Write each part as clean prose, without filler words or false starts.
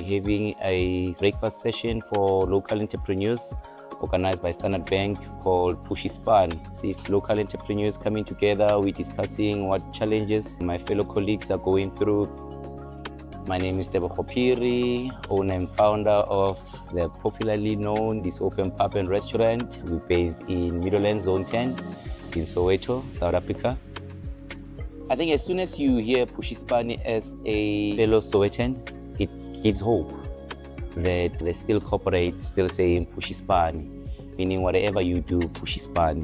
We're having a breakfast session for local entrepreneurs organized by Standard Bank called Pushy Span. These local entrepreneurs coming together, we're discussing what challenges my fellow colleagues are going through. My name is Tebogo Phiri, owner and founder of the popularly known This Open Pub and Restaurant. We're based in Middleland Zone 10 in Soweto, South Africa. I think as soon as you hear Pushy Span as a fellow Sowetan, it gives hope that they still cooperate, still saying Pushy Span, meaning whatever you do, Pushy Span.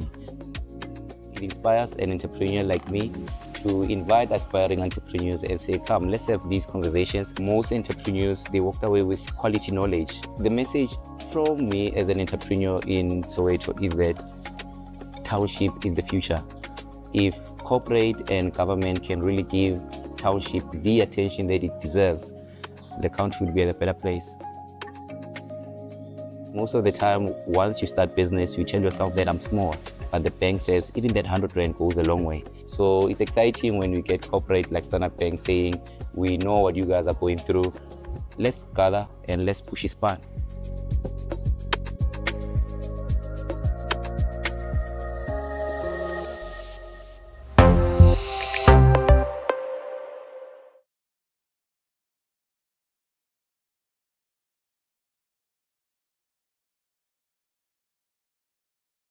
It inspires an entrepreneur like me to invite aspiring entrepreneurs and say, come, let's have these conversations. Most entrepreneurs, they walked away with quality knowledge. The message from me as an entrepreneur in Soweto is that township is the future. If corporate and government can really give township the attention that it deserves, the country will be at a better place. Most of the time, once you start business, you tell yourself that I'm small. But the bank says even that 100 Rand goes a long way. So it's exciting when we get corporate like Standard Bank saying, we know what you guys are going through. Let's gather and let's push Span.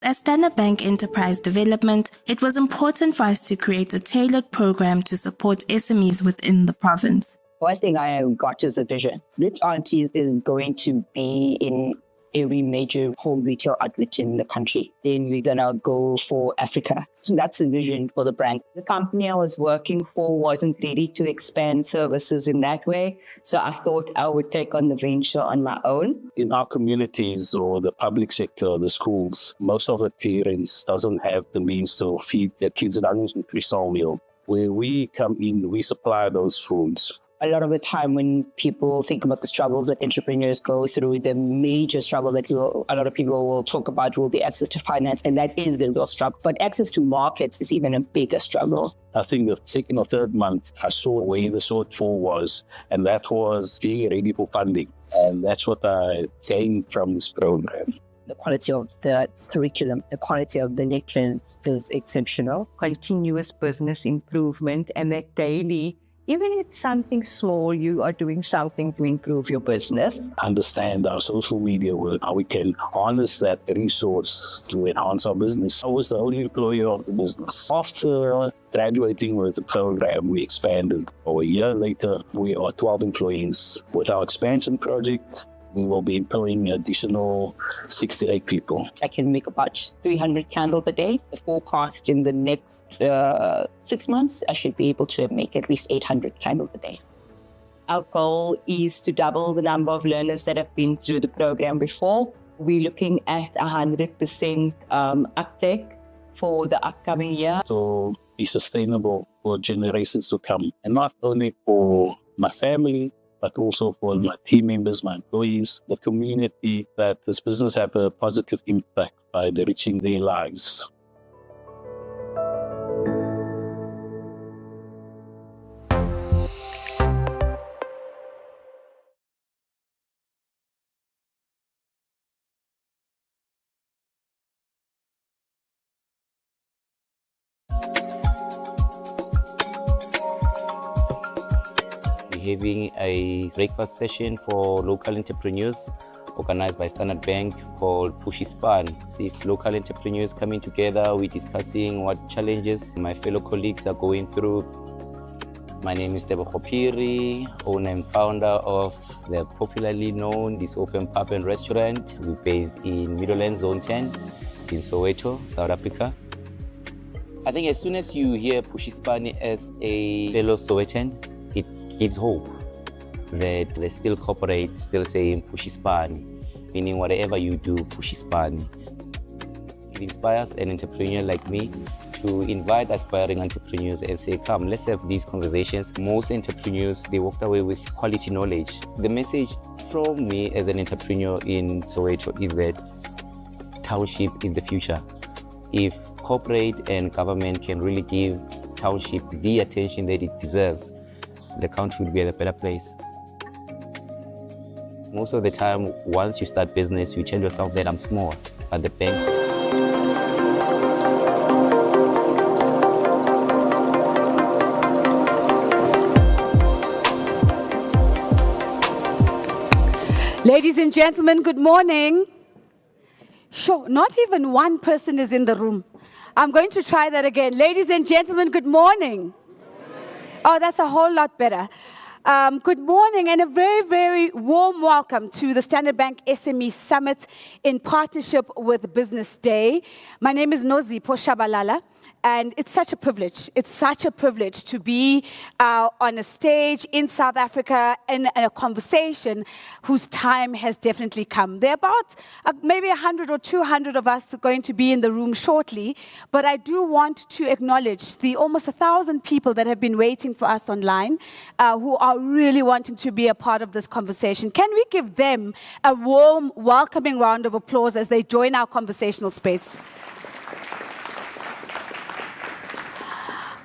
As Standard Bank Enterprise Development, it was important for us to create a tailored program to support SMEs within the province. First thing I got is a vision. Rich Aunties is going to be in every major home retail outlet in the country. Then we're going to go for Africa. So that's the vision for the brand. The company I was working for wasn't ready to expand services in that way. So I thought I would take on the venture on my own. In our communities or the public sector, the schools, most of the parents doesn't have the means to feed their kids an nutritional meal. Where we come in, we supply those foods. A lot of the time when people think about the struggles that entrepreneurs go through, the major struggle that a lot of people will talk about will be access to finance, and that is the real struggle. But access to markets is even a bigger struggle. I think the second or third month, I saw where the shortfall was, and that was being ready for funding. And that's what I gained from this program. The quality of the curriculum, the quality of the lectures is exceptional. Continuous business improvement, and that daily, even if it's something small, you are doing something to improve your business. Understand our social media work, how we can harness that resource to enhance our business. I was the only employee of the business. After graduating with the program, we expanded. A year later, we are 12 employees. With our expansion project, we will be employing additional 68 people. I can make about 300 candles a day. The forecast in the next 6 months, I should be able to make at least 800 candles a day. Our goal is to double the number of learners that have been through the program before. We're looking at 100% uptake for the upcoming year. So be sustainable for generations to come. And not only for my family, but also for my team members, my employees, the community, that this business have a positive impact by enriching their lives. Having a breakfast session for local entrepreneurs organized by Standard Bank called Pushy Span. These local entrepreneurs coming together, we're discussing what challenges my fellow colleagues are going through. My name is Tebogo Phiri, owner and founder of the popularly known This Open Pub and Restaurant. We're based in Middleland Zone 10 in Soweto, South Africa. I think as soon as you hear Pushy Span as a fellow Sowetan, it gives hope that they still cooperate, still saying Pushy Span, meaning whatever you do, Pushy Span. It inspires an entrepreneur like me to invite aspiring entrepreneurs and say, come, let's have these conversations. Most entrepreneurs, they walked away with quality knowledge. The message from me as an entrepreneur in Soweto is that township is the future. If corporate and government can really give township the attention that it deserves, the country will be at a better place. Most of the time, once you start business, you tell yourself that I'm small, but the banks. Ladies and gentlemen, good morning. Sure, not even one person is in the room. I'm going to try that again. Ladies and gentlemen, good morning. Oh, that's a whole lot better. Good morning and a very, very warm welcome to the Standard Bank SME Summit in partnership with Business Day. My name is Nozipho Shabalala. And it's such a privilege. It's such a privilege to be on a stage in South Africa in a conversation whose time has definitely come. There are about maybe 100 or 200 of us going to be in the room shortly, but I do want to acknowledge the almost 1,000 people that have been waiting for us online who are really wanting to be a part of this conversation. Can we give them a warm, welcoming round of applause as they join our conversational space?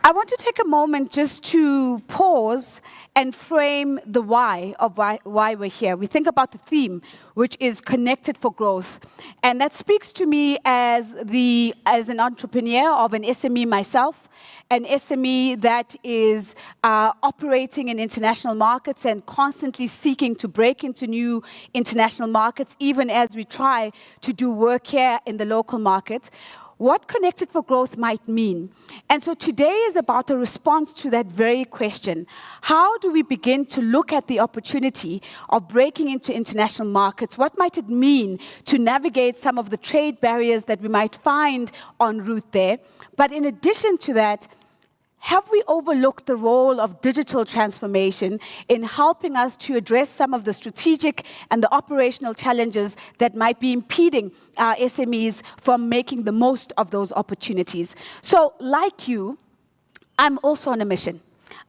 I want to take a moment just to pause and frame the why of why we're here. We think about the theme, which is connected for growth. And that speaks to me as an entrepreneur of an SME myself, an SME that is operating in international markets and constantly seeking to break into new international markets, even as we try to do work here in the local market. What Connected for Growth might mean. And so today is about a response to that very question. How do we begin to look at the opportunity of breaking into international markets? What might it mean to navigate some of the trade barriers that we might find en route there? But in addition to that, have we overlooked the role of digital transformation in helping us to address some of the strategic and the operational challenges that might be impeding our SMEs from making the most of those opportunities? So, like you, I'm also on a mission.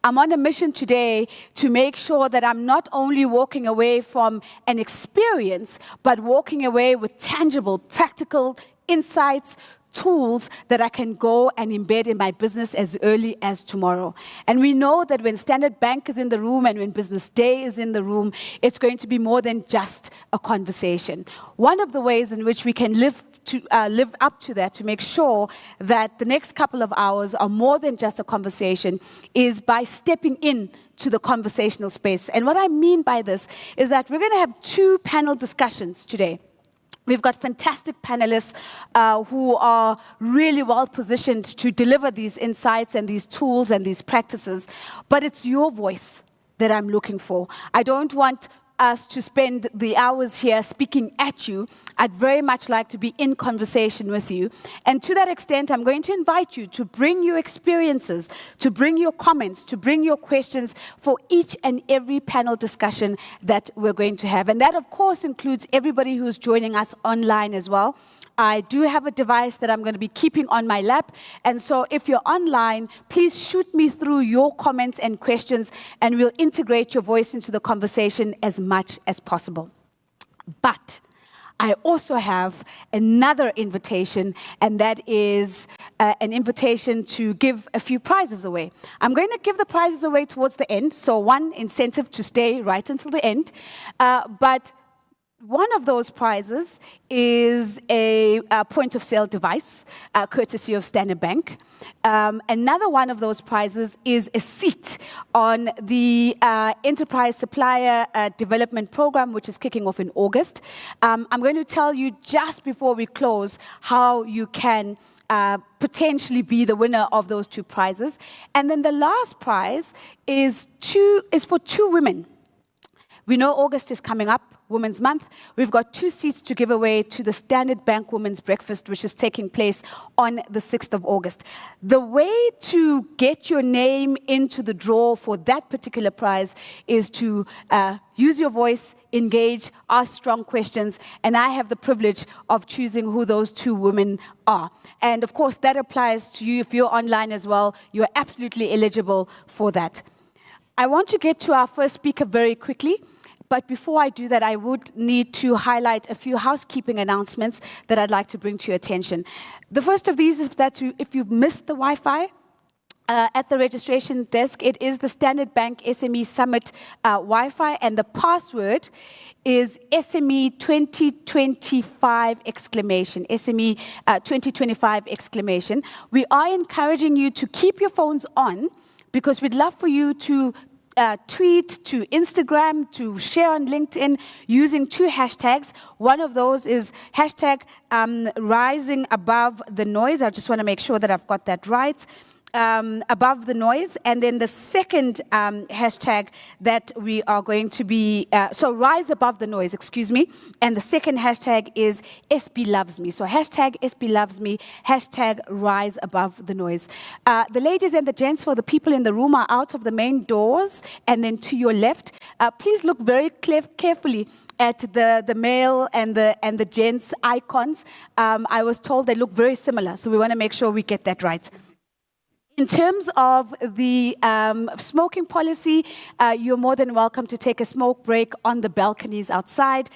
I'm on a mission today to make sure that I'm not only walking away from an experience, but walking away with tangible, practical insights, tools that I can go and embed in my business as early as tomorrow. And we know that when Standard Bank is in the room and when Business Day is in the room, it's going to be more than just a conversation. One of the ways in which we can live up to that, to make sure that the next couple of hours are more than just a conversation, is by stepping in to the conversational space. And what I mean by this is that we're going to have 2 panel discussions today. We've got fantastic panelists who are really well positioned to deliver these insights and these tools and these practices. But it's your voice that I'm looking for. I don't want us to spend the hours here speaking at you. I'd very much like to be in conversation with you. And to that extent, I'm going to invite you to bring your experiences, to bring your comments, to bring your questions for each and every panel discussion that we're going to have. And that, of course, includes everybody who's joining us online as well. I do have a device that I'm going to be keeping on my lap. And so if you're online, please shoot me through your comments and questions, and we'll integrate your voice into the conversation as much as possible. But I also have another invitation, and that is an invitation to give a few prizes away. I'm going to give the prizes away towards the end, so one incentive to stay right until the end. But one of those prizes is a point-of-sale device, courtesy of Standard Bank. Another one of those prizes is a seat on the Enterprise Supplier Development Program, which is kicking off in August. I'm going to tell you just before we close how you can potentially be the winner of those 2 prizes. And then the last prize is for 2 women. We know August is coming up, Women's Month. We've got 2 seats to give away to the Standard Bank Women's Breakfast, which is taking place on the 6th of August. The way to get your name into the draw for that particular prize is to use your voice, engage, ask strong questions, and I have the privilege of choosing who those 2 women are. And of course, that applies to you if you're online as well. You're absolutely eligible for that. I want to get to our first speaker very quickly. But before I do that, I would need to highlight a few housekeeping announcements that I'd like to bring to your attention. The first of these is that if you've missed the Wi-Fi, at the registration desk. It is the Standard Bank SME Summit Wi-Fi, and the password is SME 2025 exclamation, SME 2025 exclamation. We are encouraging you to keep your phones on because we'd love for you to tweet, to Instagram, to share on LinkedIn using 2 hashtags. One of those is hashtag rising above the noise. I just want to make sure that I've got that right. Above the noise, and then the second hashtag that we are going to be, so rise above the noise, excuse me, and the second hashtag is SB loves me. So hashtag SB loves me, hashtag rise above the noise. The ladies and the gents, for the people in the room, are out of the main doors, and then to your left. Please look very carefully at the male and the gents icons. I was told they look very similar, so we want to make sure we get that right. In terms of the smoking policy, you're more than welcome to take a smoke break on the balconies outside,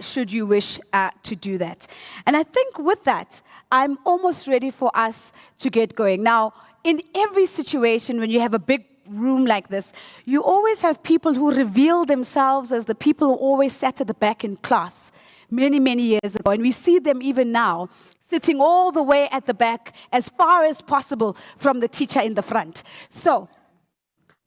should you wish to do that. And I think with that, I'm almost ready for us to get going. Now, in every situation, when you have a big room like this, you always have people who reveal themselves as the people who always sat at the back in class many, many years ago. And we see them even now, sitting all the way at the back as far as possible from the teacher in the front. So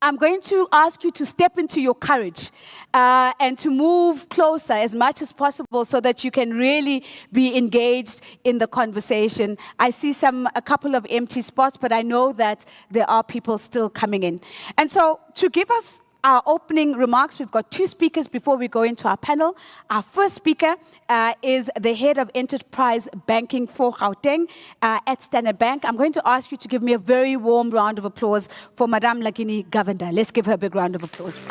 I'm going to ask you to step into your courage and to move closer as much as possible so that you can really be engaged in the conversation. I see a couple of empty spots, but I know that there are people still coming in. And so to give us our opening remarks, we've got 2 speakers before we go into our panel. Our first speaker is the head of enterprise banking for Gauteng at Standard Bank. I'm going to ask you to give me a very warm round of applause for Madame Lagini Govender. Let's give her a big round of applause.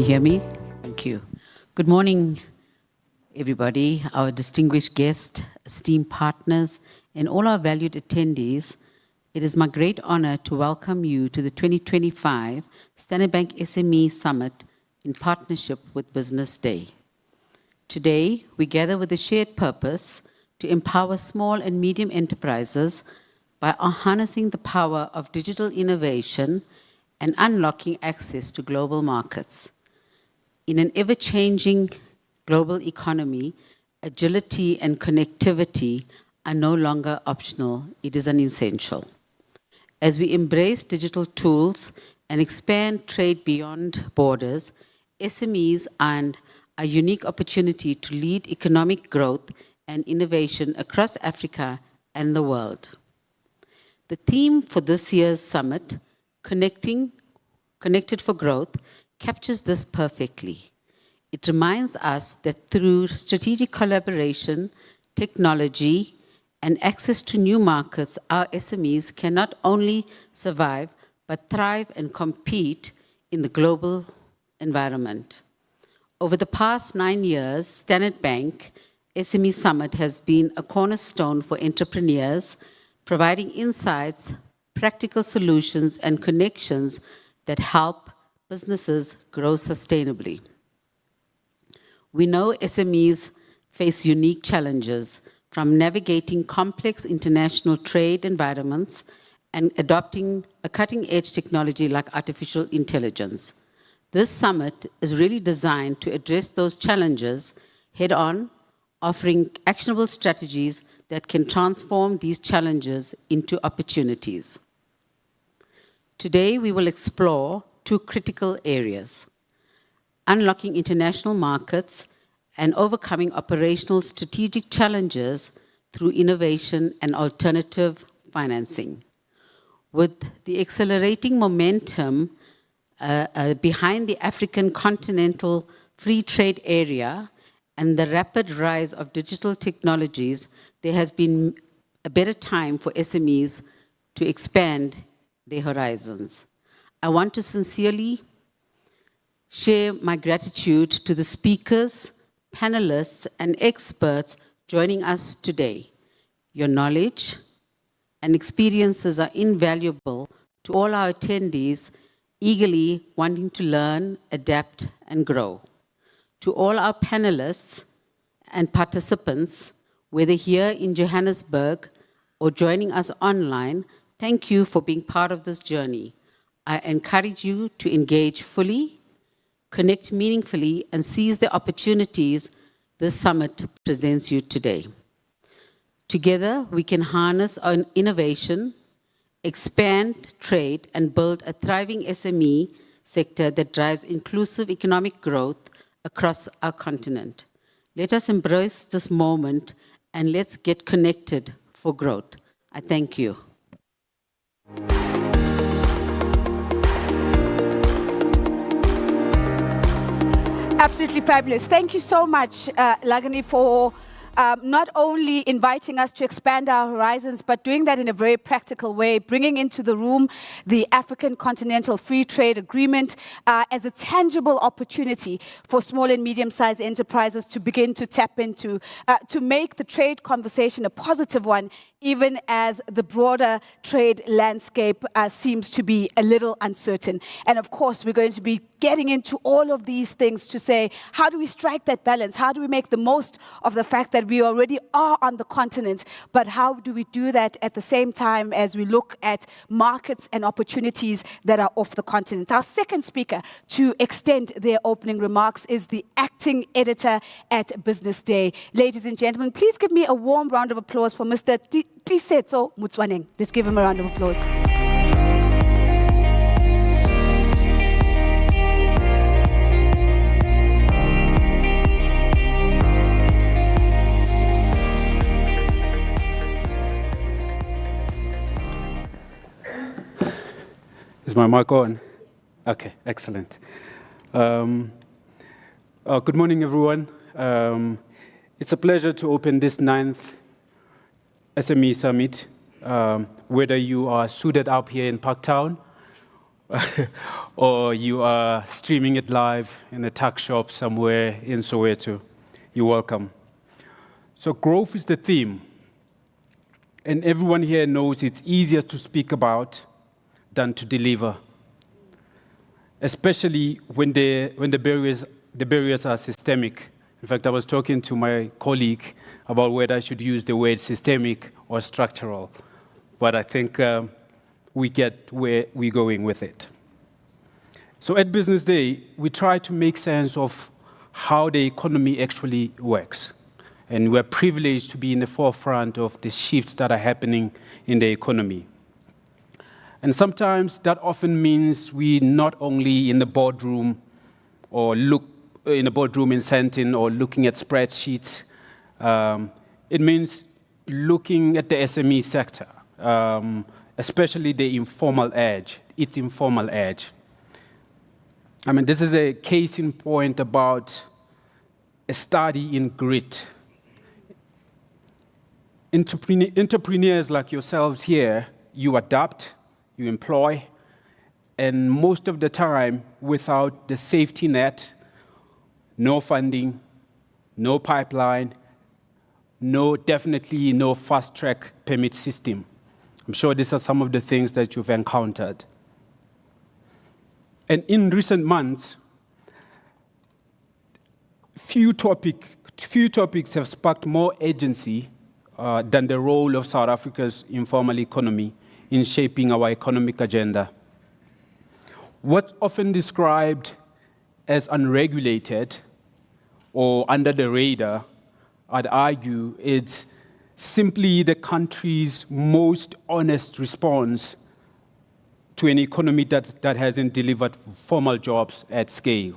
Hear me? Thank you. Good morning, everybody, our distinguished guests, esteemed partners, and all our valued attendees. It is my great honor to welcome you to the 2025 Standard Bank SME Summit in partnership with Business Day. Today, we gather with a shared purpose to empower small and medium enterprises by harnessing the power of digital innovation and unlocking access to global markets. In an ever-changing global economy, agility and connectivity are no longer optional. It is an essential. As we embrace digital tools and expand trade beyond borders, SMEs and a unique opportunity to lead economic growth and innovation across Africa and the world. The theme for this year's summit, Connected for Growth, captures this perfectly. It reminds us that through strategic collaboration, technology, and access to new markets, our SMEs can not only survive, but thrive and compete in the global environment. Over the past 9 years, Standard Bank SME Summit has been a cornerstone for entrepreneurs, providing insights, practical solutions, and connections that help businesses grow sustainably. We know SMEs face unique challenges, from navigating complex international trade environments and adopting a cutting-edge technology like artificial intelligence. This summit is really designed to address those challenges head-on, offering actionable strategies that can transform these challenges into opportunities. Today, we will explore 2 critical areas: unlocking international markets and overcoming operational strategic challenges through innovation and alternative financing. With the accelerating momentum behind the African continental free trade area and the rapid rise of digital technologies, there has been a better time for SMEs to expand their horizons. I want to sincerely share my gratitude to the speakers, panelists, and experts joining us today. Your knowledge and experiences are invaluable to all our attendees eagerly wanting to learn, adapt, and grow. To all our panelists and participants, whether here in Johannesburg or joining us online, thank you for being part of this journey. I encourage you to engage fully, connect meaningfully, and seize the opportunities this summit presents you today. Together, we can harness our innovation, expand trade, and build a thriving SME sector that drives inclusive economic growth across our continent. Let us embrace this moment and let's get connected for growth. I thank you. Absolutely fabulous. Thank you so much, Lagani, for not only inviting us to expand our horizons, but doing that in a very practical way, bringing into the room the African Continental Free Trade Agreement as a tangible opportunity for small and medium-sized enterprises to begin to tap into, to make the trade conversation a positive one, even as the broader trade landscape seems to be a little uncertain. And of course, we're going to be getting into all of these things to say, how do we strike that balance? How do we make the most of the fact that we already are on the continent, but how do we do that at the same time as we look at markets and opportunities that are off the continent? Our second speaker to extend their opening remarks is the acting editor at Business Day. Ladies and gentlemen, please give me a warm round of applause for Mr. Tisetso Mutswaneng. Let's give him a round of applause. Is my mic on? Okay, excellent. Good morning, everyone. It's a pleasure to open this 9th SME Summit, whether you are suited up here in Parktown or you are streaming it live in a tuck shop somewhere in Soweto. You're welcome. So growth is the theme, and everyone here knows it's easier to speak about than to deliver, especially when the barriers are systemic. In fact, I was talking to my colleague about whether I should use the word systemic or structural, but I think we get where we're going with it. So at Business Day, we try to make sense of how the economy actually works, and we're privileged to be in the forefront of the shifts that are happening in the economy. And sometimes that often means we not only in the boardroom or look in a boardroom in Sentin or looking at spreadsheets. It means looking at the SME sector, especially the informal edge, its informal edge. I mean, this is a case in point about a study in grit. Entrepreneurs like yourselves here, you adapt, you employ, and most of the time, without the safety net, no funding, no pipeline, definitely no fast-track permit system. I'm sure these are some of the things that you've encountered. And in recent months, few topics have sparked more urgency than the role of South Africa's informal economy in shaping our economic agenda. What's often described as unregulated or under the radar, I'd argue it's simply the country's most honest response to an economy that hasn't delivered formal jobs at scale.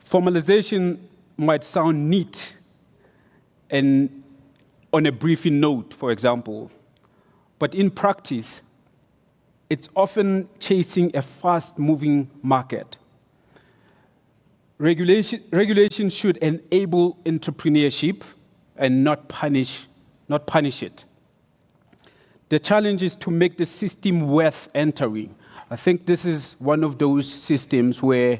Formalization might sound neat and on a briefing note, for example, but in practice, it's often chasing a fast-moving market. Regulation should enable entrepreneurship and not punish it. The challenge is to make the system worth entering. I think this is one of those systems where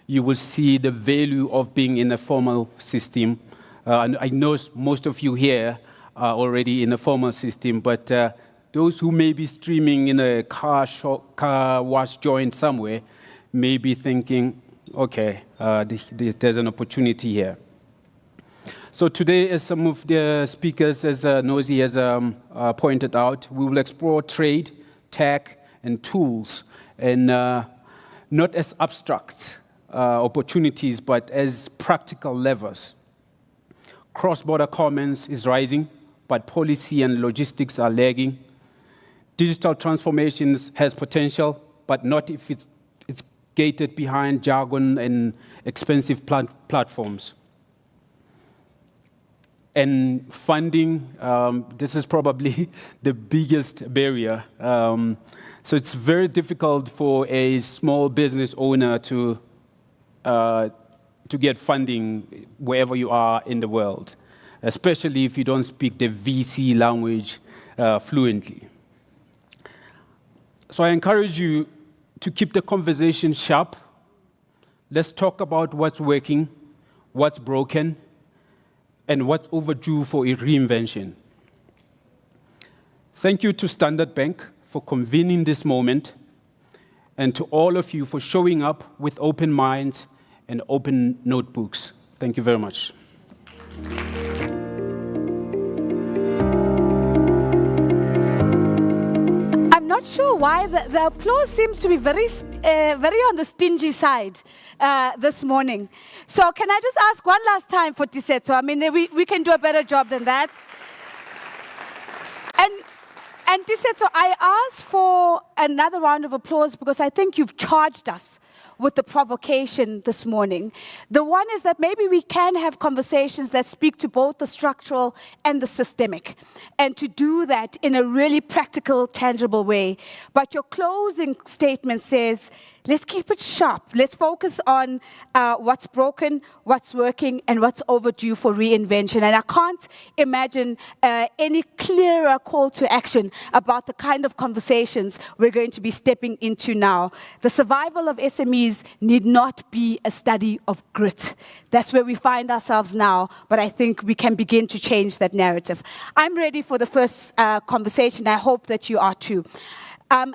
you will see the value of being in a formal system. And I know most of you here are already in a formal system, but those who may be streaming in a car wash joint somewhere may be thinking, okay, there's an opportunity here. So today, as some of the speakers, as Nozi has pointed out, we will explore trade, tech, and tools, and not as abstract opportunities, but as practical levers. Cross-border commerce is rising, but policy and logistics are lagging. Digital transformations has potential, but not if it's gated behind jargon and expensive platforms. And funding, this is probably the biggest barrier. So it's very difficult for a small business owner to get funding wherever you are in the world, especially if you don't speak the VC language fluently. So I encourage you to keep the conversation sharp. Let's talk about what's working, what's broken, and what's overdue for a reinvention. Thank you to Standard Bank for convening this moment, and to all of you for showing up with open minds and open notebooks. Thank you very much. I'm not sure why the applause seems to be very on the stingy side this morning. So can I just ask one last time for Tisetso? I mean, we can do a better job than that. And Tisetso, I asked for another round of applause because I think you've charged us with the provocation this morning. The one is that maybe we can have conversations that speak to both the structural and the systemic, and to do that in a really practical, tangible way. But your closing statement says, let's keep it sharp. Let's focus on what's broken, what's working, and what's overdue for reinvention. And I can't imagine any clearer call to action about the kind of conversations we're going to be stepping into now. The survival of SMEs need not be a study of grit. That's where we find ourselves now, but I think we can begin to change that narrative. I'm ready for the first conversation. I hope that you are too.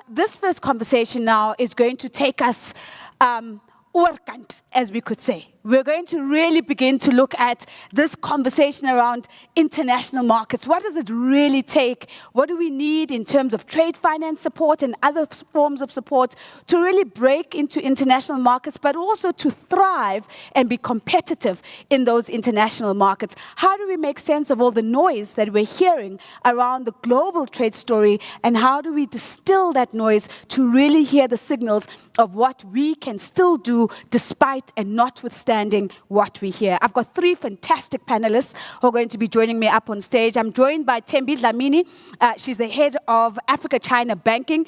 This first conversation now is going to take us oorkant, as we could say. We're going to really begin to look at this conversation around international markets. What does it really take? What do we need in terms of trade finance support and other forms of support to really break into international markets, but also to thrive and be competitive in those international markets? How do we make sense of all the noise that we're hearing around the global trade story, and how do we distill that noise to really hear the signals of what we can still do despite and notwithstanding what we hear? I've got three fantastic panelists who are going to be joining me up on stage. I'm joined by Thembi Dlamini. She's the head of Africa-China Banking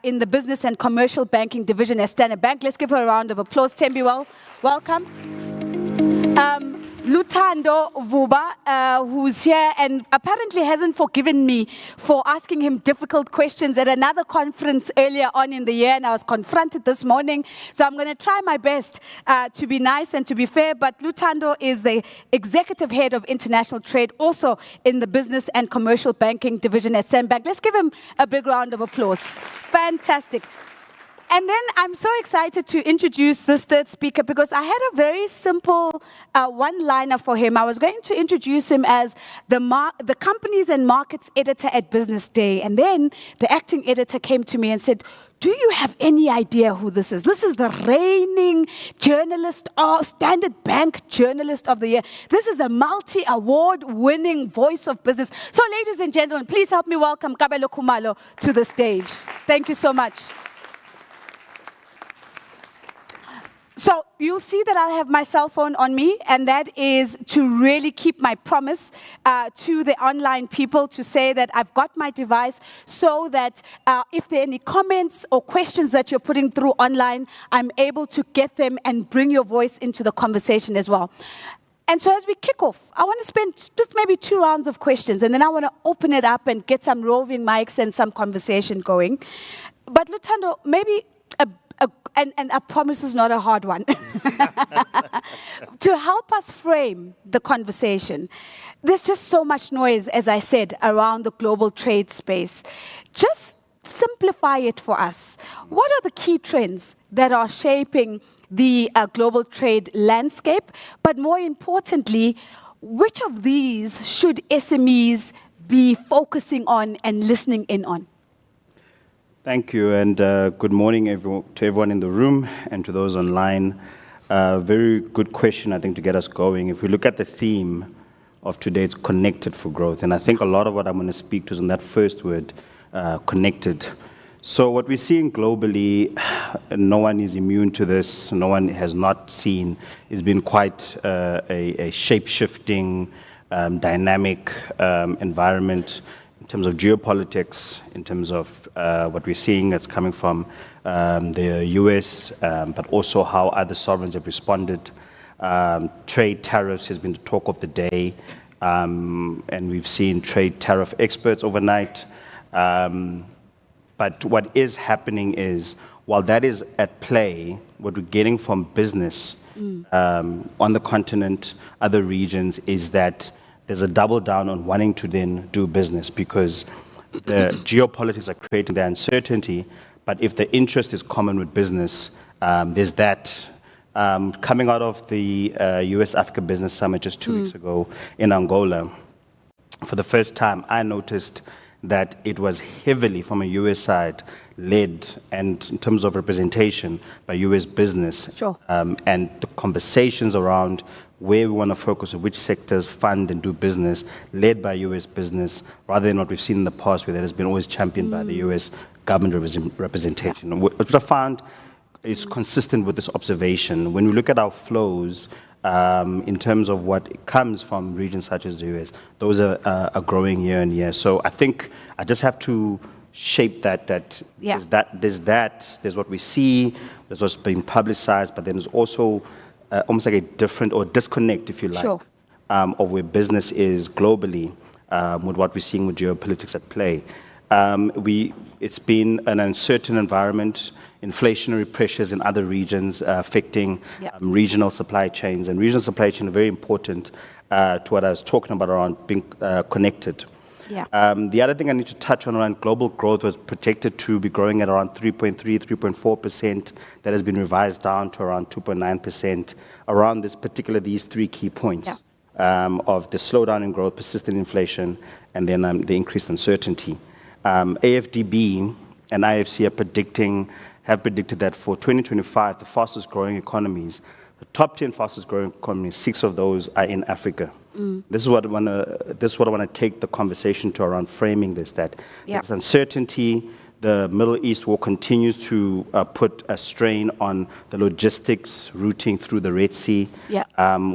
in the Business and Commercial Banking Division at Standard Bank. Let's give her a round of applause. Thembi, welcome. Luthando Vuba, who's here and apparently hasn't forgiven me for asking him difficult questions at another conference earlier on in the year, and I was confronted this morning. So I'm going to try my best to be nice and to be fair, but Luthando is the executive head of international trade, also in the Business and Commercial Banking Division at Standard Bank. Let's give him a big round of applause. Fantastic. And then I'm so excited to introduce this third speaker because I had a very simple one-liner for him. I was going to introduce him as the companies and markets editor at Business Day. And then the acting editor came to me and said, do you have any idea who this is? This is the reigning journalist, Standard Bank Journalist of the Year. This is a multi-award winning voice of business. So ladies and gentlemen, please help me welcome Kabelo Khumalo to the stage. Thank you so much. So you'll see that I'll have my cell phone on me, and that is to really keep my promise to the online people to say that I've got my device so that if there are any comments or questions that you're putting through online, I'm able to get them and bring your voice into the conversation as well. And so as we kick off, I want to spend just maybe 2 rounds of questions, and then I want to open it up and get some roving mics and some conversation going. But Luthando, maybe and I promise it's not a hard one, to help us frame the conversation. There's just so much noise, as I said, around the global trade space. Just simplify it for us. What are the key trends that are shaping the global trade landscape? But more importantly, which of these should SMEs be focusing on and listening in on? Thank you, and good morning to everyone in the room and to those online. Very good question, I think, to get us going. If we look at the theme of today, it's connected for growth. And I think a lot of what I'm going to speak to is on that first word, connected. So what we're seeing globally, no one is immune to this, no one has not seen, it's been quite a shape-shifting, dynamic environment in terms of geopolitics, in terms of what we're seeing that's coming from the US, but also how other sovereigns have responded. Trade tariffs has been the talk of the day, and we've seen trade tariff experts overnight. But what is happening is, while that is at play, what we're getting from business on the continent, other regions, is that there's a double down on wanting to then do business, because the geopolitics are creating the uncertainty, but if the interest is common with business, there's that. Coming out of the US-Africa Business Summit just 2 weeks ago in Angola, for the first time, I noticed that it was heavily, from a US side, led, and in terms of representation, by US business. Sure. And the conversations around where we want to focus on which sectors fund and do business, led by US business, rather than what we've seen in the past, where that has been always championed by the US government representation. What I found is consistent with this observation. When we look at our flows, in terms of what comes from regions such as the US, those are growing year on year. So I think I just have to shape that there's what we see, there's what's being publicized, but then there's also almost like a different or disconnect, if you like, Sure. Of where business is globally with what we're seeing with geopolitics at play. It's been an uncertain environment, inflationary pressures in other regions affecting regional supply chains. And regional supply chains are very important to what I was talking about around being connected. Yeah. The other thing I need to touch on around global growth was projected to be growing at around 3.3, 3.4%. That has been revised down to around 2.9% around these three key points of the slowdown in growth, persistent inflation, and then the increased uncertainty. AFDB and IFC have predicted that for 2025, the fastest growing economies, the top 10 fastest growing economies, 6 of those are in Africa. This is what I want to take the conversation to around framing this, that there's uncertainty. The Middle East war continues to put a strain on the logistics routing through the Red Sea.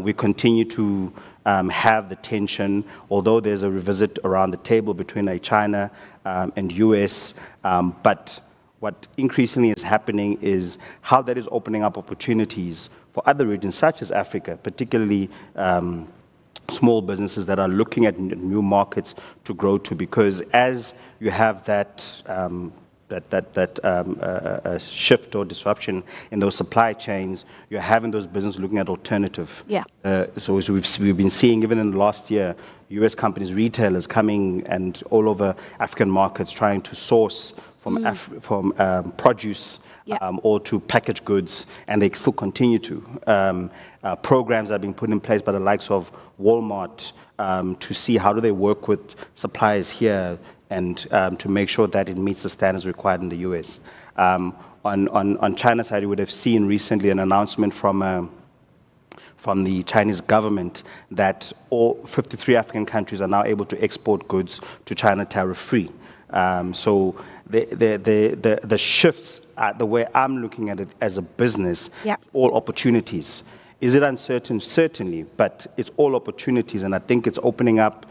We continue to have the tension, although there's a revisit around the table between China and US, but what increasingly is happening is how that is opening up opportunities for other regions, such as Africa, particularly small businesses that are looking at new markets to grow to, because as you have that shift or disruption in those supply chains, you're having those businesses looking at alternative. So we've been seeing, even in the last year, US companies, retailers coming and all over African markets trying to source from produce or to packaged goods, and they still continue to. Programs are being put in place by the likes of Walmart to see how do they work with suppliers here and to make sure that it meets the standards required in the US. On China's side, you would have seen recently an announcement from the Chinese government that all 53 African countries are now able to export goods to China tariff-free. So the shifts, the way I'm looking at it as a business, all opportunities. Is it uncertain? Certainly, but it's all opportunities, and I think it's opening up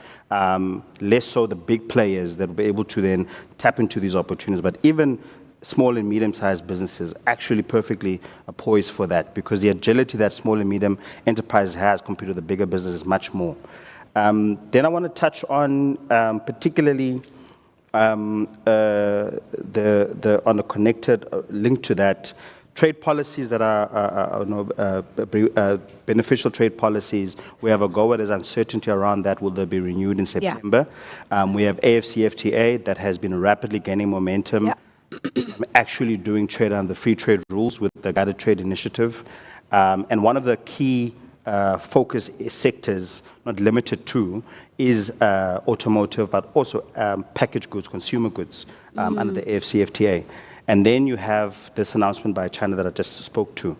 less so the big players that will be able to then tap into these opportunities, but even small and medium-sized businesses actually perfectly are poised for that, because the agility that small and medium enterprise has compared to the bigger business is much more. Then I want to touch on particularly on the connected link to that, Trade policies that are beneficial trade policies, we have a go where there's uncertainty around that. Will they be renewed in September? We have AFCFTA that has been rapidly gaining momentum, actually doing trade under the free trade rules with the guided trade initiative. And one of the key focus sectors, not limited to, is automotive, but also packaged goods, consumer goods under the AFCFTA. And then you have this announcement by China that I just spoke to.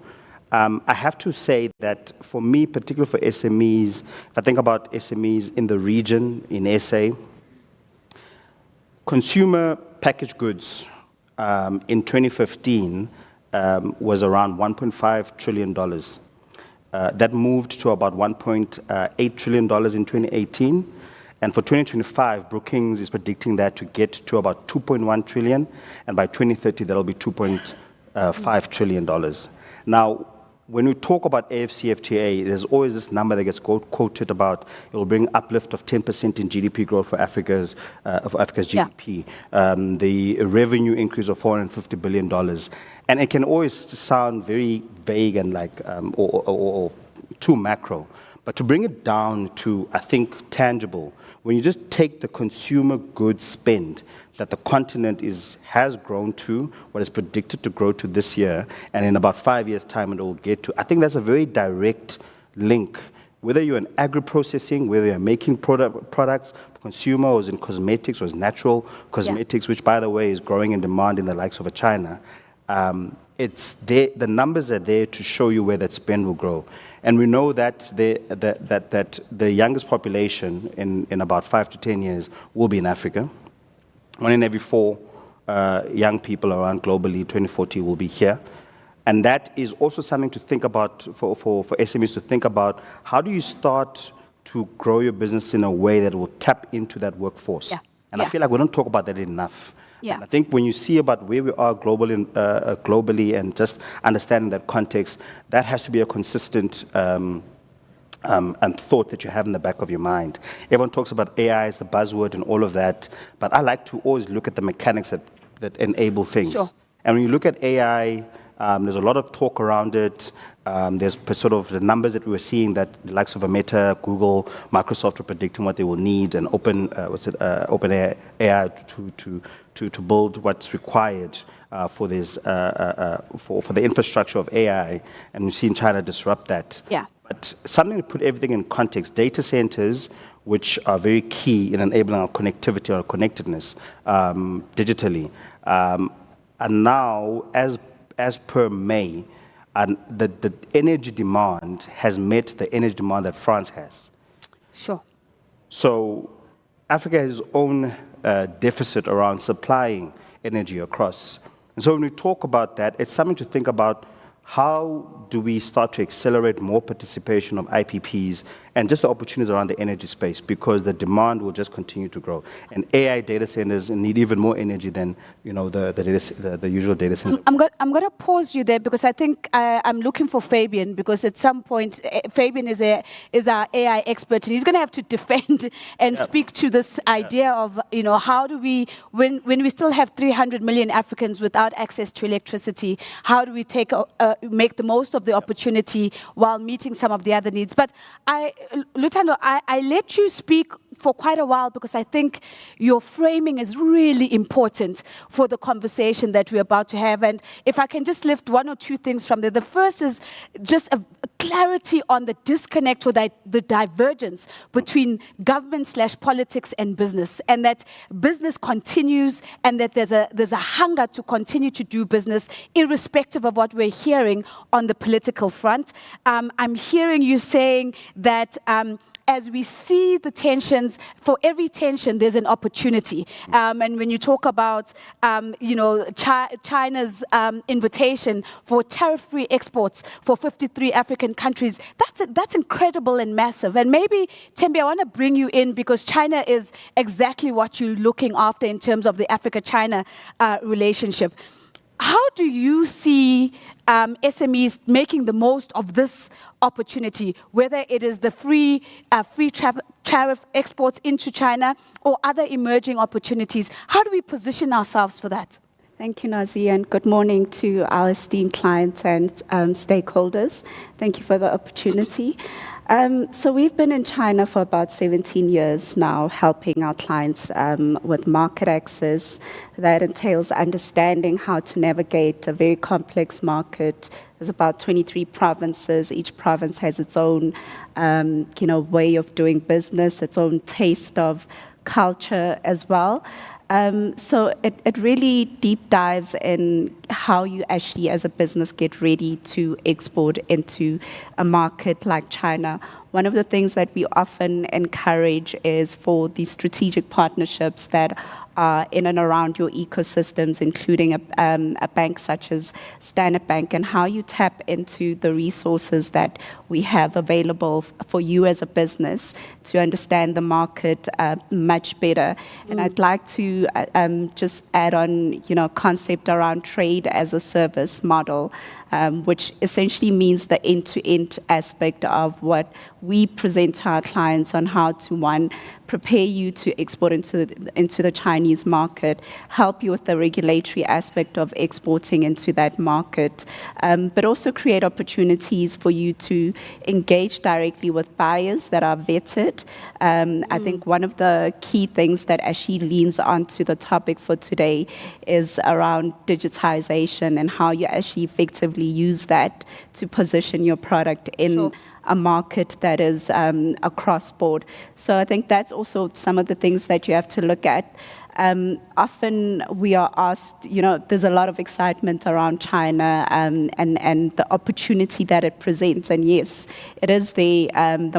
I have to say that for me, particularly for SMEs, if I think about SMEs in the region, in SA, consumer packaged goods in 2015 was around $1.5 trillion. That moved to about $1.8 trillion in 2018. And for 2025, Brookings is predicting that to get to about 2.1 trillion, and by 2030, that'll be $2.5 trillion. Now, when we talk about AFCFTA, there's always this number that gets quoted about it will bring uplift of 10% in GDP growth for Africa's GDP, the revenue increase of $450 billion. And it can always sound very vague and like, or too macro. But to bring it down to, I think, tangible, when you just take the consumer goods spend that the continent has grown to, what is predicted to grow to this year, and in about 5 years' time it will get to, I think that's a very direct link. Whether you're in agri-processing, whether you're making products for consumer, or is in cosmetics, or is natural cosmetics, which, by the way, is growing in demand in the likes of China, it's there, the numbers are there to show you where that spend will grow. And we know that the youngest population in about 5 to 10 years will be in Africa. 1 in every 4 young people around globally, 2040, will be here. And that is also something to think about for SMEs to think about. How do you start to grow your business in a way that will tap into that workforce? And I feel like we don't talk about that enough. I think when you see about where we are globally and just understanding that context, that has to be a consistent and thought that you have in the back of your mind. Everyone talks about AI as the buzzword and all of that, but I like to always look at the mechanics that enable things. And when you look at AI, there's a lot of talk around it. There's sort of the numbers that we were seeing that the likes of Meta, Google, Microsoft are predicting what they will need, and OpenAI to build what's required for this for the infrastructure of AI, and we've seen China disrupt that. But something to put everything in context: data centers, which are very key in enabling our connectivity or connectedness digitally, and now as per May, and the energy demand has met the energy demand that France has. So Africa has its own deficit around supplying energy across. And so when we talk about that, it's something to think about. How do we start to accelerate more participation of IPPs and just the opportunities around the energy space, because the demand will just continue to grow. And AI data centers need even more energy than the usual data centers. I'm going to pause you there, because I think I'm looking for Fabian, because at some point Fabian is our AI expert, and he's going to have to defend and speak to this idea of, how do we, when we still have 300 million Africans without access to electricity, how do we make the most of the opportunity while meeting some of the other needs? But Lutando, I let you speak for quite a while, because I think your framing is really important for the conversation that we're about to have. And if I can just lift 1 or 2 things from there. The first is just a clarity on the disconnect or the divergence between government/politics and business, and that business continues, and that there's a hunger to continue to do business irrespective of what we're hearing on the political front. I'm hearing you saying that as we see the tensions, for every tension, there's an opportunity. And when you talk about, China's invitation for tariff-free exports for 53 African countries, that's incredible and massive. And maybe, Thembi, I want to bring you in, because China is exactly what you're looking after in terms of the Africa-China relationship. How do you see SMEs making the most of this opportunity, whether it is the free tariff exports into China or other emerging opportunities? How do we position ourselves for that? Thank you, Nazi, and good morning to our esteemed clients and stakeholders. Thank you for the opportunity. So we've been in China for about 17 years now, helping our clients with market access. That entails understanding how to navigate a very complex market. There's about 23 provinces. Each province has its own, way of doing business, its own taste of culture as well. So it really deep dives in how you actually as a business get ready to export into a market like China. One of the things that we often encourage is for these strategic partnerships that are in and around your ecosystems, including a bank such as Standard Bank, and how you tap into the resources that we have available for you as a business to understand the market much better. And I'd like to just add on, concept around trade as a service model, which essentially means the end-to-end aspect of what we present to our clients on how to, one, prepare you to export into the Chinese market, help you with the regulatory aspect of exporting into that market, but also create opportunities for you to engage directly with buyers that are vetted. I think one of the key things that actually leans onto the topic for today is around digitization and how you actually effectively use that to position your product in a market that is across board. So I think that's also some of the things that you have to look at. Often we are asked, there's a lot of excitement around China and the opportunity that it presents. And yes, it is the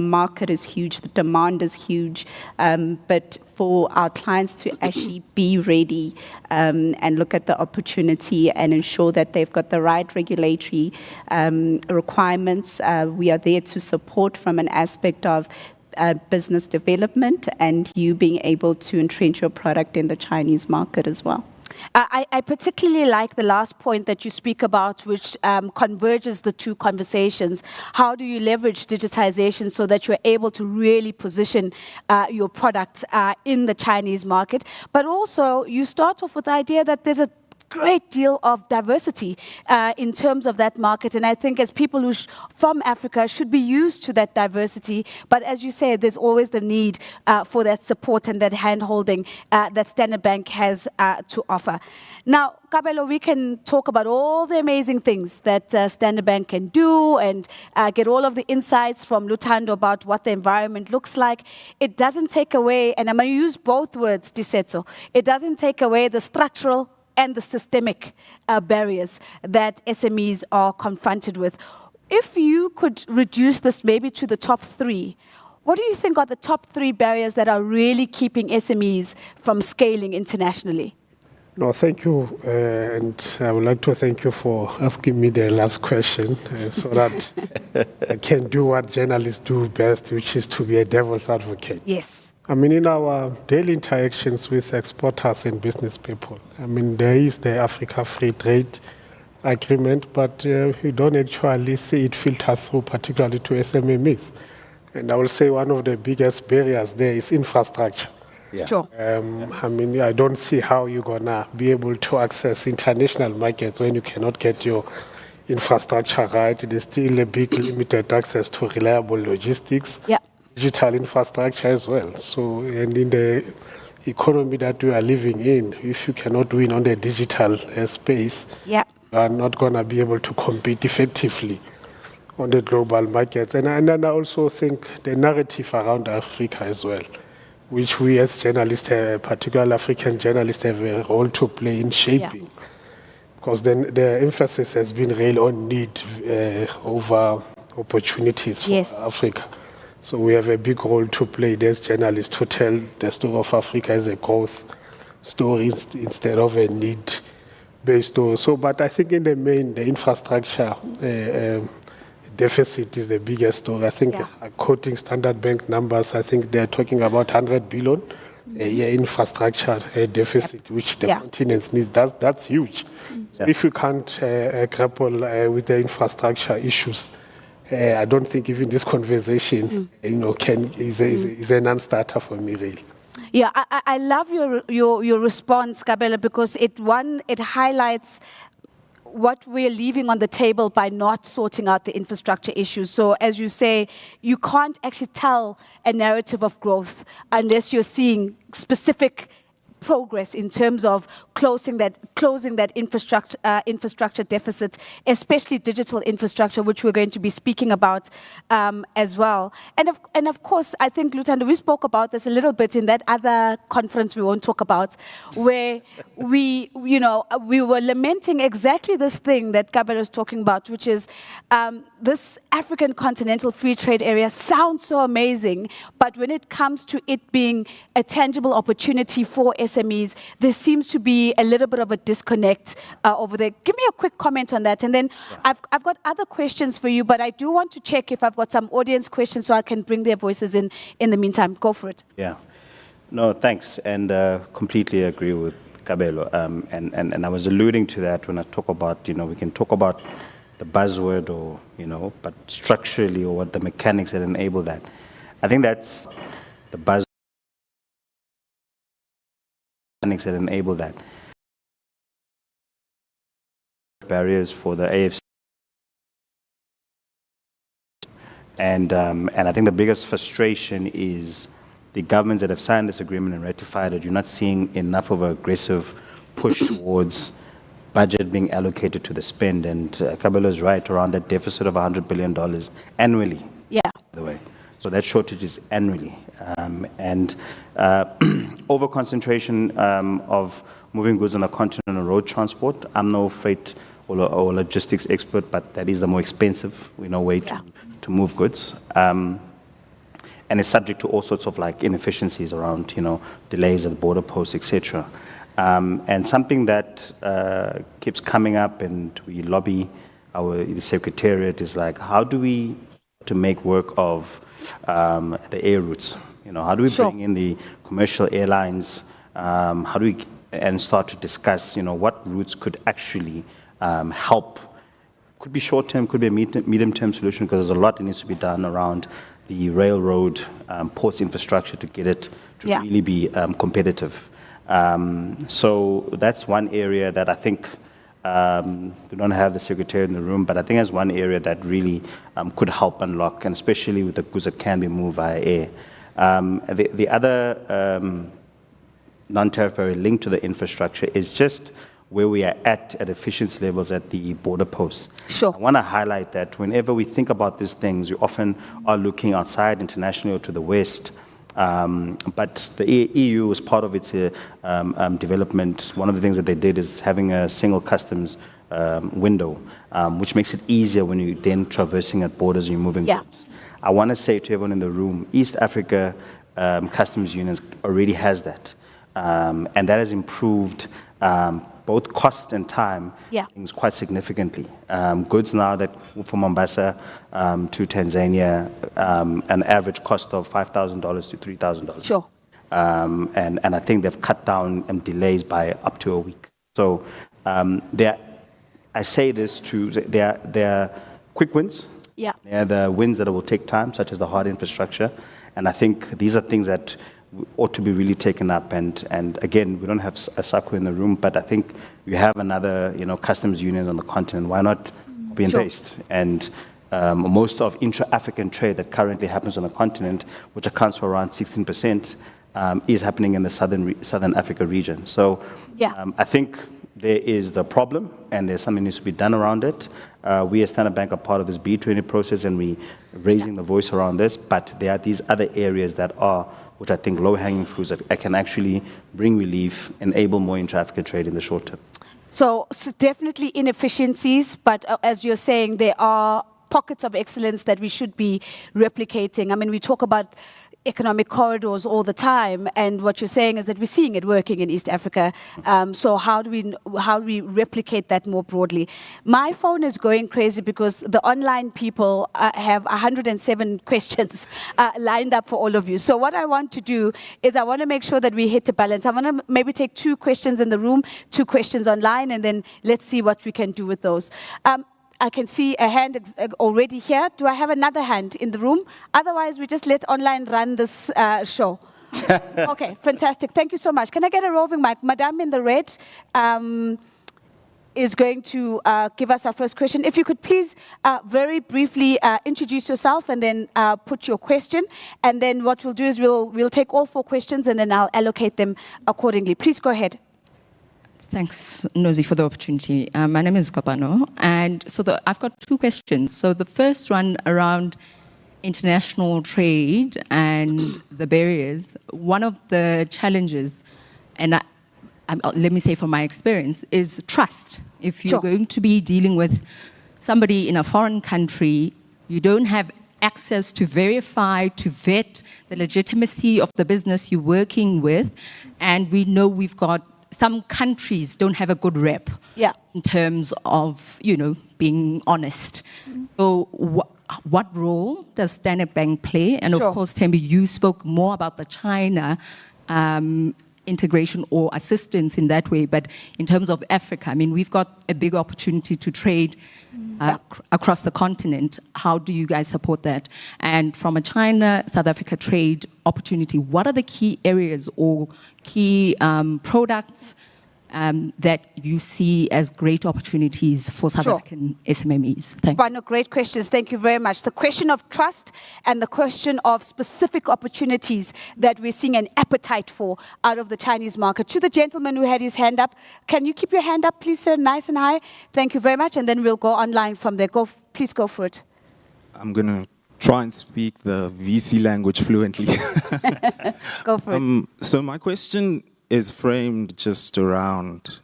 market is huge, the demand is huge, but for our clients to actually be ready and look at the opportunity and ensure that they've got the right regulatory requirements, we are there to support from an aspect of business development and you being able to entrench your product in the Chinese market as well. I particularly like the last point that you speak about, which converges the two conversations. How do you leverage digitization so that you're able to really position your product in the Chinese market? But also, you start off with the idea that there's a great deal of diversity in terms of that market. And I think as people who from Africa should be used to that diversity. But as you say, there's always the need for that support and that hand-holding that Standard Bank has to offer. Now, Kabelo, we can talk about all the amazing things that Standard Bank can do and get all of the insights from Lutando about what the environment looks like. It doesn't take away, and I'm going to use both words, Disetso, it doesn't take away the structural and the systemic barriers that SMEs are confronted with. If you could reduce this maybe to the top three, what do you think are the top three barriers that are really keeping SMEs from scaling internationally? No, thank you. And I would like to thank you for asking me the last question so that I can do what journalists do best, which is to be a devil's advocate. Yes. I mean, in our daily interactions with exporters and business people, I mean, there is the Africa Free Trade Agreement, but you don't actually see it filter through, particularly to SMEs. And I will say one of the biggest barriers there is infrastructure. Yeah. Sure. I mean, I don't see how you're going to be able to access international markets when you cannot get your infrastructure right. There's still a big limited access to reliable logistics. Yeah. Digital infrastructure as well. So, and in the economy that we are living in, if you cannot win on the digital space, you are not going to be able to compete effectively on the global markets. And I also think the narrative around Africa as well, which we as journalists, particularly African journalists, have a role to play in shaping. Because then the emphasis has been real on need over opportunities for Africa. So we have a big role to play as journalists to tell the story of Africa as a growth story instead of a need-based story. So, but I think in the main, the infrastructure deficit is the biggest story. I think, quoting Standard Bank numbers, I think they're talking about 100 billion a year infrastructure deficit, which the continent needs. That's huge. So if you can't grapple with the infrastructure issues, I don't think even this conversation, is a non-starter for me, really. Yeah, I love your response, Kabelo, because it highlights what we're leaving on the table by not sorting out the infrastructure issues. So as you say, you can't actually tell a narrative of growth unless you're seeing specific progress in terms of closing that infrastructure deficit, especially digital infrastructure, which we're going to be speaking about as well. And of course, I think, Lutando, we spoke about this a little bit in that other conference we won't talk about, where we were lamenting exactly this thing that Kabelo is talking about, which is this African continental free trade area sounds so amazing, but when it comes to it being a tangible opportunity for SMEs, there seems to be a little bit of a disconnect over there. Give me a quick comment on that, and then I've got other questions for you, but I do want to check if I've got some audience questions so I can bring their voices in the meantime. Go for it. Yeah. No, thanks, and completely agree with Kabelo. And I was alluding to that when I talk about, we can talk about the buzzword or, but structurally or what the mechanics that enable that. I think that's the buzzword mechanics that enable that. Barriers for the AFC. And I think the biggest frustration is the governments that have signed this agreement and ratified it, you're not seeing enough of an aggressive push towards budget being allocated to the spend. And Kabelo is right around that deficit of $100 billion annually. Yeah. By the way. So that shortage is annually. And over-concentration of moving goods on the continent on road transport. I'm no freight or logistics expert, but that is the more expensive way to move goods. And it's subject to all sorts of inefficiencies around, delays at the border posts, etc. And something that keeps coming up, and we lobby the Secretariat, is how do we to make work of the air routes? How do we bring in the commercial airlines? How do we and start to discuss, what routes could actually help? Could be short-term, could be a medium-term solution, because there's a lot that needs to be done around the railroad, ports infrastructure to get it to really be competitive. So that's one area that I think we don't have the Secretary in the room, but I think that's one area that really could help unlock, and especially with the goods that can be moved via air. The other non-tariff barrier linked to the infrastructure is just where we are at efficiency levels at the border posts. Sure. I want to highlight that whenever we think about these things, we often are looking outside internationally or to the West. But the EU, as part of its development, one of the things that they did is having a single customs window, which makes it easier when you're then traversing at borders and you're moving goods. I want to say to everyone in the room, East Africa Customs Union already has that. And that has improved both cost and time things quite significantly. Goods now that from Mombasa to Tanzania, an average cost of $5,000 to $3,000. Sure. And I think they've cut down delays by up to a week. So I say this they're quick wins. Yeah. They're the wins that will take time, such as the hard infrastructure. And I think these are things that ought to be really taken up. And again, we don't have a SACU in the room, but I think you have another, customs union on the continent. Why not be and paste? And most of intra-African trade that currently happens on the continent, which accounts for around 16%, is happening in the Southern Africa region. So I think there is the problem, and there's something that needs to be done around it. We as Standard Bank are part of this B20 process, and we're raising the voice around this, but there are these other areas which I think low-hanging fruits that can actually bring relief, enable more intra-Africa trade in the short term. So definitely inefficiencies, but as you're saying, there are pockets of excellence that we should be replicating. I mean, we talk about economic corridors all the time, and what you're saying is that we're seeing it working in East Africa. So how do we replicate that more broadly? My phone is going crazy because the online people have 107 questions lined up for all of you. So what I want to do is I want to make sure that we hit a balance. I want to maybe take 2 questions in the room, 2 questions online, and then let's see what we can do with those. I can see a hand already here. Do I have another hand in the room? Otherwise, we just let online run this show. Okay, fantastic. Thank you so much. Can I get a roving mic? Madame in the red is going to give us our first question. If you could please very briefly introduce yourself and then put your question. And then what we'll do is we'll take all 4 questions and then I'll allocate them accordingly. Please go ahead. Thanks, Nosy, for the opportunity. My name is Kapano, and so I've got 2 questions. So the first one around international trade and the barriers. One of the challenges, and let me say from my experience, is trust. If you're going to be dealing with somebody in a foreign country, you don't have access to verify, to vet the legitimacy of the business you're working with. And we know we've got some countries don't have a good rep in terms of, being honest. So what role does Standard Bank play? And of course, Thembi, you spoke more about the China integration or assistance in that way. But in terms of Africa, I mean, we've got a big opportunity to trade across the continent. How do you guys support that? And from a China-South Africa trade opportunity, what are the key areas or key products that you see as great opportunities for South African SMMEs? Thank you. No, great questions. Thank you very much. The question of trust and the question of specific opportunities that we're seeing an appetite for out of the Chinese market. To the gentleman who had his hand up, can you keep your hand up, please, sir, nice and high? Thank you very much. And then we'll go online from there. Please go for it. I'm going to try and speak the VC language fluently. Go for it. So my question is framed just around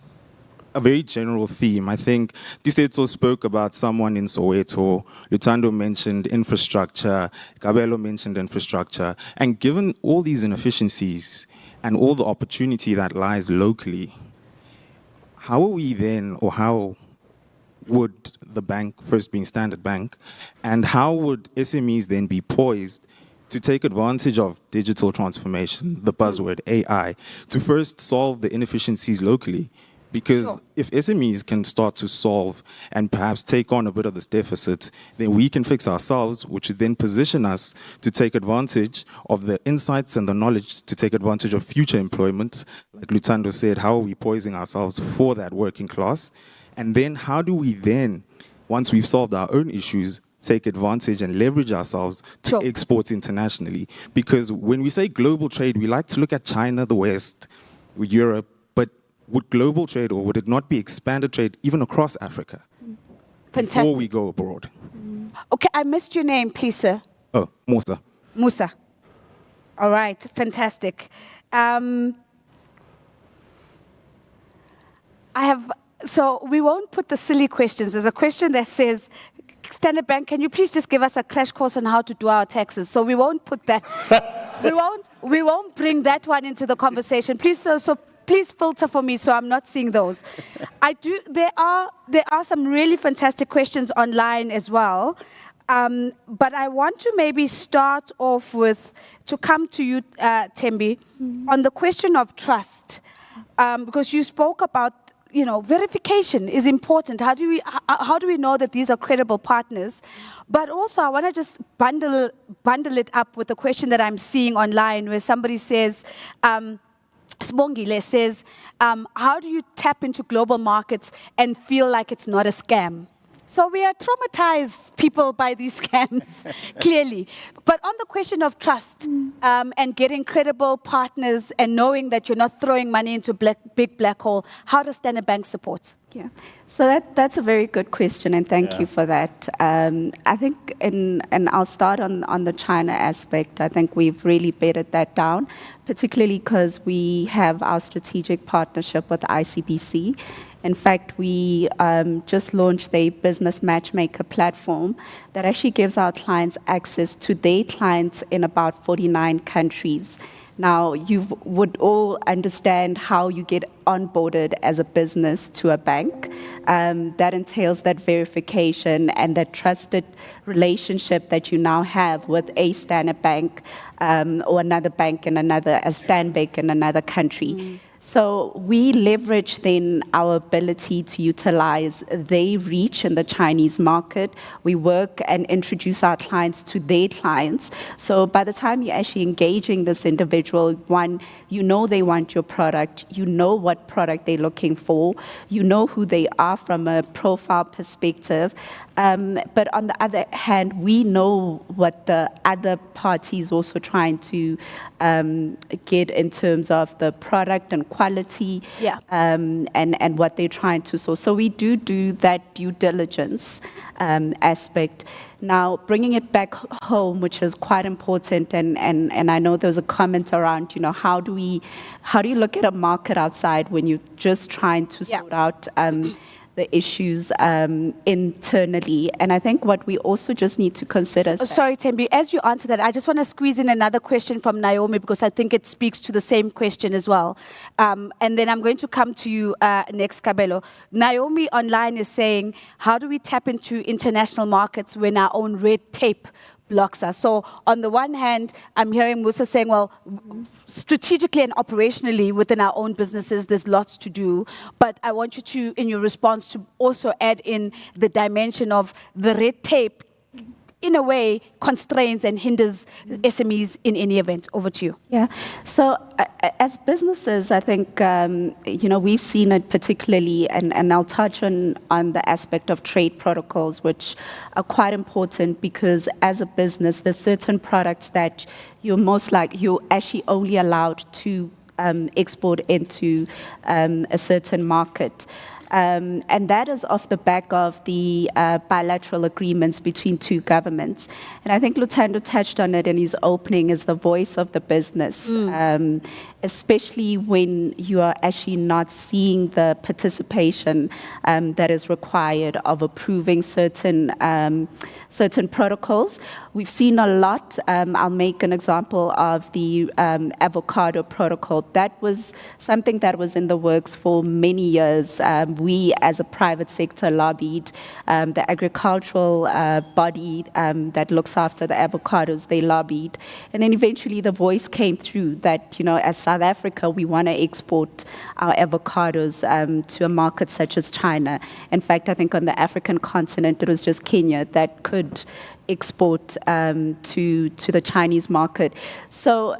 a very general theme. I think Disetso spoke about someone in Soweto, Lutando mentioned infrastructure, Kabelo mentioned infrastructure, and given all these inefficiencies and all the opportunity that lies locally, how are we then, or how would the bank, first being Standard Bank, and how would SMEs then be poised to take advantage of digital transformation, the buzzword AI, to first solve the inefficiencies locally? Because if SMEs can start to solve and perhaps take on a bit of this deficit, then we can fix ourselves, which would then position us to take advantage of the insights and the knowledge to take advantage of future employment. Like Lutando said, how are we poising ourselves for that working class? And then how do we then, once we've solved our own issues, take advantage and leverage ourselves to export internationally? Because when we say global trade, we like to look at China, the West, Europe, but would global trade, or would it not be expanded trade even across Africa before we go abroad? Okay, I missed your name, please, sir. Oh, Musa. Musa. All right, fantastic. So we won't put the silly questions. There's a question that says, Standard Bank, can you please just give us a crash course on how to do our taxes? So we won't put that. we won't bring that one into the conversation. Please, so please filter for me so I'm not seeing those. There are some really fantastic questions online as well. But I want to maybe start off with, to come to you, Thembi, on the question of trust, because you spoke about, verification is important. How do we know that these are credible partners? But also, I want to just bundle it up with the question that I'm seeing online, where somebody says, Sbongile says, how do you tap into global markets and feel like it's not a scam? So we are traumatized people by these scams, clearly. But on the question of trust and getting credible partners and knowing that you're not throwing money into big black hole, how does Standard Bank support? Yeah, so that's a very good question, and thank you for that. I think, and I'll start on the China aspect. I think we've really bedded that down, particularly because we have our strategic partnership with ICBC. In fact, we just launched the business matchmaker platform that actually gives our clients access to their clients in about 49 countries. Now, you would all understand how you get onboarded as a business to a bank. That entails that verification and that trusted relationship that you now have with a Standard Bank or another bank in a Stanbic in another country. So we leverage then our ability to utilize their reach in the Chinese market. We work and introduce our clients to their clients. So by the time you're actually engaging this individual, one, you know they want your product, you know what product they're looking for, you know who they are from a profile perspective. But on the other hand, we know what the other party is also trying to get in terms of the product and quality, and what they're trying to source. So we do that due diligence aspect. Now, bringing it back home, which is quite important, and I know there was a comment around, how do you look at a market outside when you're just trying to sort out the issues internally. And I think what we also just need to consider... Sorry, Thembi, as you answer that, I just want to squeeze in another question from Naomi, because I think it speaks to the same question as well. And then I'm going to come to you next, Kabelo. Naomi online is saying, how do we tap into international markets when our own red tape blocks us? So on the one hand, I'm hearing Musa saying, well, strategically and operationally within our own businesses, there's lots to do. But I want you to, in your response, to also add in the dimension of the red tape, in a way, constrains and hinders SMEs in any event. Over to you. Yeah. So as businesses, I think, we've seen it particularly, and I'll touch on the aspect of trade protocols, which are quite important, because as a business, there's certain products that you're actually only allowed to export into a certain market. And that is off the back of the bilateral agreements between two governments. And I think Lutando touched on it in his opening, is the voice of the business, especially when you are actually not seeing the participation that is required of approving certain protocols. We've seen a lot. I'll make an example of the avocado protocol. That was something that was in the works for many years. We, as a private sector, lobbied. The agricultural body that looks after the avocados, they lobbied. And then eventually the voice came through that, as South Africa, we want to export our avocados to a market such as China. In fact, I think on the African continent, it was just Kenya that could export to the Chinese market. So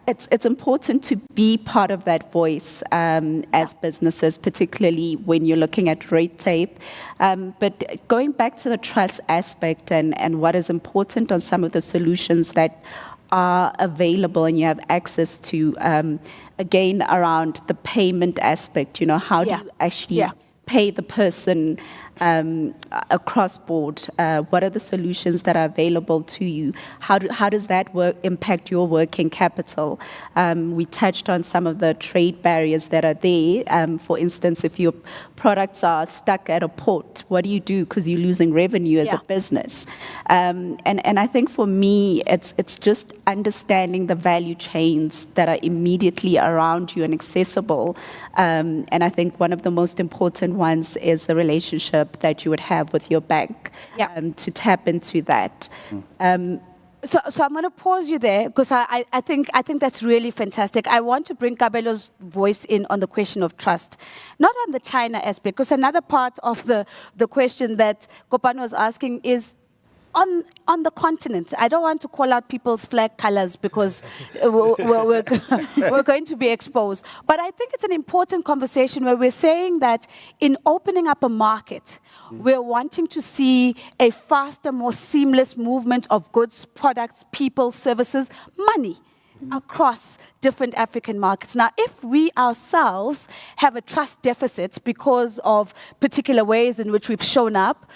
it's important to be part of that voice as businesses, particularly when you're looking at red tape. But going back to the trust aspect and what is important on some of the solutions that are available and you have access to, again, around the payment aspect, how do you actually pay the person across board? What are the solutions that are available to you? How does that impact your working capital? We touched on some of the trade barriers that are there. For instance, if your products are stuck at a port, what do you do? Because you're losing revenue as a business. And I think for me, it's just understanding the value chains that are immediately around you and accessible. And I think one of the most important ones is the relationship that you would have with your bank, to tap into that. So I'm going to pause you there, because I think that's really fantastic. I want to bring Kabelo's voice in on the question of trust, not on the China aspect, because another part of the question that Kopano was asking is on the continent. I don't want to call out people's flag colors, because we're going to be exposed. But I think it's an important conversation where we're saying that in opening up a market, we're wanting to see a faster, more seamless movement of goods, products, people, services, money across different African markets. Now, if we ourselves have a trust deficit because of particular ways in which we've shown up,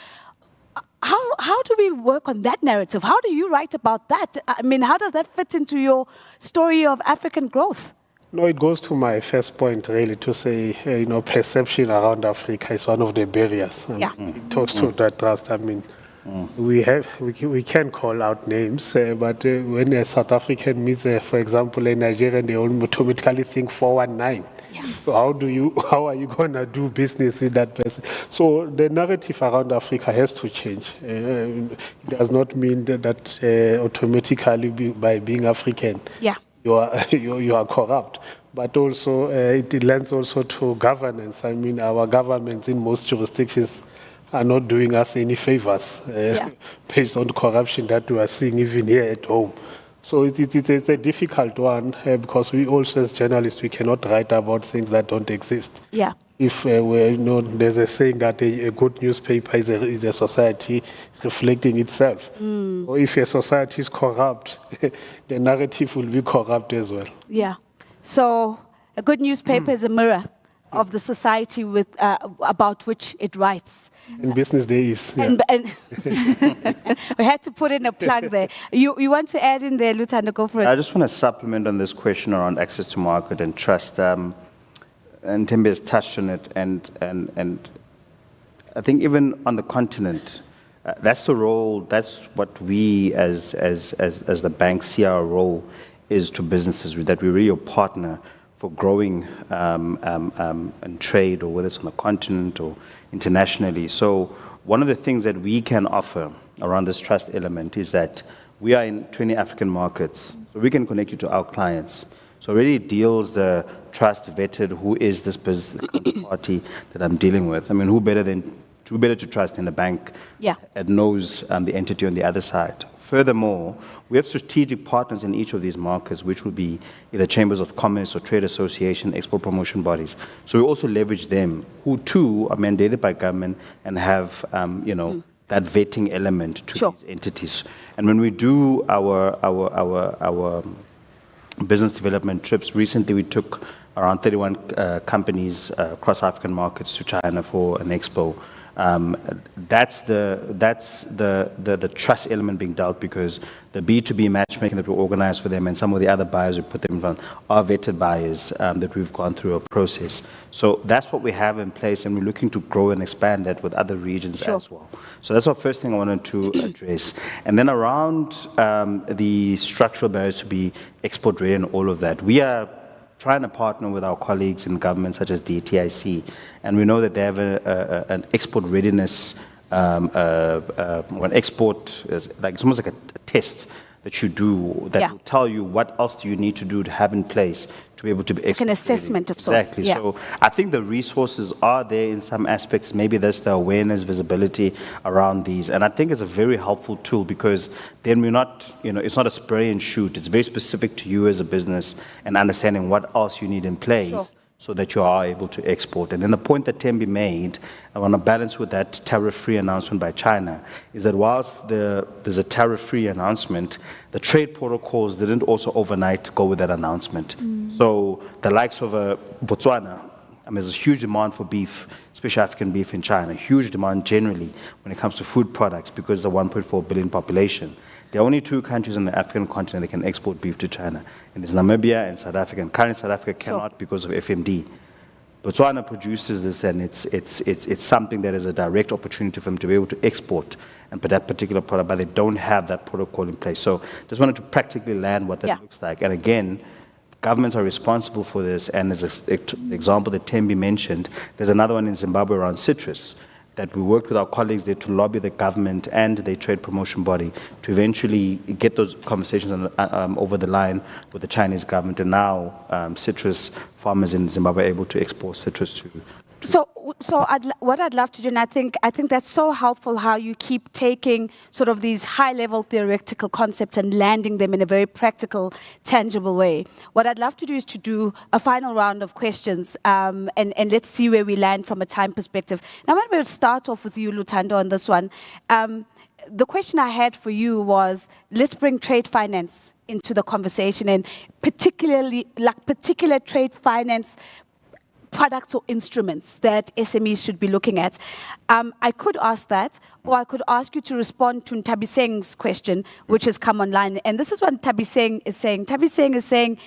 how do we work on that narrative? How do you write about that? I mean, how does that fit into your story of African growth? No, it goes to my first point, really, to say, perception around Africa is one of the barriers. It talks to that trust. I mean, we can call out names, but when a South African meets, for example, a Nigerian, they automatically think 419. So how are you going to do business with that person? So the narrative around Africa has to change. It does not mean that automatically by being African, you are corrupt. but also it lends also to governance. I mean, our governments in most jurisdictions are not doing us any favors based on corruption that we are seeing even here at home. So it's a difficult one because we also, as journalists, we cannot write about things that don't exist. Yeah. If there's a saying that a good newspaper is a society reflecting itself. Or if a society is corrupt, the narrative will be corrupt as well. Yeah. So a good newspaper is a mirror of the society with about which it writes. And business day is. Yeah. And we had to put in a plug there. You want to add in there, Lutando? Go for it. I just want to supplement on this question around access to market and trust. And Tembe has touched on it, and I think even on the continent, that's the role. That's what we as the bank see our role is to businesses, that we're really a partner for growing and trade, or whether it's on the continent or internationally. So one of the things that we can offer around this trust element is that we are in 20 African markets, so we can connect you to our clients. So already it deals the trust vetted, who is this business party that I'm dealing with? I mean, who better to trust than the bank that knows the entity on the other side? Furthermore, we have strategic partners in each of these markets, which will be either chambers of commerce or trade association, export promotion bodies. So we also leverage them, who too are mandated by government and have, that vetting element to these entities. And when we do our business development trips, recently we took around 31 companies across African markets to China for an expo. That's the trust element being dealt, because the B2B matchmaking that we organize for them and some of the other buyers we put them in front are vetted buyers that we've gone through a process. So that's what we have in place, and we're looking to grow and expand that with other regions as well. So that's our first thing I wanted to address. And then around the structural barriers to be export ready and all of that, we are trying to partner with our colleagues in government, such as DTIC, and we know that they have an export readiness, an export, it's almost like a test that you do that will tell you what else do you need to do to have in place to be able to be export an assessment ready. of sorts. Exactly. So I think the resources are there in some aspects. Maybe there's the awareness, visibility around these, and I think it's a very helpful tool, because then we're not, it's not a spray and shoot. It's very specific to you as a business and understanding what else you need in place. So that you are able to export. And then the point that Tembi made, I want to balance with that tariff-free announcement by China, is that whilst there's a tariff-free announcement, the trade protocols didn't also overnight go with that announcement. So the likes of Botswana, there's a huge demand for beef, especially African beef in China, huge demand generally when it comes to food products, because it's a 1.4 billion population. There are only two countries on the African continent that can export beef to China, and it's Namibia and South Africa. And currently South Africa cannot because of FMD. Botswana produces this, and it's something that is a direct opportunity for them to be able to export and put that particular product, but they don't have that protocol in place. So just wanted to practically land what that looks like. And again, governments are responsible for this, and as an example that Tembi mentioned, there's another one in Zimbabwe around citrus, that we worked with our colleagues there to lobby the government and the trade promotion body to eventually get those conversations over the line with the Chinese government. And now citrus farmers in Zimbabwe are able to export citrus to. So what I'd love to do, and I think that's so helpful, how you keep taking sort of these high-level theoretical concepts and landing them in a very practical, tangible way. What I'd love to do is to do a final round of questions, and let's see where we land from a time perspective. Now, I'm going to start off with you, Lutando, on this one. The question I had for you was, let's bring trade finance into the conversation, and particularly particular trade finance products or instruments that SMEs should be looking at. I could ask that, or I could ask you to respond to Ntabi Singh's question, which has come online. And this is what Ntabi Singh is saying. Ntabi Singh is saying,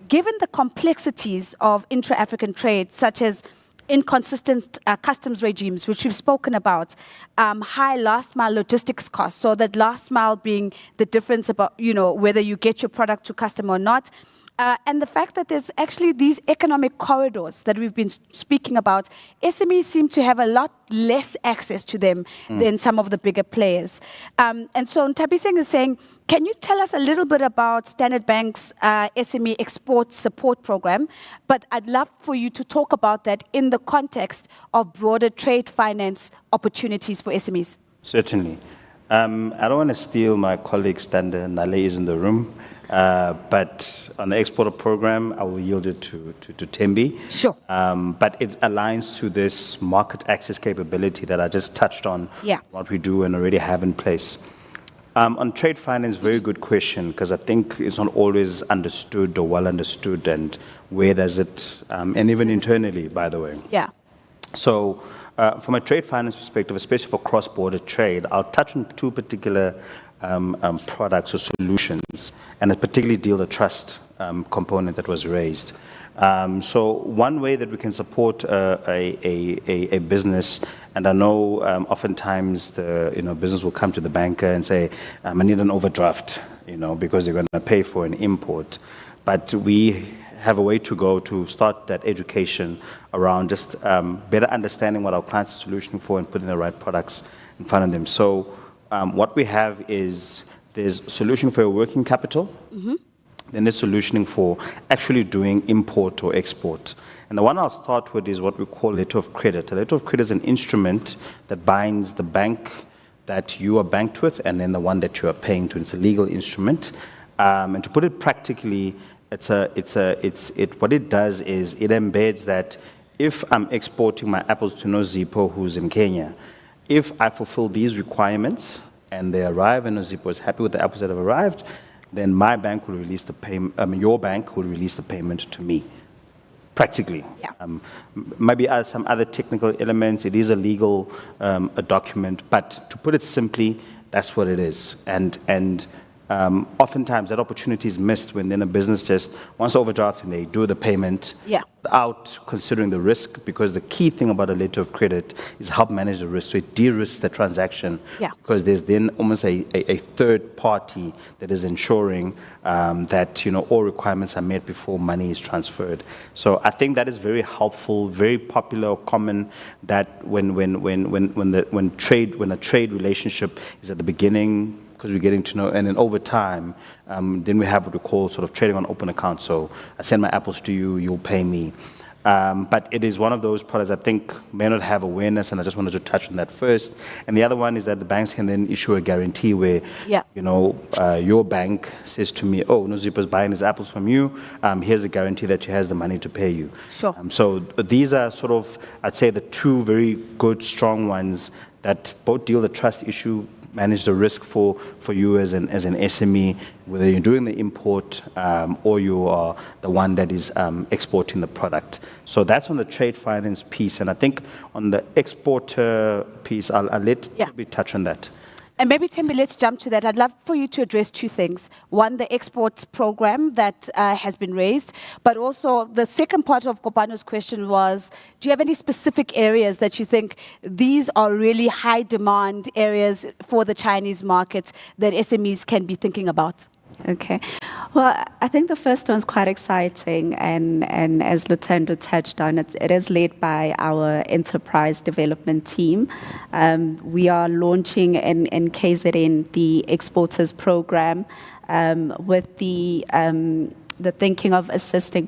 given the complexities of intra-African trade, such as inconsistent customs regimes, which we've spoken about, high last mile logistics costs, so that last mile being the difference about, whether you get your product to customer or not, and the fact that there's actually these economic corridors that we've been speaking about, SMEs seem to have a lot less access to them than some of the bigger players. And so Ntabiseng is saying, can you tell us a little bit about Standard Bank's SME Export Support Program? But I'd love for you to talk about that in the context of broader trade finance opportunities for SMEs. Certainly. I don't want to steal my colleague Standard. Nale is in the room. But on the exporter program, I will yield it to Tembi. Sure. But it aligns to this market access capability that I just touched on, what we do and already have in place. On trade finance, very good question, because I think it's not always understood or well understood, and where does it, and even internally, by the way. Yeah. So from a trade finance perspective, especially for cross-border trade, I'll touch on two particular products or solutions, and particularly deal the trust component that was raised. So one way that we can support a business, and I know oftentimes the business will come to the banker and say, I need an overdraft, because they're going to pay for an import. But we have a way to go to start that education around just better understanding what our clients are solutioning for and putting the right products in front of them. So what we have is there's solution for your working capital, then there's solutioning for actually doing import or export. And the one I'll start with is what we call letter of credit. A letter of credit is an instrument that binds the bank that you are banked with and then the one that you are paying to. It's a legal instrument. And to put it practically, what it does is it embeds that if I'm exporting my apples to Nozipho, who's in Kenya, if I fulfill these requirements and they arrive and Nozipho is happy with the apples that have arrived, then my bank will release the payment. Your bank will release the payment to me. Practically, maybe some other technical elements. It is a legal a document, but to put it simply, that's what it is. And oftentimes that opportunity is missed when then a business just wants to overdraft and they do the payment without considering the risk, because the key thing about a letter of credit is help manage the risk. So it de-risks the transaction because there's then almost a third party that is ensuring that all requirements are met before money is transferred. So I think that is very helpful, very popular or common, that when a trade relationship is at the beginning, because we're getting to know, and then over time, then we have what we call sort of trading on open accounts. So I send my apples to you, you'll pay me. But it is one of those products I think may not have awareness, and I just wanted to touch on that first. And the other one is that the banks can then issue a guarantee where, your bank says to me, oh, Nozipho's buying his apples from you, here's a guarantee that he has the money to pay you. Sure. So these are sort of, I'd say, the two very good, strong ones that both deal the trust issue, manage the risk for you as an SME, whether you're doing the import or you are the one that is exporting the product. So that's on the trade finance piece. And I think on the exporter piece, I'll let Tembi touch on that. And maybe, Tembi, let's jump to that. I'd love for you to address two things. One, the export program that has been raised, but also the second part of Kopano's question was, do you have any specific areas that you think these are really high demand areas for the Chinese market that SMEs can be thinking about? Okay. Well, I think the first one's quite exciting, and as Lutando touched on, it is led by our enterprise development team. We are launching in KZN the Exporters Program with the thinking of assisting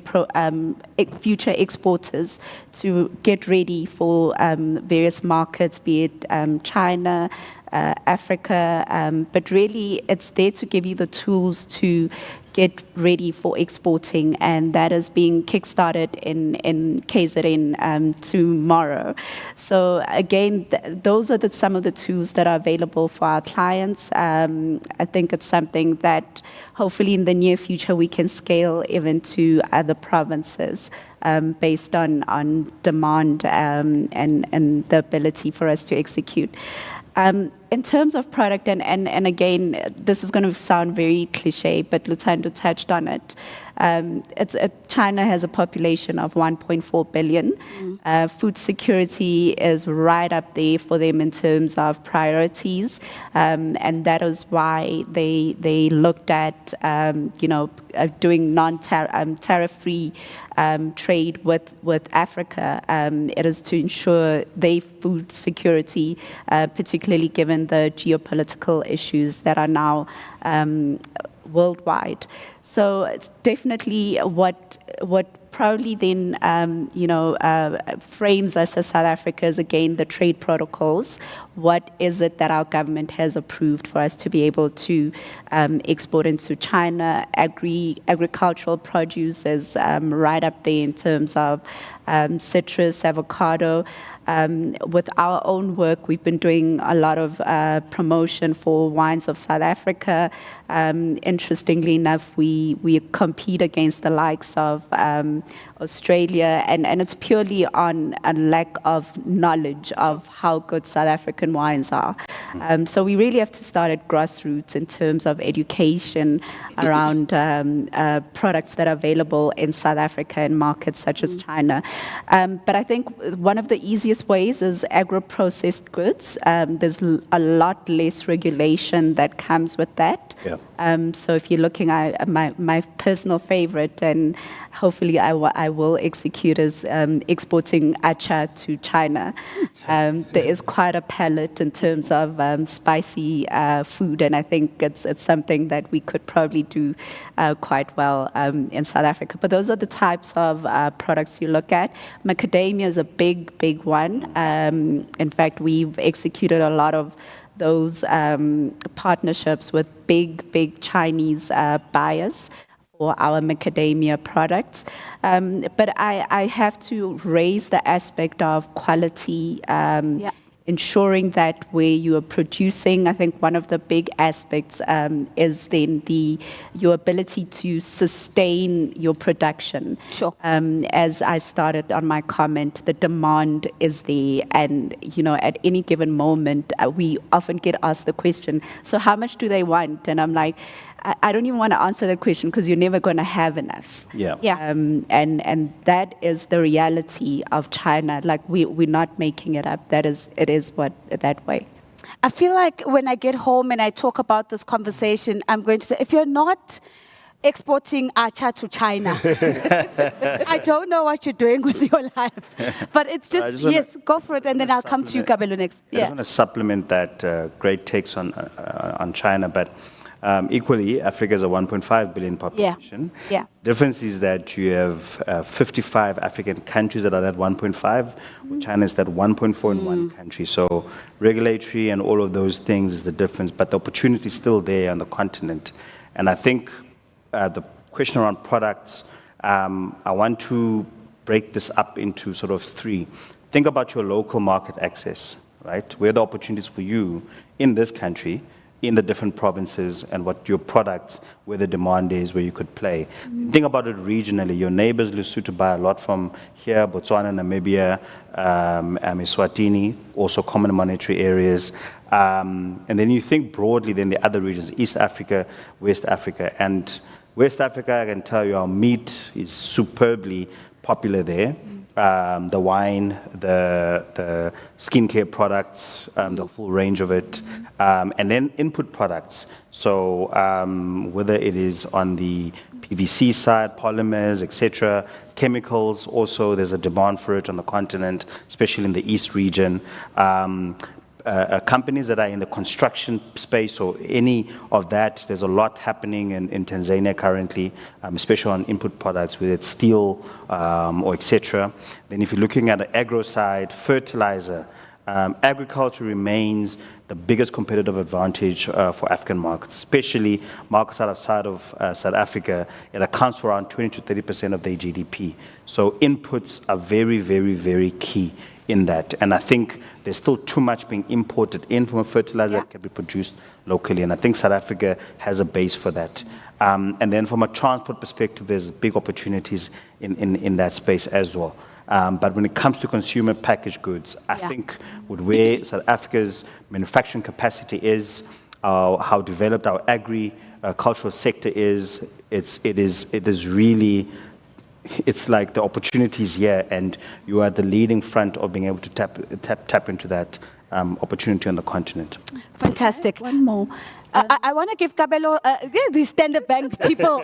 future exporters to get ready for various markets, be it China, Africa, but really it's there to give you the tools to get ready for exporting, and that is being kickstarted in KZN tomorrow. So again, those are some of the tools that are available for our clients. I think it's something that hopefully in the near future we can scale even to other provinces based on demand and the ability for us to execute. In terms of product, and again, this is going to sound very cliche, but Lutando touched on it. China has a population of 1.4 billion. Food security is right up there for them in terms of priorities, and that is why they looked at doing tariff-free trade with Africa. It is to ensure their food security, particularly given the geopolitical issues that are now worldwide. So it's definitely what probably then frames us as South Africa is, again, the trade protocols. What is it that our government has approved for us to be able to export into China? Agricultural produce is right up there in terms of citrus, avocado. With our own work, we've been doing a lot of promotion for wines of South Africa. Interestingly enough, we compete against the likes of Australia, and it's purely on a lack of knowledge of how good South African wines are. So we really have to start at grassroots in terms of education around products that are available in South Africa and markets such as China. But I think one of the easiest ways is agro-processed goods. There's a lot less regulation that comes with that. Yeah. So if you're looking at my personal favorite, and hopefully I will execute, is exporting acha to China. There is quite a palette in terms of spicy food, and I think it's something that we could probably do quite well in South Africa. But those are the types of products you look at. Macadamia is a big one. In fact, we've executed a lot of those partnerships with big Chinese buyers for our macadamia products. But I have to raise the aspect of quality, ensuring that where you are producing, I think one of the big aspects is then your ability to sustain your production. Sure. As I started on my comment, the demand is there, and at any given moment, we often get asked the question, so how much do they want? And I'm like, I don't even want to answer that question because you're never going to have enough. Yeah. And that is the reality of China. Like we're not making it up. It is that way. I feel like when I get home and I talk about this conversation, I'm going to say, if you're not exporting acha to China, I don't know what you're doing with your life. But it's just, yes, go for it, and then I'll come to you, Kabelo, next. I just want to supplement that great takes on China, but equally, Africa is a 1.5 billion population. Yeah. Difference is that you have 55 African countries that are that 1.5. China is that 1.4 in one country. So regulatory and all of those things is the difference, but the opportunity is still there on the continent. And I think the question around products, I want to break this up into sort of three. Think about your local market access, right? Where are the opportunities for you in this country, in the different provinces, and what your products, where the demand is, where you could play. Think about it regionally. Your neighbors, Lesotho, buy a lot from here, Botswana, Namibia, Eswatini, also common monetary areas. And then you think broadly, then the other regions, East Africa, West Africa. And West Africa, I can tell you, our meat is superbly popular there. The wine, the skincare products, the full range of it, and then input products. So whether it is on the PVC side, polymers, etc., chemicals, also there's a demand for it on the continent, especially in the East region. Companies that are in the construction space or any of that, there's a lot happening in Tanzania currently, especially on input products, whether it's steel or etc. Then if you're looking at the agro side, fertilizer, agriculture remains the biggest competitive advantage for African markets, especially markets outside of South Africa. It accounts for around 20 to 30% of their GDP. So inputs are very, very, very key in that. And I think there's still too much being imported in from a fertilizer that can be produced locally. And I think South Africa has a base for that. And then from a transport perspective, there's big opportunities in that space as well. But when it comes to consumer packaged goods, I think with where South Africa's manufacturing capacity is, how developed our agri cultural sector is, it is really, it's like the opportunities here, and you are the leading front of being able to tap into that opportunity on the continent. Fantastic. One more. I want to give Kabelo, the Standard Bank people.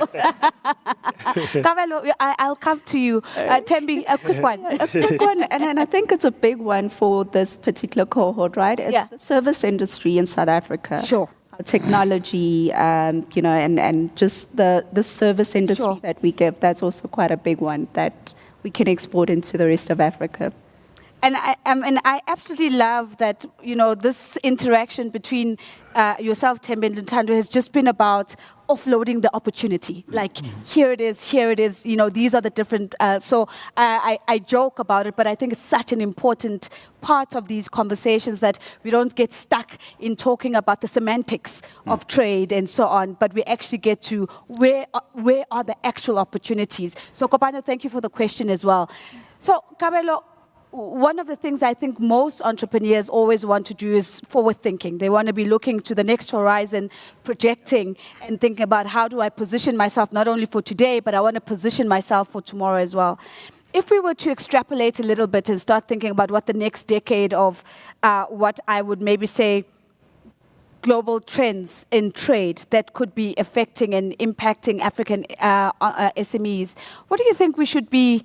Kabelo, I'll come to you. Tembi, a quick one. A quick one, and I think it's a big one for this particular cohort, right? It's the service industry in South Africa. Sure. Technology, and just the service industry that we give, that's also quite a big one that we can export into the rest of Africa. And I absolutely love that, this interaction between yourself, Tembi, and Lutando has just been about offloading the opportunity. Like, here it is, these are the different, so I joke about it, but I think it's such an important part of these conversations that we don't get stuck in talking about the semantics of trade and so on, but we actually get to where are the actual opportunities. So, Kopano, thank you for the question as well. So, Kabelo, one of the things I think most entrepreneurs always want to do is forward thinking. They want to be looking to the next horizon, projecting and thinking about how do I position myself not only for today, but I want to position myself for tomorrow as well. If we were to extrapolate a little bit and start thinking about what the next decade of what I would maybe say global trends in trade that could be affecting and impacting African SMEs, what do you think we should be?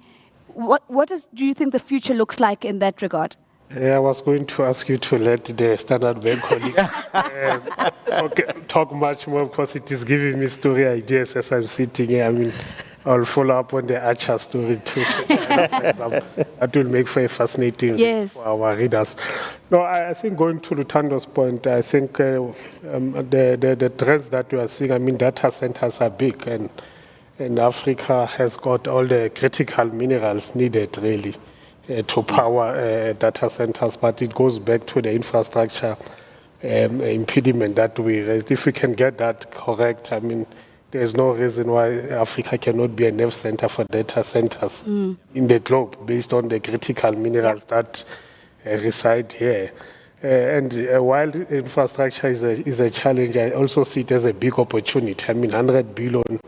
Do you think the future looks like in that regard? Yeah, I was going to ask you to let the Standard Bank colleague talk much more, because it is giving me story ideas as I'm sitting here. I mean, I'll follow up on the Archer story too, for example. That will make for a fascinating read for our readers. No, I think going to Lutando's point, I think the trends that we are seeing, I mean, data centers are big, and Africa has got all the critical minerals needed, really, to power data centers. But it goes back to the infrastructure impediment that we raised. If we can get that correct, I mean, there's no reason why Africa cannot be a nerve center for data centers in the globe, based on the critical minerals that reside here. And while infrastructure is a challenge, I also see it as a big opportunity. I mean, 100 billion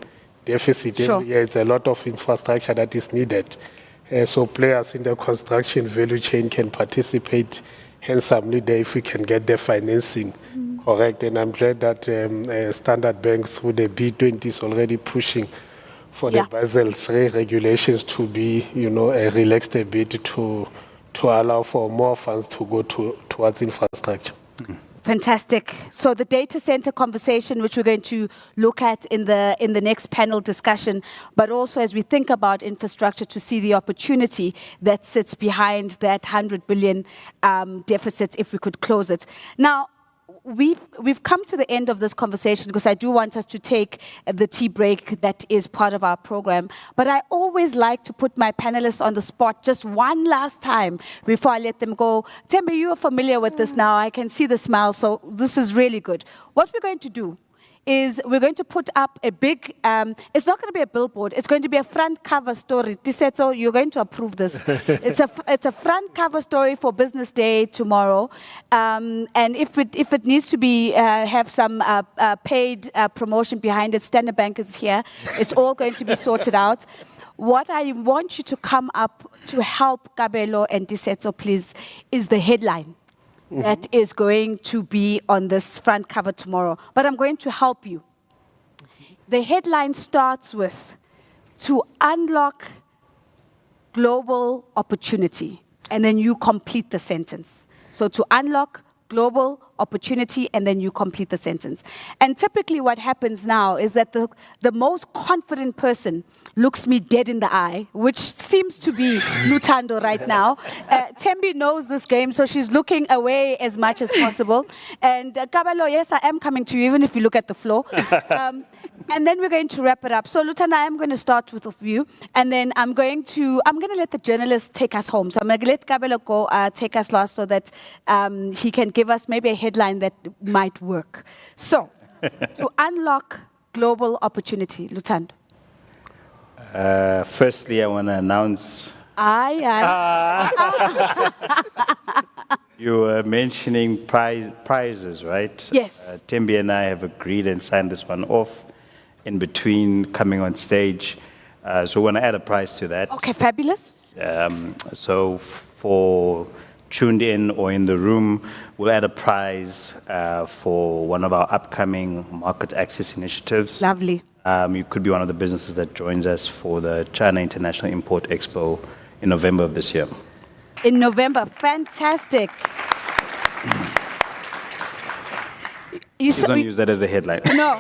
deficit every year. It's a lot of infrastructure that is needed. So players in the construction value chain can participate handsomely there if we can get the financing correct. And I'm glad that Standard Bank, through the B20, is already pushing for the Basel III regulations to be, relaxed a bit to allow for more funds to go towards infrastructure. Fantastic. So the data center conversation, which we're going to look at in the next panel discussion, but also as we think about infrastructure, to see the opportunity that sits behind that 100 billion deficit if we could close it. Now, we've come to the end of this conversation, because I do want us to take the tea break that is part of our program. But I always like to put my panelists on the spot just one last time before I let them go. Tembi, you are familiar with this now. I can see the smile, so this is really good. What we're going to do is we're going to put up a big, it's not going to be a billboard, it's going to be a front cover story. Tisetso, you're going to approve this. It's a front cover story for Business Day tomorrow. And if it needs to be, have some paid promotion behind it, Standard Bank is here. It's all going to be sorted out. What I want you to come up to help Kabelo and Tisetso, please, is the headline that is going to be on this front cover tomorrow. But I'm going to help you. The headline starts with, to unlock global opportunity, and then you complete the sentence. So to unlock global opportunity, and then you complete the sentence. And typically what happens now is that the most confident person looks me dead in the eye, which seems to be Lutando right now. Tembi knows this game, so she's looking away as much as possible. And Kabelo, yes, I am coming to you, even if you look at the floor. And then we're going to wrap it up. So Lutando, I'm going to start with you, and then I'm going to let the journalists take us home. So I'm going to let Kabelo go take us last, so that he can give us maybe a headline that might work. So, to unlock global opportunity, Lutando. Firstly, I want to announce. You were mentioning prizes, right? Yes. Tembi and I have agreed and signed this one off in between coming on stage. So we're going to add a prize to that. Okay, fabulous. So for tuned in or in the room, we'll add a prize for one of our upcoming market access initiatives. Lovely. You could be one of the businesses that joins us for the China International Import Expo in November of this year. In November, fantastic. Please don't use that as the headline. No.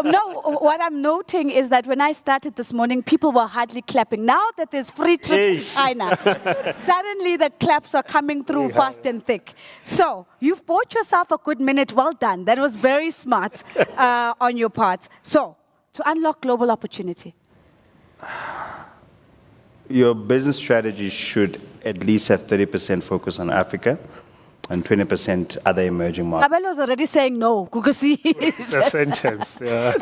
No, what I'm noting is that when I started this morning, people were hardly clapping. Now that there's free trips to China, suddenly the claps are coming through fast and thick. So you've bought yourself a good minute. Well done. That was very smart on your part. So to unlock global opportunity. Your business strategy should at least have 30% focus on Africa and 20% other emerging markets. Kabelo already saying no. The sentence, yeah.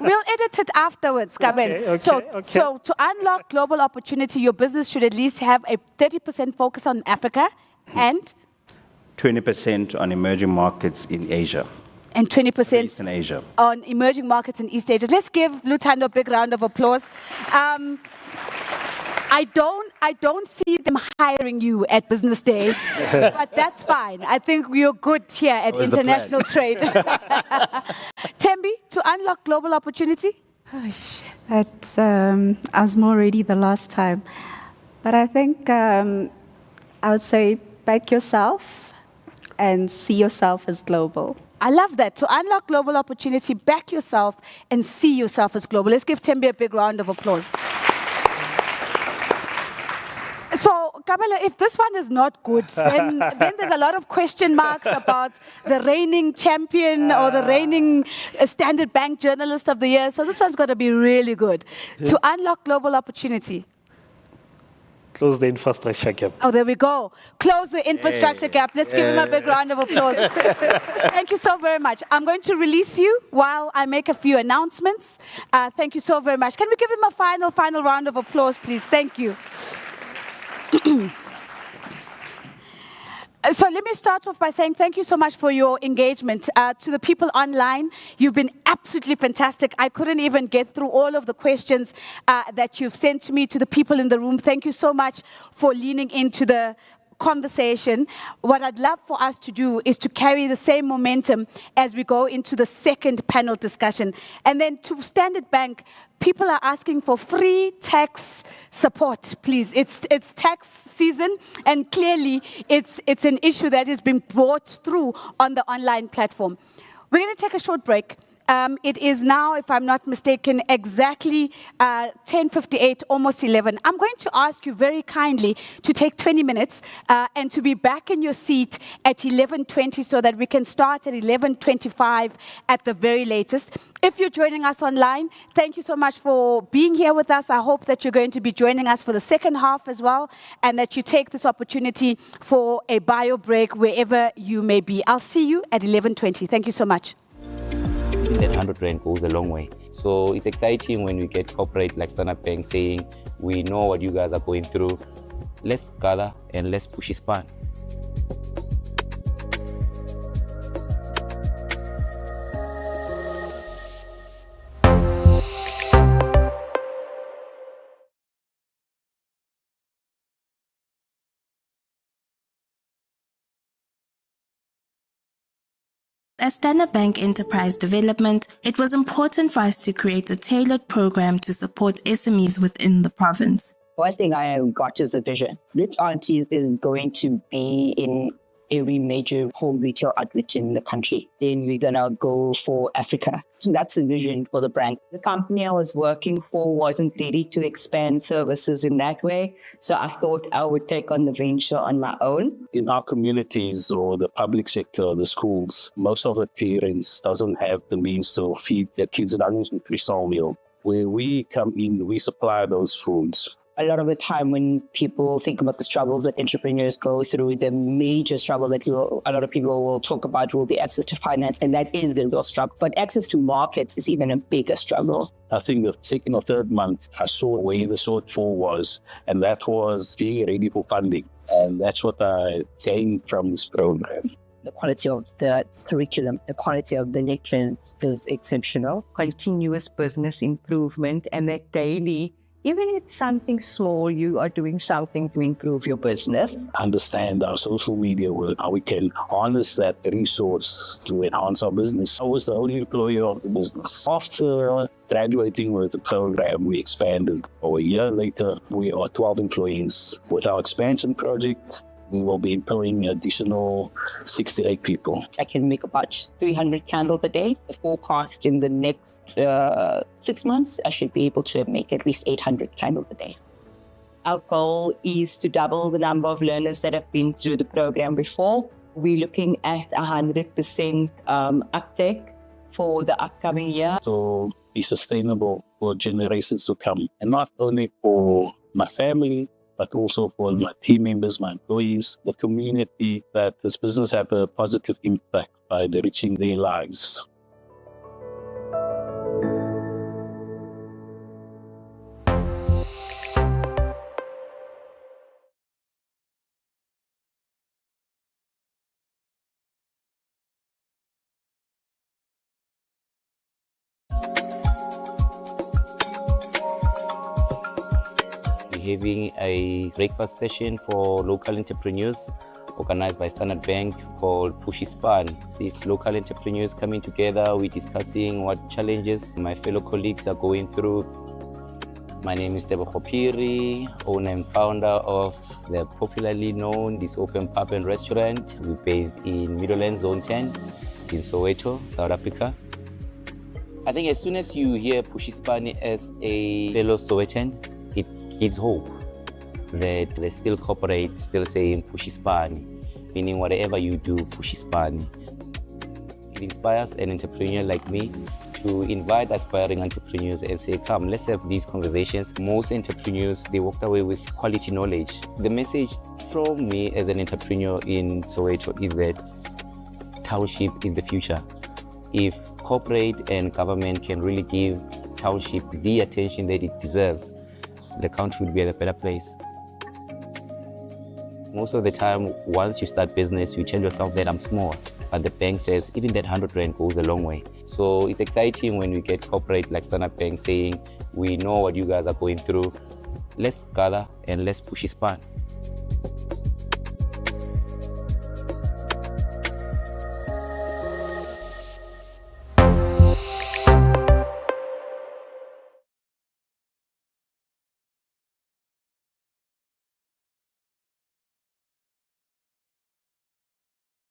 We'll edit it afterwards, Kabelo. So to unlock global opportunity, your business should at least have a 30% focus on Africa and 20% on emerging markets in Asia. And 20% Eastern Asia. On emerging markets in East Asia. Let's give Lutando a big round of applause. I don't see them hiring you at Business Day, but that's fine. I think we're good here at International Trade. Tembi, to unlock global opportunity? Oh, shit. I was more ready the last time. But I think I would say back yourself and see yourself as global. I love that. To unlock global opportunity, back yourself and see yourself as global. Let's give Tembi a big round of applause. So, Kabelo, if this one is not good, then there's a lot of question marks about the reigning champion or the reigning Standard Bank Journalist of the Year. So this one's got to be really good. Yeah. To unlock global opportunity. Close the infrastructure gap. Oh, there we go. Close the infrastructure gap. Let's give him a big round of applause. Thank you so very much. I'm going to release you while I make a few announcements. Thank you so very much. Can we give him a final round of applause, please? Thank you. So let me start off by saying thank you so much for your engagement. To the people online, you've been absolutely fantastic. I couldn't even get through all of the questions that you've sent to me. To the people in the room, thank you so much for leaning into the conversation. What I'd love for us to do is to carry the same momentum as we go into the second panel discussion. And then to Standard Bank, people are asking for free tax support, please. It's tax season, and clearly it's an issue that has been brought through on the online platform. We're going to take a short break. It is now, if I'm not mistaken, exactly 10:58, almost 11. I'm going to ask you very kindly to take 20 minutes and to be back in your seat at 11:20 so that we can start at 11:25 at the very latest. If you're joining us online, thank you so much for being here with us. I hope that you're going to be joining us for the second half as well, and that you take this opportunity for a bio break wherever you may be. I'll see you at 11:20. Thank you so much. That 100 Rand goes a long way. So it's exciting when we get corporate like Standard Bank saying, we know what you guys are going through. Let's gather and let's push Pushy Span. As Standard Bank Enterprise Development, it was important for us to create a tailored program to support SMEs within the province. First thing I got is a vision. Rich Aunties is going to be in every major home retail outlet in the country. Then we're going to go for Africa. So that's the vision for the brand. The company I was working for wasn't ready to expand services in that way. So I thought I would take on the venture on my own. In our communities or the public sector, the schools, most of the parents doesn't have the means to feed their kids a nutritional meal. Where we come in, we supply those foods. A lot of the time when people think about the struggles that entrepreneurs go through, the major struggle that a lot of people will talk about will be access to finance, and that is the real struggle. But access to markets is even a bigger struggle. I think the second or third month, I saw where the shortfall was, and that was being ready for funding. And that's what I gained from this program. The quality of the curriculum, the quality of the lectures is exceptional. Continuous business improvement, and that daily, even if it's something small, you are doing something to improve your business. Understand our social media work, how we can harness that resource to enhance our business. I was the only employee of the business. After graduating with the program, we expanded. A year later, we are 12 employees. With our expansion project, we will be employing additional 68 people. I can make about 300 candles a day. The forecast in the next 6 months, I should be able to make at least 800 candles a day. Our goal is to double the number of learners that have been through the program before. We're looking at 100% uptake for the upcoming year. So be sustainable for generations to come. And not only for my family, but also for my team members, my employees, the community, that this business have a positive impact by enriching their lives. Having a breakfast session for local entrepreneurs organized by Standard Bank called Pushy Span. These local entrepreneurs coming together, we're discussing what challenges my fellow colleagues are going through. My name is Debo Khopiri, owner and founder of the popularly known This Open Pub and Restaurant. We're based in Middleland Zone 10 in Soweto, South Africa. I think as soon as you hear Pushy Span as a fellow Sowetan, it gives hope that they still cooperate, still saying Pushy Span, meaning whatever you do, Pushy Span. It inspires an entrepreneur like me to invite aspiring entrepreneurs and say, come, let's have these conversations. Most entrepreneurs, they walked away with quality knowledge. The message from me as an entrepreneur in Soweto is that township is the future. If corporate and government can really give township the attention that it deserves, the country will be at a better place. Most of the time, once you start business, you tell yourself that I'm small. But the bank says even that 100 Rand goes a long way. So it's exciting when we get corporate like Standard Bank saying, we know what you guys are going through. Let's gather and let's push Pushy Span.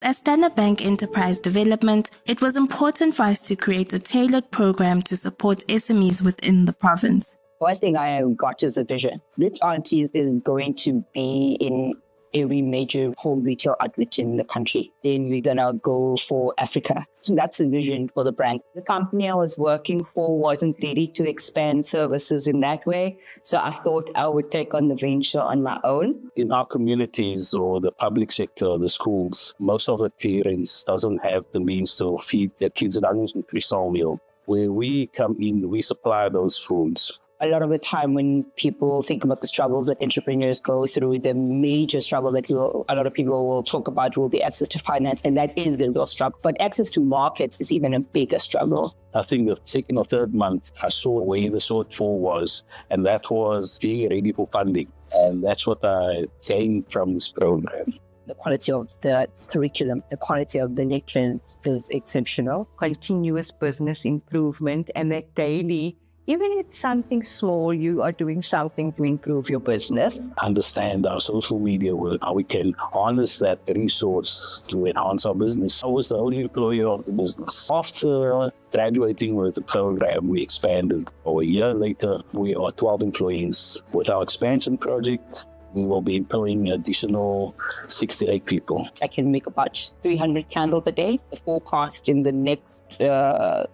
As Standard Bank Enterprise Development, it was important for us to create a tailored program to support SMEs within the province. First thing I got is a vision. Rich Aunties is going to be in every major home retail outlet in the country. Then we're going to go for Africa. So that's the vision for the brand. The company I was working for wasn't ready to expand services in that way. So I thought I would take on the venture on my own. In our communities or the public sector, the schools, most of the parents doesn't have the means to feed their kids an nutritional meal. Where we come in, we supply those foods. A lot of the time when people think about the struggles that entrepreneurs go through, the major struggle that a lot of people will talk about will be access to finance, and that is the real struggle. But access to markets is even a bigger struggle. I think the second or third month, I saw where the shortfall was, and that was being ready for funding. And that's what I gained from this program. The quality of the curriculum, the quality of the lectures is exceptional. Continuous business improvement, and that daily, even if it's something small, you are doing something to improve your business. Understand our social media work, how we can harness that resource to enhance our business. I was the only employee of the business. After graduating with the program, we expanded. A year later, we are 12 employees. With our expansion project, we will be employing additional 68 people. I can make about 300 candles a day. The forecast in the next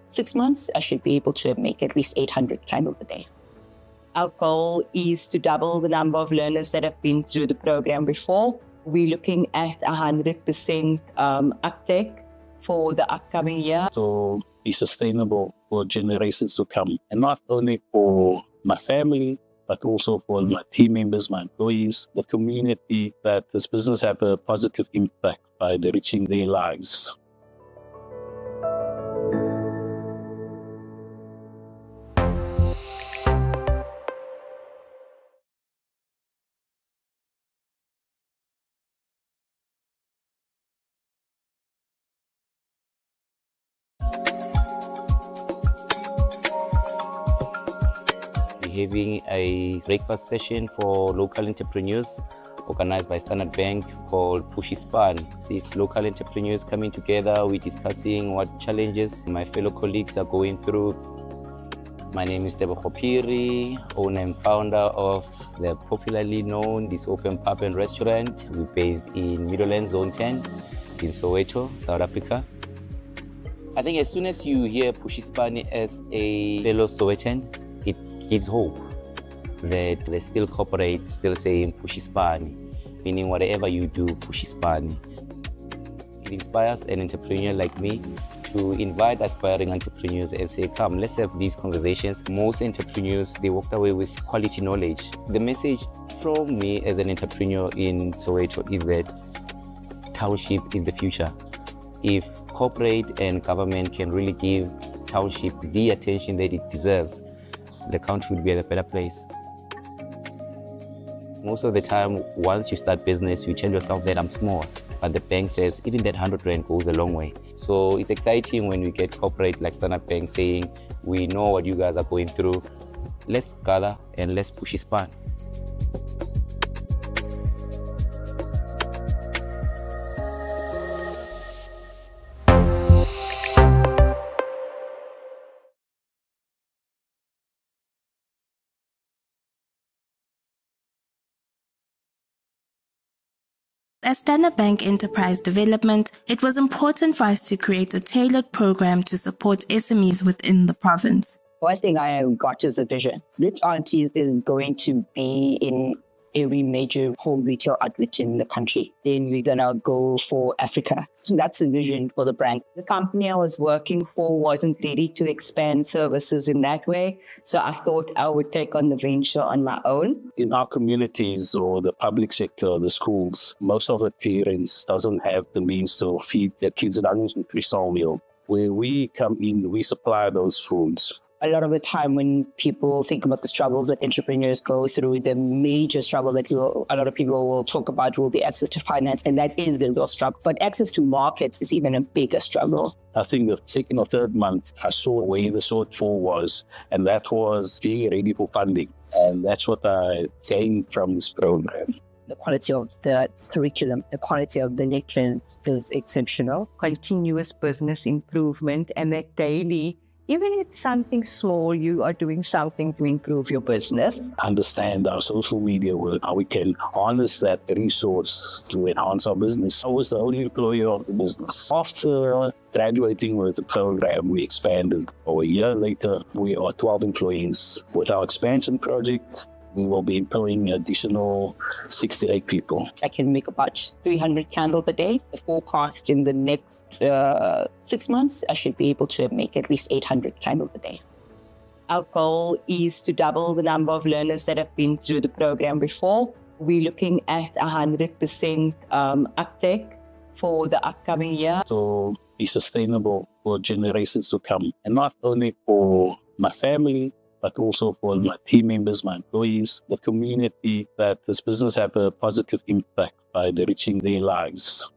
6 months, I should be able to make at least 800 candles a day. Our goal is to double the number of learners that have been through the program before. We're looking at 100% uptake for the upcoming year. So be sustainable for generations to come. And not only for my family, but also for my team members, my employees, the community, that this business have a positive impact by enriching their lives. Having a breakfast session for local entrepreneurs organized by Standard Bank called Pushy Span. These local entrepreneurs coming together, we're discussing what challenges my fellow colleagues are going through. My name is Debo Khopiri, owner and founder of the popularly known This Open Pub and Restaurant. We're based in Middleland Zone 10 in Soweto, South Africa. I think as soon as you hear Pushy Span as a fellow Sowetan, it gives hope that they still cooperate, still saying Pushy Span, meaning whatever you do, Pushy Span. It inspires an entrepreneur like me to invite aspiring entrepreneurs and say, come, let's have these conversations. Most entrepreneurs, they walked away with quality knowledge. The message from me as an entrepreneur in Soweto is that township is the future. If corporate and government can really give township the attention that it deserves, the country will be at a better place. Most of the time, once you start business, you tell yourself that I'm small, but the bank says even that 100 Rand goes a long way. So it's exciting when we get corporate like Standard Bank saying, we know what you guys are going through. Let's gather and let's push his Span. As Standard Bank Enterprise Development, it was important for us to create a tailored program to support SMEs within the province. First thing I got is a vision. Rich Aunties is going to be in every major home retail outlet in the country. Then we're going to go for Africa. So that's the vision for the brand. The company I was working for wasn't ready to expand services in that way. So I thought I would take on the venture on my own. In our communities or the public sector, the schools, most of the parents doesn't have the means to feed their kids an nutritional meal. Where we come in, we supply those foods. A lot of the time when people think about the struggles that entrepreneurs go through, the major struggle that a lot of people will talk about will be access to finance, and that is the real struggle. But access to markets is even a bigger struggle. I think the second or third month, I saw where the shortfall was, and that was being ready for funding. And that's what I gained from this program. The quality of the curriculum, the quality of the lectures is exceptional. Continuous business improvement, and that daily, even if it's something small, you are doing something to improve your business. Understand our social media work, how we can harness that resource to enhance our business. I was the only employer of the business. After graduating with the program, we expanded. A year later, we are 12 employees. With our expansion project, we will be employing additional 68 people. I can make about 300 candles a day. The forecast in the next 6 months, I should be able to make at least 800 candles a day. Our goal is to double the number of learners that have been through the program before. We're looking at 100% uptake for the upcoming year. So be sustainable for generations to come. And not only for my family, but also for my team members, my employees, the community, that this business have a positive impact by enriching their lives.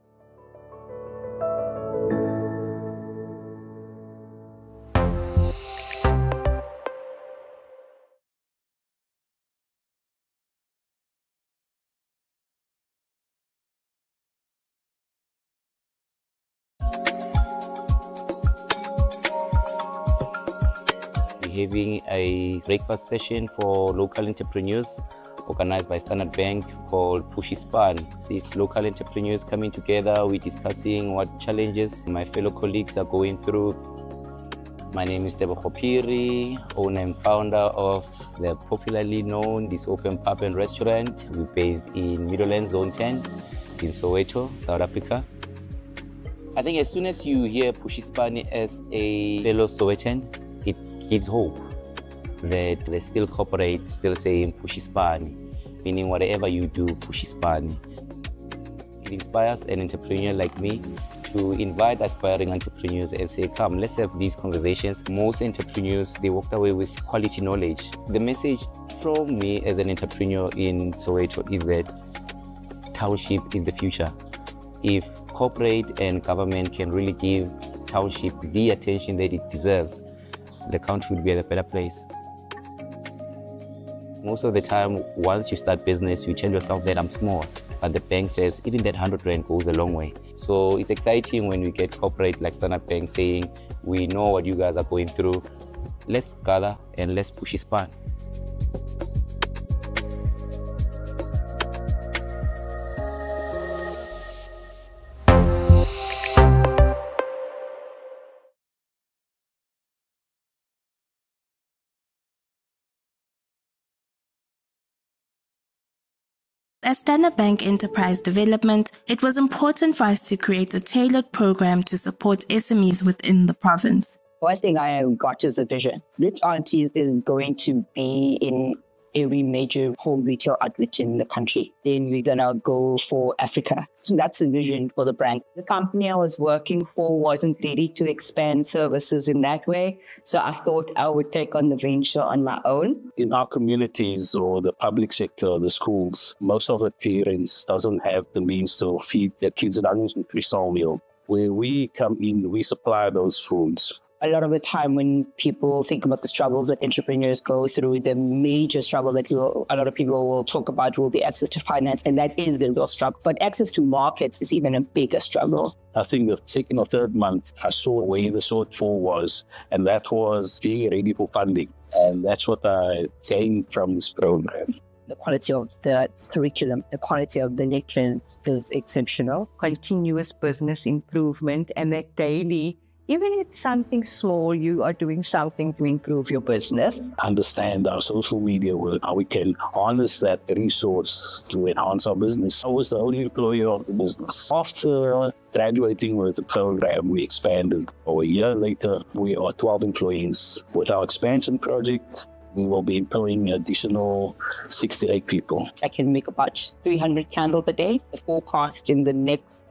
Having a breakfast session for local entrepreneurs organized by Standard Bank called Pushy Span. These local entrepreneurs coming together, we're discussing what challenges my fellow colleagues are going through. My name is Tebogo Phiri, owner and founder of the popularly known This Open Pub and Restaurant. We're based in Middleland Zone 10 in Soweto, South Africa. I think as soon as you hear Pushy Span as a fellow Sowetan, it gives hope that they still cooperate, still saying Pushy Span, meaning whatever you do, Pushy Span. It inspires an entrepreneur like me to invite aspiring entrepreneurs and say, come, let's have these conversations. Most entrepreneurs, they walked away with quality knowledge. The message from me as an entrepreneur in Soweto is that township is the future. If corporate and government can really give township the attention that it deserves, the country will be at a better place. Most of the time, once you start business, you tell yourself that I'm small. But the bank says even that 100 Rand goes a long way. So it's exciting when we get corporate like Standard Bank saying, we know what you guys are going through. Let's gather and let's push Span. As Standard Bank Enterprise Development, it was important for us to create a tailored program to support SMEs within the province. One thing I got is a vision. Rich Aunties is going to be in every major home retail outlet in the country. Then we're going to go for Africa. So that's the vision for the brand. The company I was working for wasn't ready to expand services in that way. So I thought I would take on the venture on my own. In our communities or the public sector, the schools, most of the parents doesn't have the means to feed their kids an nutritional meal. Where we come in, we supply those foods. A lot of the time when people think about the struggles that entrepreneurs go through, the major struggle that a lot of people will talk about will be access to finance, and that is the real struggle. But access to markets is even a bigger struggle. I think the second or third month, I saw where the shortfall was, and that was being ready for funding. And that's what I gained from this program. The quality of the curriculum, the quality of the lectures is exceptional. Continuous business improvement, and that daily, even if it's something small, you are doing something to improve your business. Understand our social media work, how we can harness that resource to enhance our business. I was the only employer of the business. After graduating with the program, we expanded. A year later, we are 12 employees. With our expansion project, we will be employing additional 68 people. I can make about 300 candles a day. The forecast in the next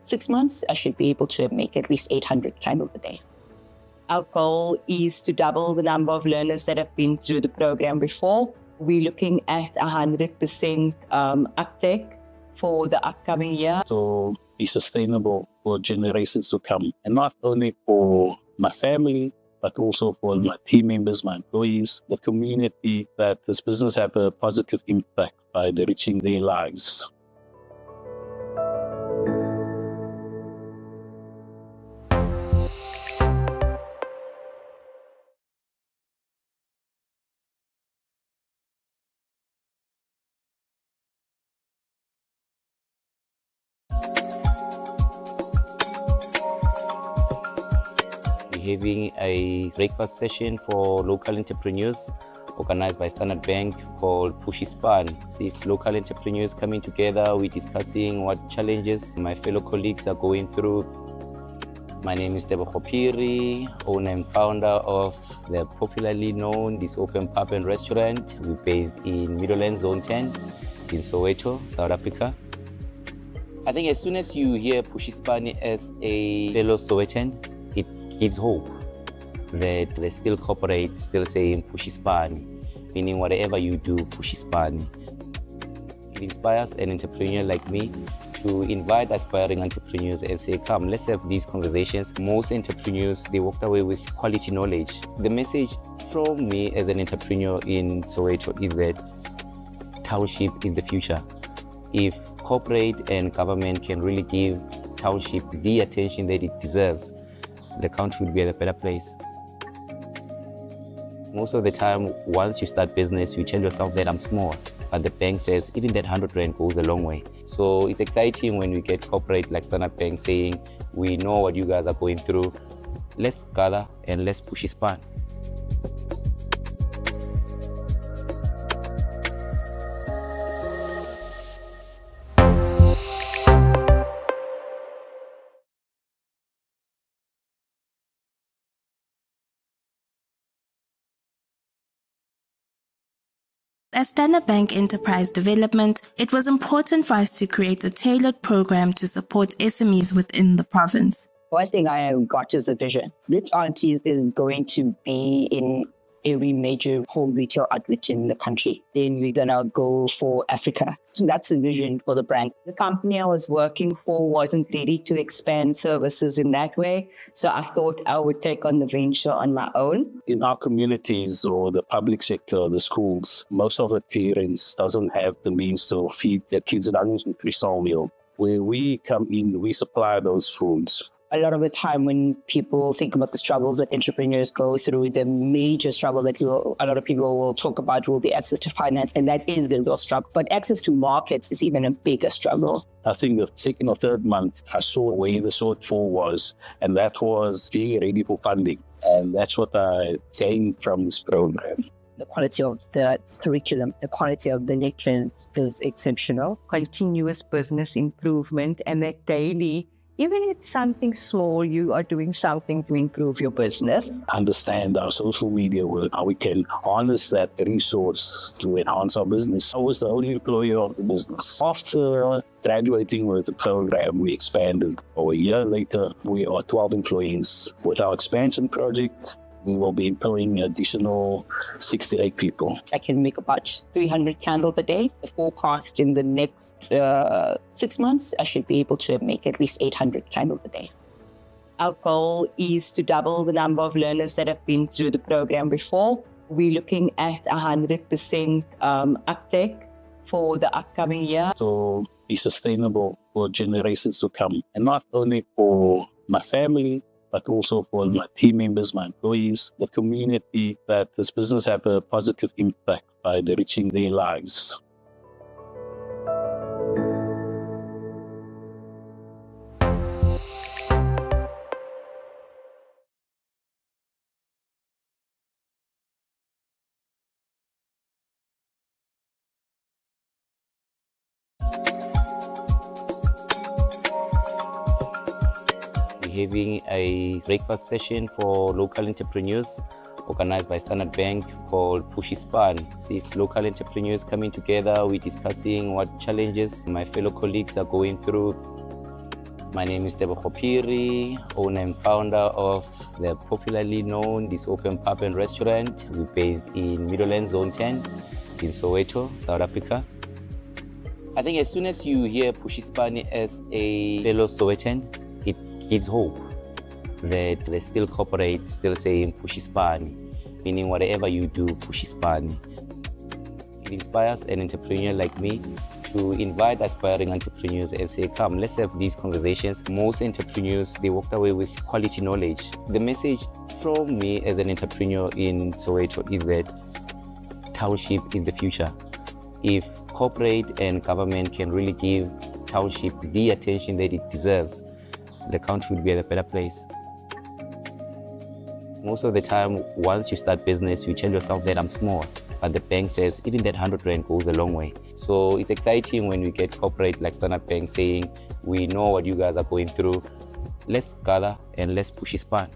6 months, I should be able to make at least 800 candles a day. Our goal is to double the number of learners that have been through the program before. We're looking at 100% uptake for the upcoming year. So be sustainable for generations to come. And not only for my family, but also for my team members, my employees, the community, that this business have a positive impact by enriching their lives. Having a breakfast session for local entrepreneurs organized by Standard Bank called Pushy Span. These local entrepreneurs coming together, we're discussing what challenges my fellow colleagues are going through. My name is Tebogo Phiri, owner and founder of the popularly known This Open Pub and Restaurant. We're based in Middleland Zone 10 in Soweto, South Africa. I think as soon as you hear Pushy Span as a fellow Sowetan, it gives hope that they still cooperate, still saying Pushy Span, meaning whatever you do, Pushy Span. It inspires an entrepreneur like me to invite aspiring entrepreneurs and say, come, let's have these conversations. Most entrepreneurs, they walked away with quality knowledge. The message from me as an entrepreneur in Soweto is that township is the future. If corporate and government can really give township the attention that it deserves, the country will be at a better place. Most of the time, once you start business, you tell yourself that I'm small. But the bank says even that 100 Rand goes a long way. So it's exciting when we get corporate like Standard Bank saying, we know what you guys are going through. Let's gather and let's Pushy Span. As Standard Bank Enterprise Development, it was important for us to create a tailored program to support SMEs within the province. First thing I got is a vision. Rich Aunties is going to be in every major home retail outlet in the country. Then we're going to go for Africa. So that's the vision for the brand. The company I was working for wasn't ready to expand services in that way. So I thought I would take on the venture on my own. In our communities or the public sector, the schools, most of the parents doesn't have the means to feed their kids an nutritional meal. Where we come in, we supply those foods. A lot of the time when people think about the struggles that entrepreneurs go through, the major struggle that a lot of people will talk about will be access to finance, and that is the real struggle. But access to markets is even a bigger struggle. I think the second or third month, I saw where the shortfall was, and that was being ready for funding. And that's what I gained from this program. The quality of the curriculum, the quality of the lectures is exceptional. Continuous business improvement, and that daily, even if it's something small, you are doing something to improve your business. Understand our social media work, how we can harness that resource to enhance our business. I was the only employee of the business. After graduating with the program, we expanded. A year later, we are 12 employees. With our expansion project, we will be employing additional 68 people. I can make about 300 candles a day. The forecast in the next 6 months, I should be able to make at least 800 candles a day. Our goal is to double the number of learners that have been through the program before. We're looking at 100% uptake for the upcoming year. So be sustainable for generations to come. And not only for my family, but also for my team members, my employees, the community, that this business have a positive impact by enriching their lives. Having a breakfast session for local entrepreneurs organized by Standard Bank called Pushy Span. These local entrepreneurs coming together, we're discussing what challenges my fellow colleagues are going through. My name is Debo Khopiri, owner and founder of the popularly known This Open Pub and Restaurant. We're based in Middleland Zone 10 in Soweto, South Africa. I think as soon as you hear Pushy Span as a fellow Sowetan, it gives hope that they still cooperate, still saying Pushy Span, meaning whatever you do, Pushy Span. It inspires an entrepreneur like me to invite aspiring entrepreneurs and say, come, let's have these conversations. Most entrepreneurs, they walked away with quality knowledge. The message from me as an entrepreneur in Soweto is that township is the future. If corporate and government can really give township the attention that it deserves, the country will be at a better place. Most of the time, once you start business, you tell yourself that I'm small, but the bank says even that 100 rand goes a long way. So it's exciting when we get corporate like Standard Bank saying, we know what you guys are going through. Let's gather and let's Pushy Span.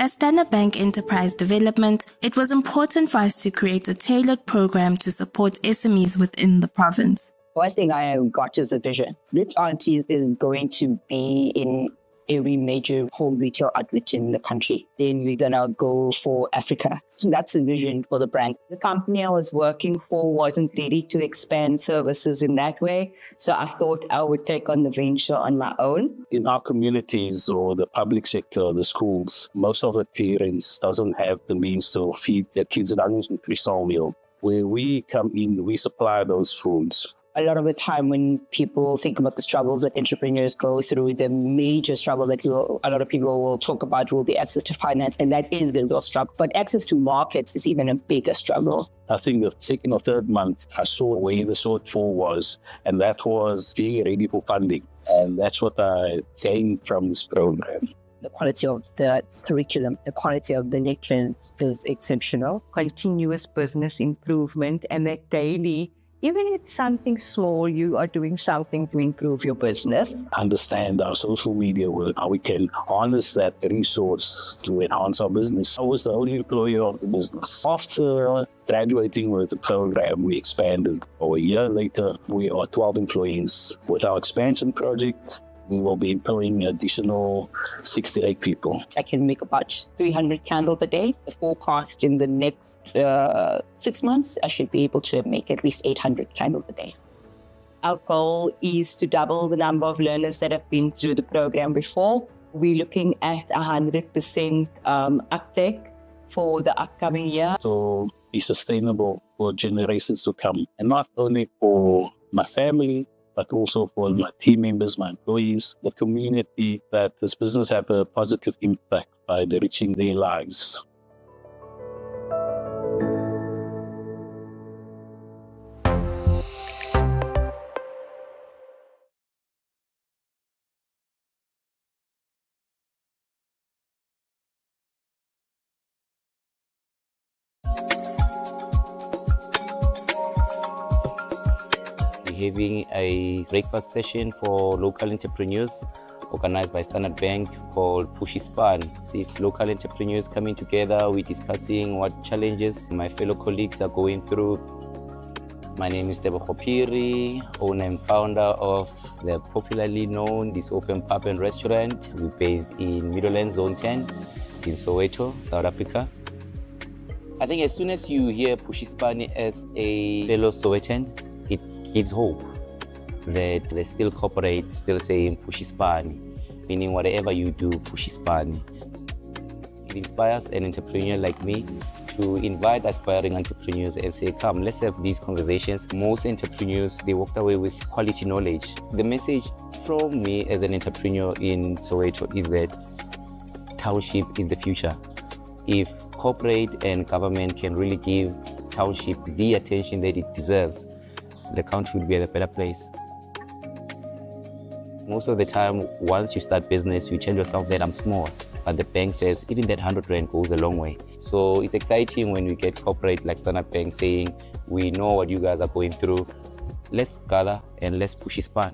As Standard Bank Enterprise Development, it was important for us to create a tailored program to support SMEs within the province. First thing I got is a vision. Rich Aunties is going to be in every major home retail outlet in the country. Then we're going to go for Africa. So that's the vision for the brand. The company I was working for wasn't ready to expand services in that way. So I thought I would take on the venture on my own. In our communities or the public sector, the schools, most of the parents doesn't have the means to feed their kids an nutritional meal. Where we come in, we supply those foods. A lot of the time when people think about the struggles that entrepreneurs go through, the major struggle that a lot of people will talk about will be access to finance, and that is the real struggle. But access to markets is even a bigger struggle. I think the second or third month, I saw where the shortfall was, and that was being ready for funding. And that's what I gained from this program. The quality of the curriculum, the quality of the lectures is exceptional. Continuous business improvement, and that daily, even if it's something small, you are doing something to improve your business. Understand our social media work, how we can harness that resource to enhance our business. I was the only employee of the business. After graduating with the program, we expanded. A year later, we are 12 employees. With our expansion project, we will be employing additional 68 people. I can make about 300 candles a day. The forecast in the next 6 months, I should be able to make at least 800 candles a day. Our goal is to double the number of learners that have been through the program before. We're looking at 100% uptake for the upcoming year. So be sustainable for generations to come. And not only for my family, but also for my team members, my employees, the community, that this business have a positive impact by enriching their lives. Having a breakfast session for local entrepreneurs organized by Standard Bank called Pushy Span. These local entrepreneurs coming together, we're discussing what challenges my fellow colleagues are going through. My name is Debo Khopiri, owner and founder of the popularly known This Open Pub and Restaurant. We're based in Middleland Zone 10 in Soweto, South Africa. I think as soon as you hear Pushy Span as a fellow Sowetan, it gives hope that they still cooperate, still saying Pushy Span, meaning whatever you do, Pushy Span. It inspires an entrepreneur like me to invite aspiring entrepreneurs and say, come, let's have these conversations. Most entrepreneurs, they walked away with quality knowledge. The message from me as an entrepreneur in Soweto is that township is the future. If corporate and government can really give township the attention that it deserves, the country will be at a better place. Most of the time, once you start business, you tell yourself that I'm small, but the bank says even that 100 Rand goes a long way. So it's exciting when we get corporate like Standard Bank saying, we know what you guys are going through. Let's gather and let's push Pushy Span.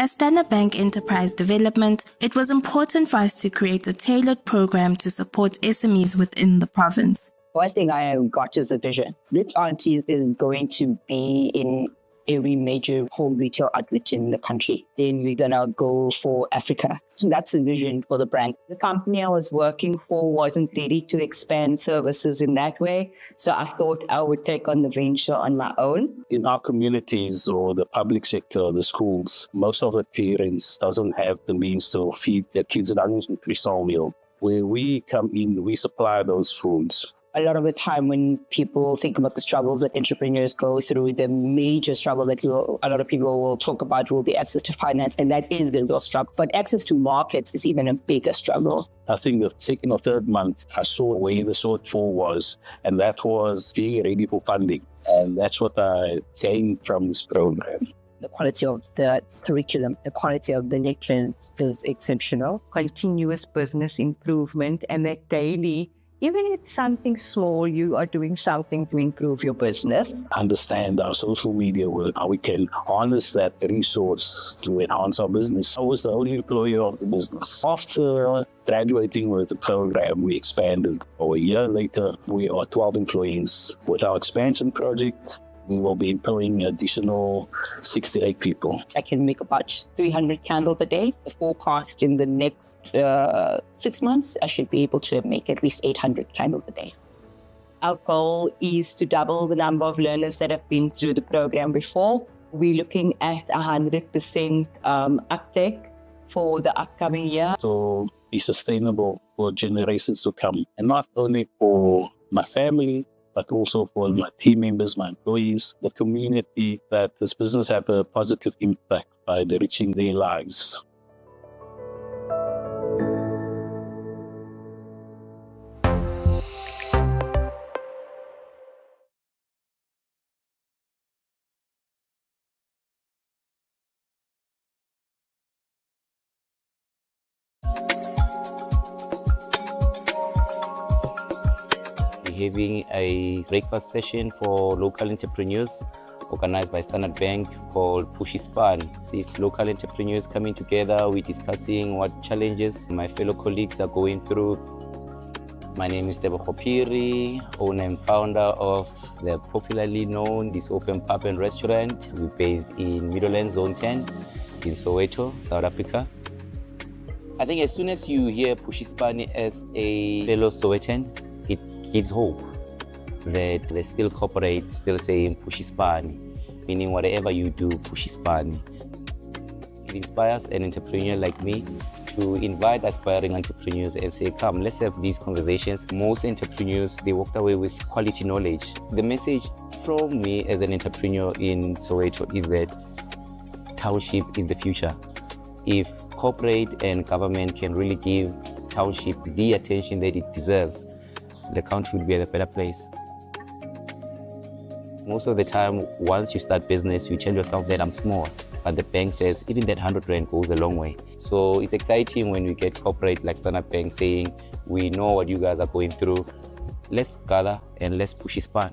As Standard Bank Enterprise Development, it was important for us to create a tailored program to support SMEs within the province. One thing I got is a vision. Rich Aunties is going to be in every major home retail outlet in the country. Then we're going to go for Africa. So that's the vision for the brand. The company I was working for wasn't ready to expand services in that way. So I thought I would take on the venture on my own. In our communities or the public sector, the schools, most of the parents doesn't have the means to feed their kids an nutritional meal. Where we come in, we supply those foods. A lot of the time when people think about the struggles that entrepreneurs go through, the major struggle that a lot of people will talk about will be access to finance, and that is the real struggle. But access to markets is even a bigger struggle. I think the second or third month, I saw where the shortfall was, and that was being ready for funding. And that's what I gained from this program. The quality of the curriculum, the quality of the lectures is exceptional. Continuous business improvement, and that daily, even if it's something small, you are doing something to improve your business. Understand our social media work, how we can harness that resource to enhance our business. I was the only employee of the business. After graduating with the program, we expanded. A year later, we are 12 employees. With our expansion project, we will be employing additional 68 people. I can make about 300 candles a day. The forecast in the next 6 months, I should be able to make at least 800 candles a day. Our goal is to double the number of learners that have been through the program before. We're looking at 100% uptake for the upcoming year. To be sustainable for generations to come. And not only for my family, but also for my team members, my employees, the community, that this business have a positive impact by enriching their lives. Having a breakfast session for local entrepreneurs organized by Standard Bank called Pushy Span. These local entrepreneurs coming together, we're discussing what challenges my fellow colleagues are going through. My name is Debo Khopiri, owner and founder of the popularly known This Open Pub and Restaurant. We're based in Middleland Zone 10 in Soweto, South Africa. I think as soon as you hear Pushy Span as a fellow Sowetan, it gives hope that they still cooperate, still saying Pushy Span, meaning whatever you do, Pushy Span. It inspires an entrepreneur like me to invite aspiring entrepreneurs and say, come, let's have these conversations. Most entrepreneurs, they walked away with quality knowledge. The message from me as an entrepreneur in Soweto is that township is the future. If corporate and government can really give township the attention that it deserves, the country will be at a better place. Most of the time, once you start business, you tell yourself that I'm small, but the bank says even that 100 Rand goes a long way. So it's exciting when we get corporate like Standard Bank saying, we know what you guys are going through. Let's gather and let's push Pushy Span.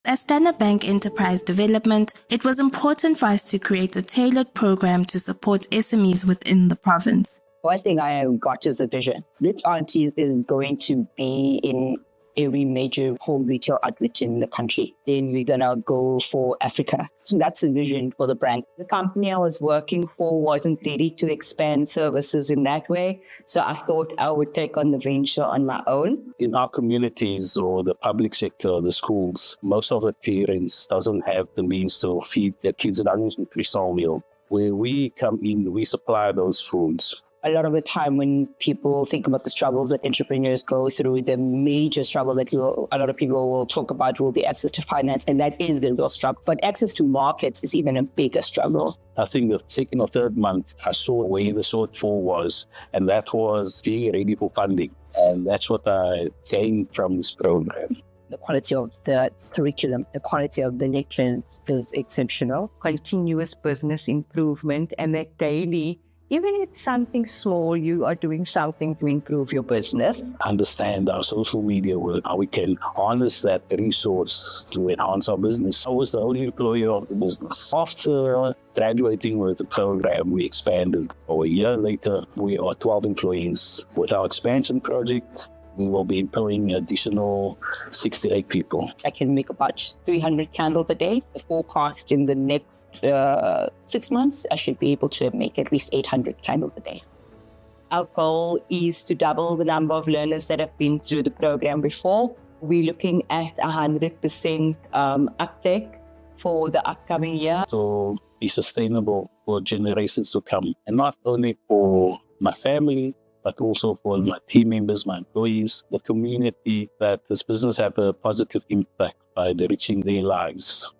As Standard Bank Enterprise Development, it was important for us to create a tailored program to support SMEs within the province. One thing I got is a vision. Rich Aunties is going to be in every major home retail outlet in the country. Then we're going to go for Africa. So that's the vision for the brand. The company I was working for wasn't ready to expand services in that way. So I thought I would take on the venture on my own. In our communities or the public sector, the schools, most of the parents doesn't have the means to feed their kids an nutritional meal. Where we come in, we supply those foods. A lot of the time when people think about the struggles that entrepreneurs go through, the major struggle that a lot of people will talk about will be access to finance, and that is the real struggle. But access to markets is even a bigger struggle. I think the second or third month, I saw where the shortfall was, and that was being ready for funding. And that's what I gained from this program. The quality of the curriculum, the quality of the lectures is exceptional. Continuous business improvement, and that daily, even if it's something small, you are doing something to improve your business. Understand our social media work, how we can harness that resource to enhance our business. I was the only employee of the business. After graduating with the program, we expanded. A year later, we are 12 employees. With our expansion project, we will be employing additional 68 people. I can make about 300 candles a day. The forecast in the next 6 months, I should be able to make at least 800 candles a day. Our goal is to double the number of learners that have been through the program before. We're looking at 100% uptake for the upcoming year. To be sustainable for generations to come. And not only for my family, but also for my team members, my employees, the community, that this business have a positive impact by enriching their lives.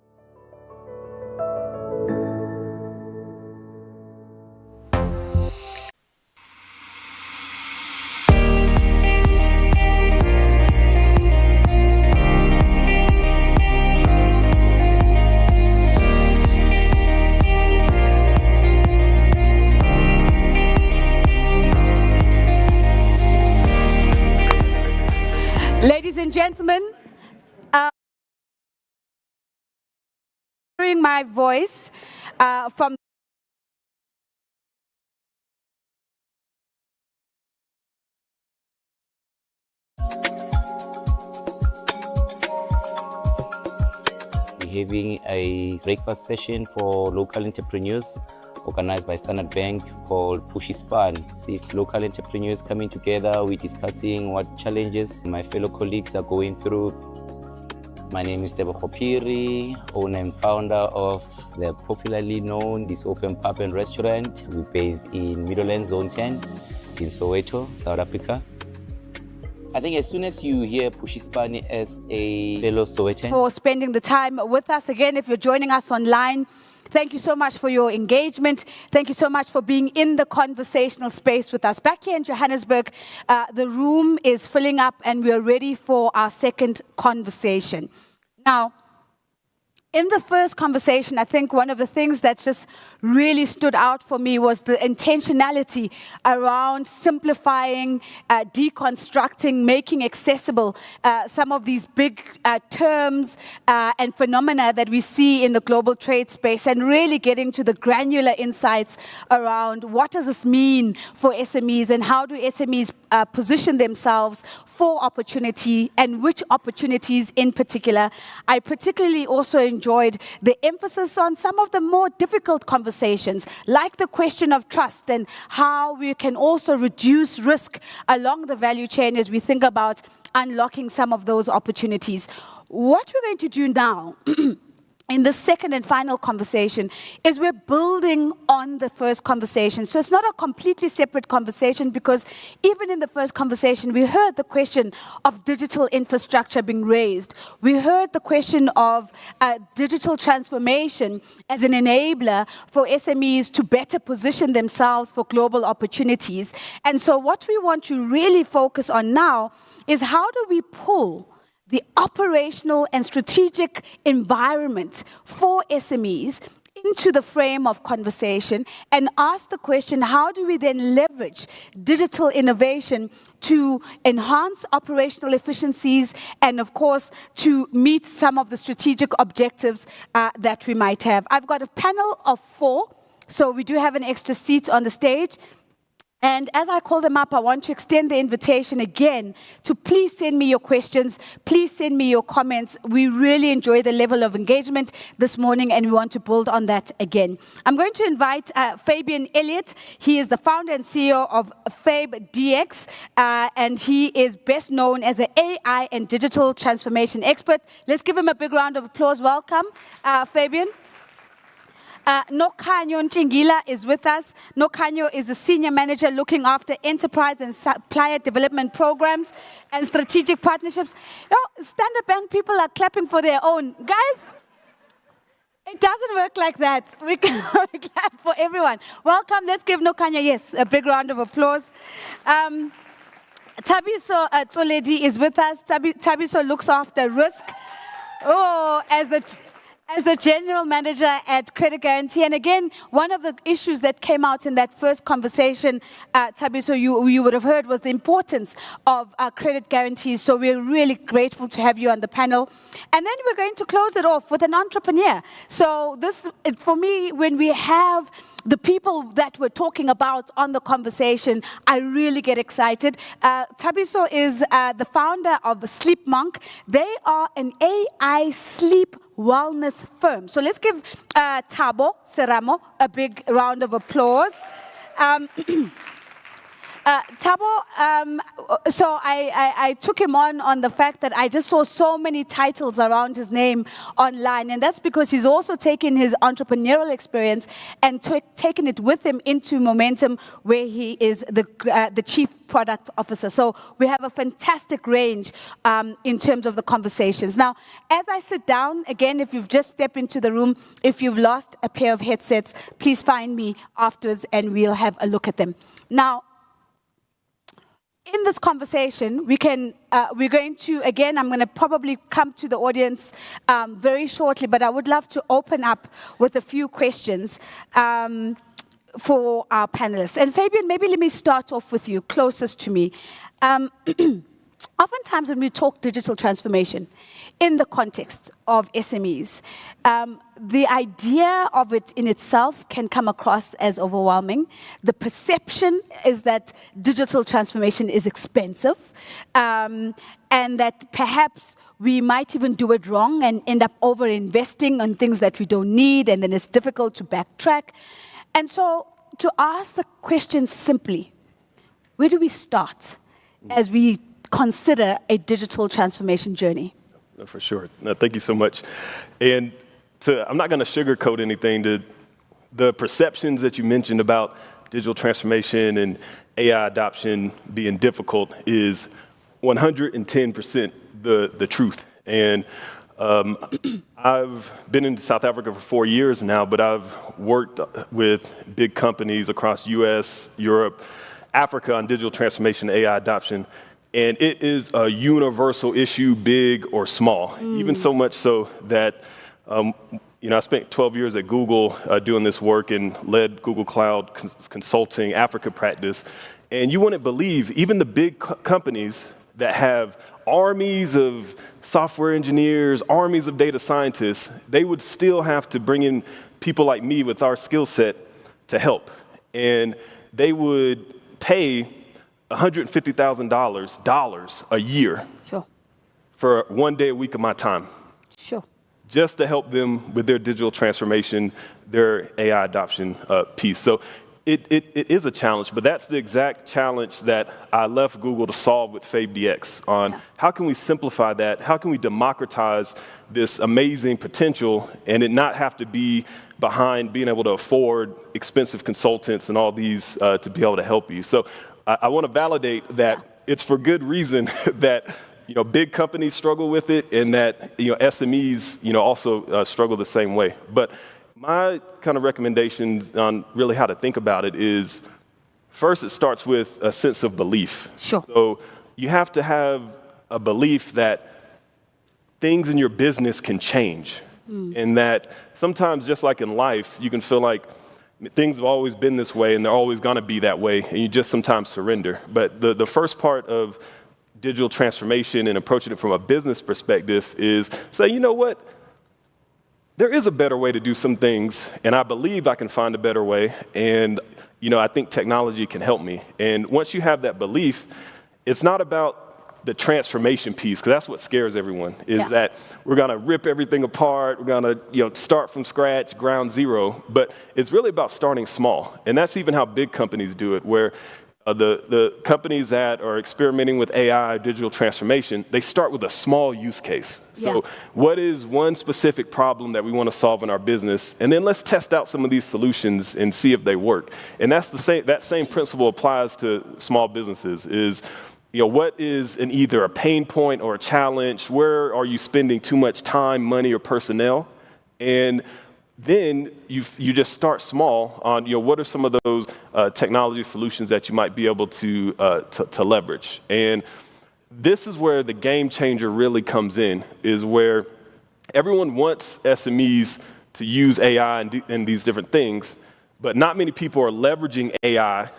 Ladies and gentlemen, hearing my voice from We're having a breakfast session for local entrepreneurs organized by Standard Bank called Pushy Span. These local entrepreneurs coming together, we're discussing what challenges my fellow colleagues are going through. My name is Debo Khopiri, owner and founder of the popularly known This Open Pub and Restaurant. We're based in Middleland Zone 10 in Soweto, South Africa. I think as soon as you hear Pushy Span as a fellow Sowetan, for spending the time with us. Again, if you're joining us online, thank you so much for your engagement. Thank you so much for being in the conversational space with us. Back here in Johannesburg, the room is filling up and we're ready for our second conversation. Now, in the first conversation, I think one of the things that just really stood out for me was the intentionality around simplifying, deconstructing, making accessible some of these big terms and phenomena that we see in the global trade space, and really getting to the granular insights around what does this mean for SMEs and how do SMEs position themselves for opportunity, and which opportunities in particular. I particularly also enjoyed the emphasis on some of the more difficult conversations, like the question of trust and how we can also reduce risk along the value chain as we think about unlocking some of those opportunities. What we're going to do now in the second and final conversation is we're building on the first conversation. So it's not a completely separate conversation, because even in the first conversation, we heard the question of digital infrastructure being raised. We heard the question of digital transformation as an enabler for SMEs to better position themselves for global opportunities. And so what we want to really focus on now is how do we pull the operational and strategic environment for SMEs into the frame of conversation, and ask the question, how do we then leverage digital innovation to enhance operational efficiencies and, of course, to meet some of the strategic objectives that we might have. I've got a panel of 4, so we do have an extra seat on the stage. And as I call them up, I want to extend the invitation again to please send me your questions, please send me your comments. We really enjoy the level of engagement this morning, and we want to build on that again. I'm going to invite Fabian Elliott. He is the founder and CEO of Fab DX, and he is best known as an AI and digital transformation expert. Let's give him a big round of applause. Welcome, Fabian. Nokhanyo Ntingila is with us. Nokhanyo is a senior manager looking after enterprise and supplier development programs and strategic partnerships. Standard Bank people are clapping for their own. Guys, it doesn't work like that. We clap for everyone. Welcome. Let's give Nokhanyo, yes, a big round of applause. Tabiso Toledi is with us. Tabiso looks after risk. As the general manager at Credit Guarantee. And again, one of the issues that came out in that first conversation, Tabiso, you would have heard, was the importance of credit guarantees. So we're really grateful to have you on the panel. And then we're going to close it off with an entrepreneur. So this, for me, when we have the people that we're talking about on the conversation, I really get excited. Tabiso is the founder of Sleep Monk. They are an AI sleep wellness firm. So let's give Thabo Seramo a big round of applause. Thabo, so I took him on the fact that I just saw so many titles around his name online, and that's because he's also taken his entrepreneurial experience and taken it with him into Momentum, where he is the chief product officer. So we have a fantastic range in terms of the conversations. Now, as I sit down, again, if you've just stepped into the room, if you've lost a pair of headsets, please find me afterwards and we'll have a look at them. Now, in this conversation, we're going to, again, I'm going to probably come to the audience very shortly, but I would love to open up with a few questions for our panelists. And Fabian, maybe let me start off with you, closest to me. Oftentimes when we talk digital transformation in the context of SMEs, the idea of it in itself can come across as overwhelming. The perception is that digital transformation is expensive, and that perhaps we might even do it wrong and end up over-investing on things that we don't need, and then it's difficult to backtrack. And so to ask the question simply, where do we start as we consider a digital transformation journey? For sure. No, thank you so much. And I'm not going to sugarcoat anything. The perceptions that you mentioned about digital transformation and AI adoption being difficult is 110% the truth. And I've been in South Africa for 4 years now, but I've worked with big companies across US, Europe, Africa on digital transformation, AI adoption. And it is a universal issue, big or small, even so much so that, I spent 12 years at Google doing this work and led Google Cloud Consulting Africa practice. And you wouldn't believe, even the big companies that have armies of software engineers, armies of data scientists, they would still have to bring in people like me with our skill set to help. And they would pay $150,000 a year for 1 day a week of my time. Just to help them with their digital transformation, their AI adoption piece. So it is a challenge, but that's the exact challenge that I left Google to solve with FabeDX on how can we simplify that? How can we democratize this amazing potential and it not have to be behind being able to afford expensive consultants and all these to be able to help you. So I want to validate that it's for good reason that big companies struggle with it, and that SMEs also struggle the same way. But my kind of recommendations on really how to think about it is, first, it starts with a sense of belief. So you have to have a belief that things in your business can change, and that sometimes, just like in life, you can feel like things have always been this way and they're always going to be that way, and you just sometimes surrender. But the first part of digital transformation and approaching it from a business perspective is say, you know what? There is a better way to do some things, and I believe I can find a better way, and I think technology can help me. And once you have that belief, it's not about the transformation piece, because that's what scares everyone, is that we're going to rip everything apart, we're going to start from scratch, ground zero. But it's really about starting small. And that's even how big companies do it, where the companies that are experimenting with AI, digital transformation, they start with a small use case. So what is one specific problem that we want to solve in our business? And then let's test out some of these solutions and see if they work. And that's that same principle applies to small businesses is, what is either a pain point or a challenge? Where are you spending too much time, money, or personnel? And then you just start small on, what are some of those technology solutions that you might be able to leverage? And this is where the game changer really comes in, is where everyone wants SMEs to use AI and these different things, but not many people are leveraging AI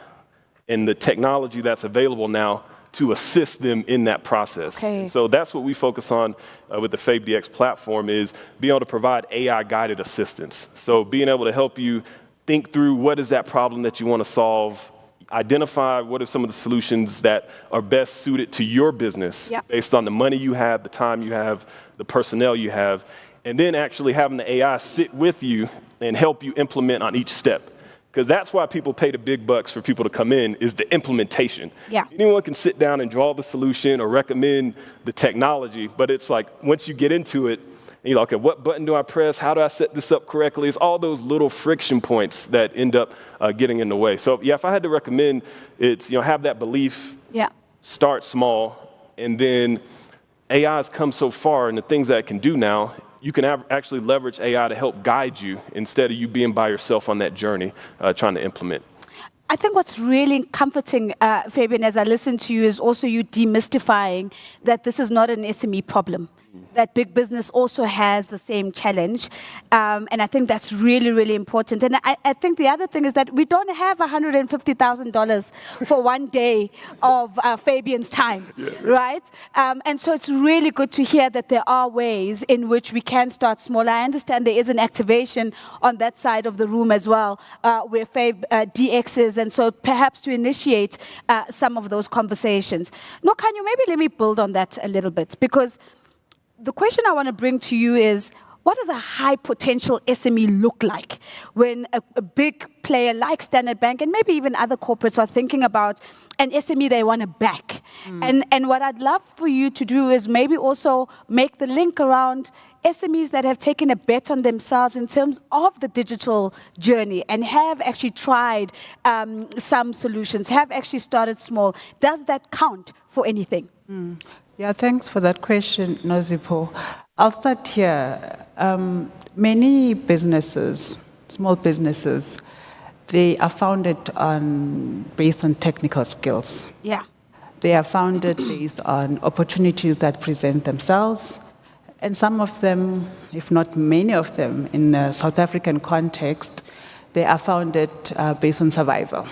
and the technology that's available now to assist them in that process. So that's what we focus on with the FabeDX platform, is being able to provide AI-guided assistance. So being able to help you think through what is that problem that you want to solve, identify what are some of the solutions that are best suited to your business based on the money you have, the time you have, the personnel you have, and then actually having the AI sit with you and help you implement on each step. Because that's why people pay the big bucks for people to come in, is the implementation. Anyone can sit down and draw the solution or recommend the technology, but it's like once you get into it, and you're like, okay, what button do I press? How do I set this up correctly? It's all those little friction points that end up getting in the way. So if I had to recommend, it's have that belief, start small, and then AI has come so far, and the things that it can do now, you can actually leverage AI to help guide you instead of you being by yourself on that journey trying to implement. I think what's really comforting, Fabian, as I listen to you, is also you demystifying that this is not an SME problem. that big business also has the same challenge. And I think that's really, really important. And I think the other thing is that we don't have $150,000 for one day of Fabian's time, right? And so it's really good to hear that there are ways in which we can start small. I understand there is an activation on that side of the room as well, where Fab DX is, and so perhaps to initiate some of those conversations. No, Khanyo, maybe let me build on that a little bit, because the question I want to bring to you is, what does a high potential SME look like when a big player like Standard Bank and maybe even other corporates are thinking about an SME they want to back? And what I'd love for you to do is maybe also make the link around SMEs that have taken a bet on themselves in terms of the digital journey and have actually tried some solutions, have actually started small. Does that count for anything? Yeah, thanks for that question, Nozipho. I'll start here. Many businesses, small businesses, they are founded based on technical skills. Yeah. They are founded based on opportunities that present themselves. And some of them, if not many of them, in a South African context, they are founded based on survival.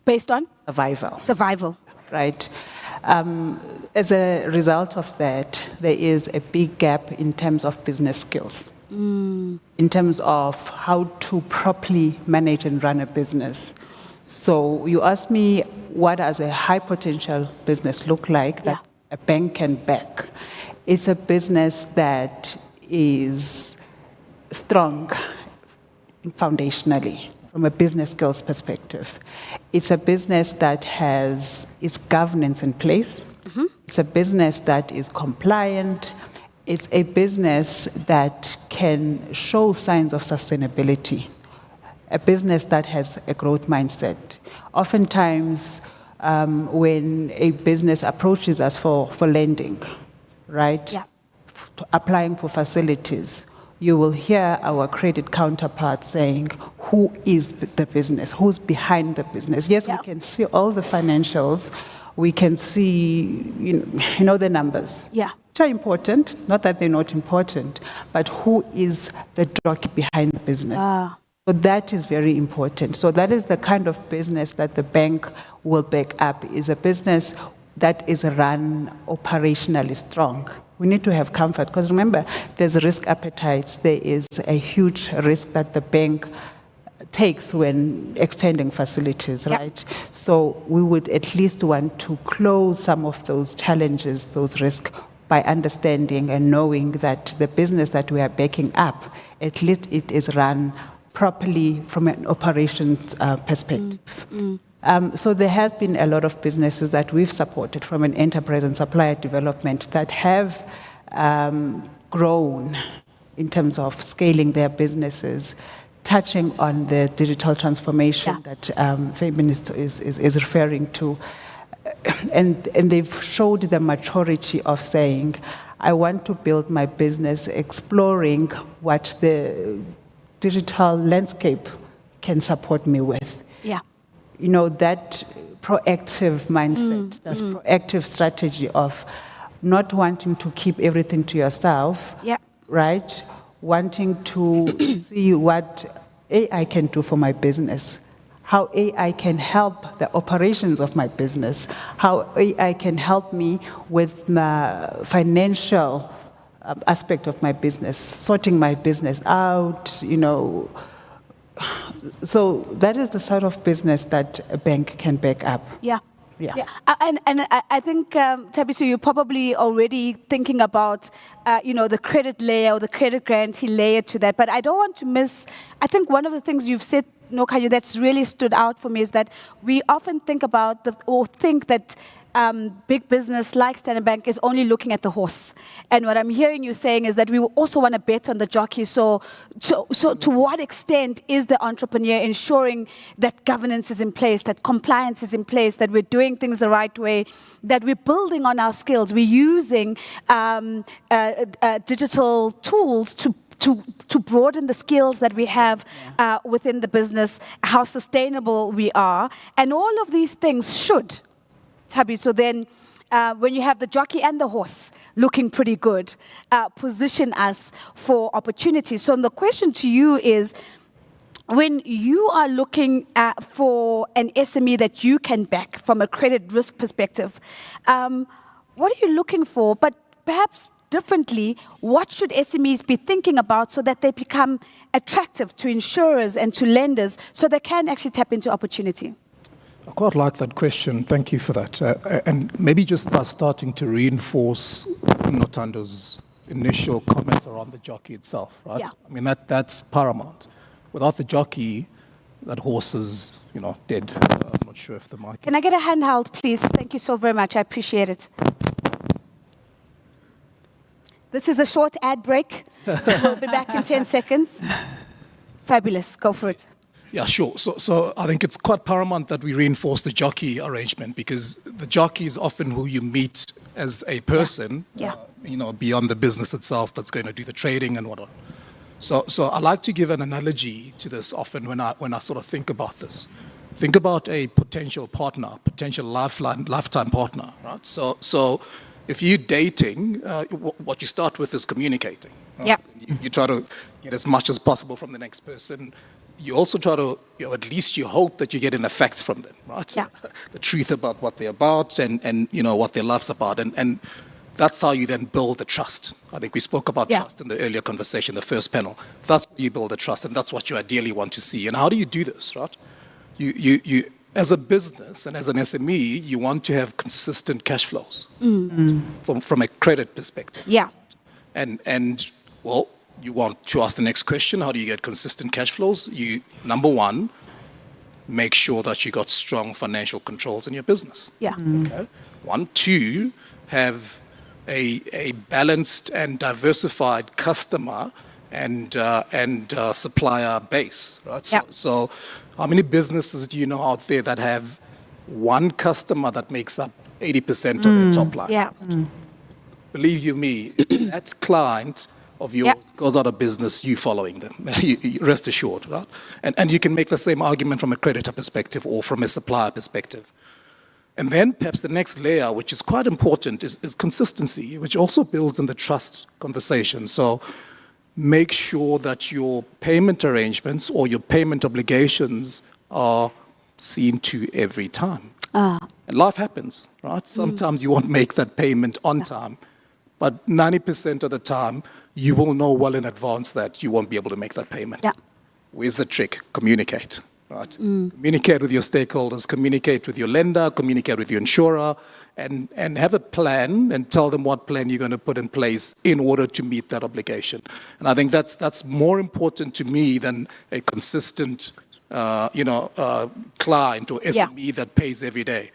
Based on? Survival. Survival. Right. As a result of that, there is a big gap in terms of business skills, in terms of how to properly manage and run a business. So you asked me, what does a high potential business look like that a bank can back? It's a business that is strong foundationally, from a business skills perspective. It's a business that has its governance in place. It's a business that is compliant. It's a business that can show signs of sustainability. A business that has a growth mindset. Oftentimes, when a business approaches us for lending, right? Applying for facilities, you will hear our credit counterpart saying, who is the business? Who's behind the business? Yes, we can see all the financials. We can see, you know the numbers. Yeah. Which are important, not that they're not important, but who is the jockey behind the business? So that is very important. So that is the kind of business that the bank will back up, is a business that is run operationally strong. We need to have comfort, because remember, there's risk appetites. There is a huge risk that the bank takes when extending facilities, right? So we would at least want to close some of those challenges, those risks, by understanding and knowing that the business that we are backing up, at least it is run properly from an operations perspective. So there has been a lot of businesses that we've supported from an enterprise and supplier development that have grown in terms of scaling their businesses, touching on the digital transformation that Fabian is referring to. And they've showed the maturity of saying, I want to build my business exploring what the digital landscape can support me with. Yeah. You know, that proactive mindset, that proactive strategy of not wanting to keep everything to yourself, right? Wanting to see what AI can do for my business, how AI can help the operations of my business, how AI can help me with the financial aspect of my business, sorting my business out, you know. So that is the sort of business that a bank can back up. Yeah. And I think, Thabiso, you're probably already thinking about, the credit layer or the credit guarantee layer to that. But I don't want to miss, I think one of the things you've said, Khanyo, that's really stood out for me is that we often think about think that big business like Standard Bank is only looking at the horse. And what I'm hearing you saying is that we also want to bet on the jockey. So to what extent is the entrepreneur ensuring that governance is in place, that compliance is in place, that we're doing things the right way, that we're building on our skills, we're using digital tools to broaden the skills that we have within the business, how sustainable we are. And all of these things should, Thabiso, then when you have the jockey and the horse looking pretty good, position us for opportunities. So the question to you is, when you are looking for an SME that you can back from a credit risk perspective, what are you looking for? But perhaps differently, what should SMEs be thinking about so that they become attractive to insurers and to lenders so they can actually tap into opportunity? I quite like that question. Thank you for that. And maybe just by starting to reinforce Nothando's initial comments around the jockey itself, right? Yeah. I mean, that's paramount. Without the jockey, that horse is, dead. I'm not sure if the mic... Can I get a handheld, please? Thank you so very much. I appreciate it. This is a short ad break. We'll be back in 10 seconds. Fabulous. Go for it. Yeah, sure. So I think it's quite paramount that we reinforce the jockey arrangement, because the jockey is often who you meet as a person, beyond the business itself that's going to do the trading and whatnot. So I like to give an analogy to this often when I sort of think about this. Think about a potential partner, potential lifetime partner, right? So if you're dating, what you start with is communicating. Right? Yeah. You try to get as much as possible from the next person. You also try to, at least you hope that you're getting the facts from them, right? Yeah. The truth about what they're about and what their life's about. And that's how you then build the trust. I think we spoke about trust in the earlier conversation, the first panel. That's how you build the trust, and that's what you ideally want to see. And how do you do this, right? You as a business and as an SME, you want to have consistent cash flows from a credit perspective. Yeah. And well, you want to ask the next question, how do you get consistent cash flows? Number one, make sure that you got strong financial controls in your business. Yeah. Okay. 1, 2, have a balanced and diversified customer and supplier base, right? So how many businesses do you know out there that have one customer that makes up 80% of their top line? Yeah. Believe you me, that client of yours goes out of business, you following them. Rest assured, right? And you can make the same argument from a creditor perspective or from a supplier perspective. And then perhaps the next layer, which is quite important, is consistency, which also builds in the trust conversation. So make sure that your payment arrangements or your payment obligations are seen to every time. And life happens, right? Sometimes you won't make that payment on time, but 90% of the time, you will know well in advance that you won't be able to make that payment. Where's the trick? Communicate. Right? Communicate with your stakeholders, communicate with your lender, communicate with your insurer, and have a plan and tell them what plan you're going to put in place in order to meet that obligation. And I think that's more important to me than a consistent, client or SME that pays every day.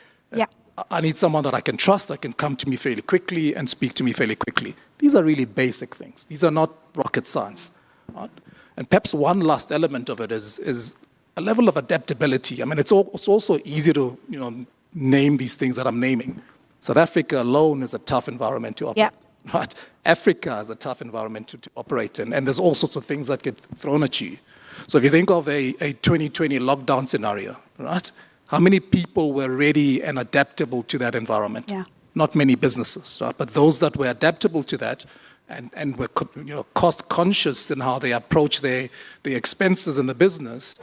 I need someone that I can trust, that can come to me fairly quickly and speak to me fairly quickly. These are really basic things. These are not rocket science. Right? And perhaps one last element of it is a level of adaptability. I mean, it's also easy to name these things that I'm naming. South Africa alone is a tough environment to operate. Right? Africa is a tough environment to operate in, and there's all sorts of things that get thrown at you. So if you think of a 2020 lockdown scenario, right? How many people were ready and adaptable to that environment? Not many businesses, right? But those that were adaptable to that and were cost conscious in how they approach their expenses in the business,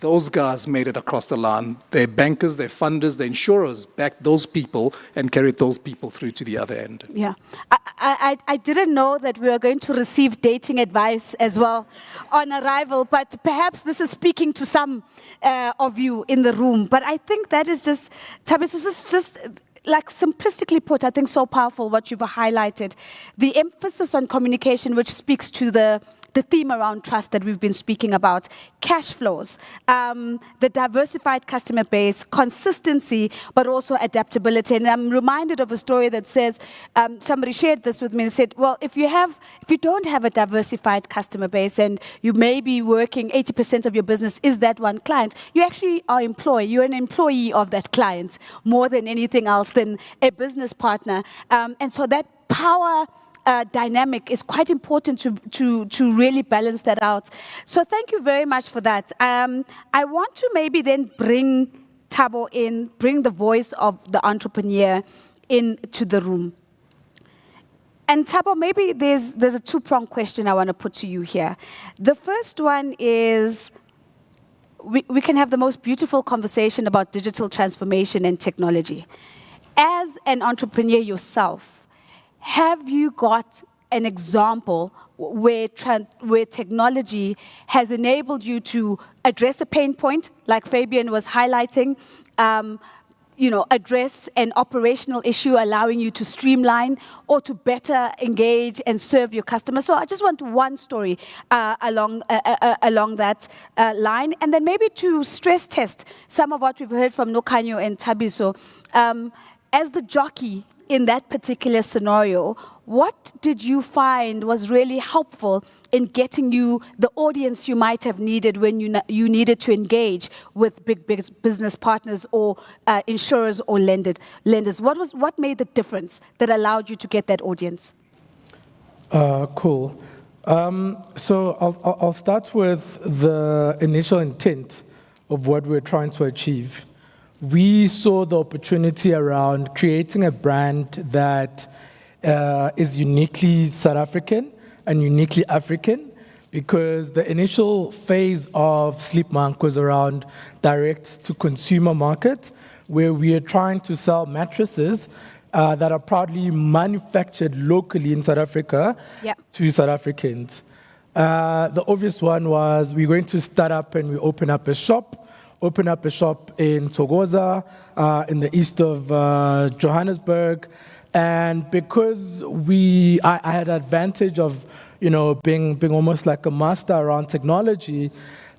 those guys made it across the line. Their bankers, their funders, their insurers backed those people and carried those people through to the other end. Yeah. I didn't know that we were going to receive dating advice as well on arrival, but perhaps this is speaking to some of you in the room. But I think that is just, Thabiso, this is just like simplistically put, I think so powerful what you've highlighted. The emphasis on communication, which speaks to the theme around trust that we've been speaking about, cash flows, the diversified customer base, consistency, but also adaptability. And I'm reminded of a story that says, somebody shared this with me and said, well, if you don't have a diversified customer base and you may be working 80% of your business is that one client, you actually are you're an employee of that client more than anything else, than a business partner. And so that power dynamic is quite important to really balance that out. So thank you very much for that. I want to maybe then bring Thabo in, bring the voice of the entrepreneur into the room. And Thabo, maybe there's a two-pronged question I want to put to you here. The first one is, we can have the most beautiful conversation about digital transformation and technology. As an entrepreneur yourself, have you got an example where technology has enabled you to address a pain point, like Fabian was highlighting, address an operational issue, allowing you to streamline or to better engage and serve your customers? So I just want one story along that line, and then maybe to stress test some of what we've heard from Nokanyo and Thabiso. As the jockey in that particular scenario, what did you find was really helpful in getting you the audience you might have needed when you needed to engage with big business partners or insurers or lenders? What made the difference that allowed you to get that audience? Cool. So I'll start with the initial intent of what we're trying to achieve. We saw the opportunity around creating a brand that is uniquely South African and uniquely African, because the initial phase of Sleepmonk was around direct-to-consumer market, where we are trying to sell mattresses that are proudly manufactured locally in South Africa to South Africans. The obvious one was we're going to start up and we open up a shop in Thokoza, in the east of Johannesburg. And because I had advantage of, being almost like a master around technology,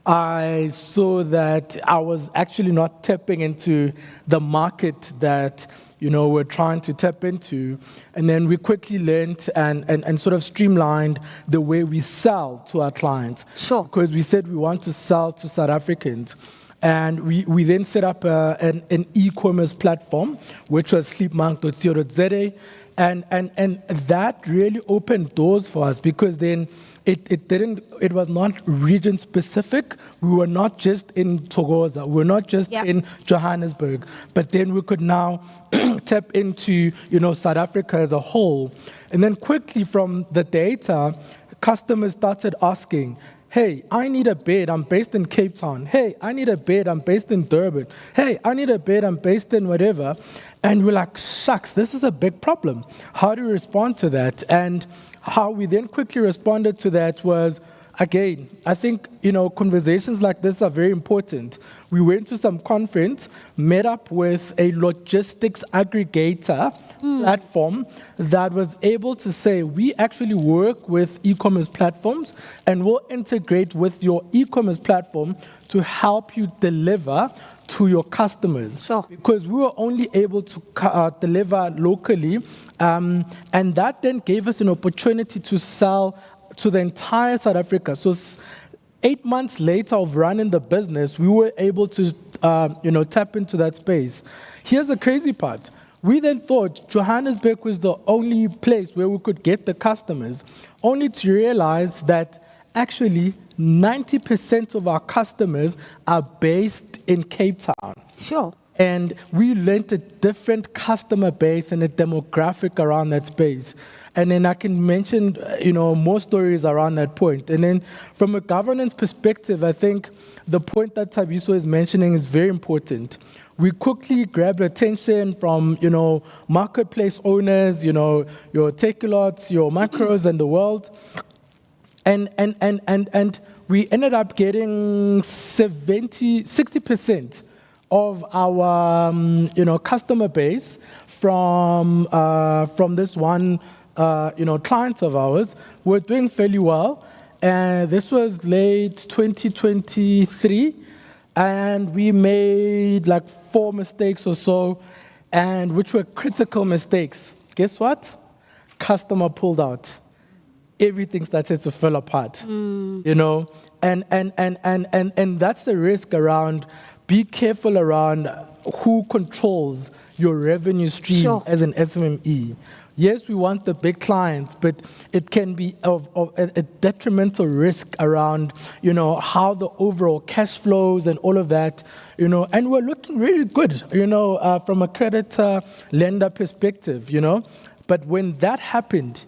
I saw that I was actually not tapping into the market that, we're trying to tap into. And then we quickly learned and sort of streamlined the way we sell to our clients. Sure. Because we said we want to sell to South Africans. And we then set up an e-commerce platform, which was sleepmonk.co.za. And that really opened doors for us, because then it was not region specific. We were not just in Thokoza, we were not just in Johannesburg, but then we could now tap into, South Africa as a whole. And then quickly from the data, customers started asking, hey, I need a bed, I'm based in Cape Town. Hey, I need a bed, I'm based in Durban. Hey, I need a bed, I'm based in whatever. And we're like, shucks, this is a big problem. How do we respond to that? And how we then quickly responded to that was, again, I think, conversations like this are very important. We went to some conference, met up with a logistics aggregator platform that was able to say, we actually work with e-commerce platforms and we'll integrate with your e-commerce platform to help you deliver to your customers. Sure. Because we were only able to deliver locally, and that then gave us an opportunity to sell to the entire South Africa. So 8 months later of running the business, we were able to tap into that space. Here's the crazy part. We then thought Johannesburg was the only place where we could get the customers, only to realize that actually 90% of our customers are based in Cape Town. Sure. And we learned a different customer base and a demographic around that space. And then I can mention, more stories around that point. And then from a governance perspective, I think the point that Thabiso is mentioning is very important. We quickly grabbed attention from, marketplace owners, your Takealots, your Macros and the world. And we ended up getting 60% of our, customer base from this one, client of ours. We're doing fairly well. And this was late 2023. And we made like 4 mistakes or so, and which were critical mistakes. Guess what? Customer pulled out. Everything started to fall apart. And that's the risk around. Be careful around who controls your revenue stream as an SME. yes, we want the big clients, but it can be of a detrimental risk around, how the overall cash flows and all of that, and we're looking really good, from a creditor lender perspective, But when that happened,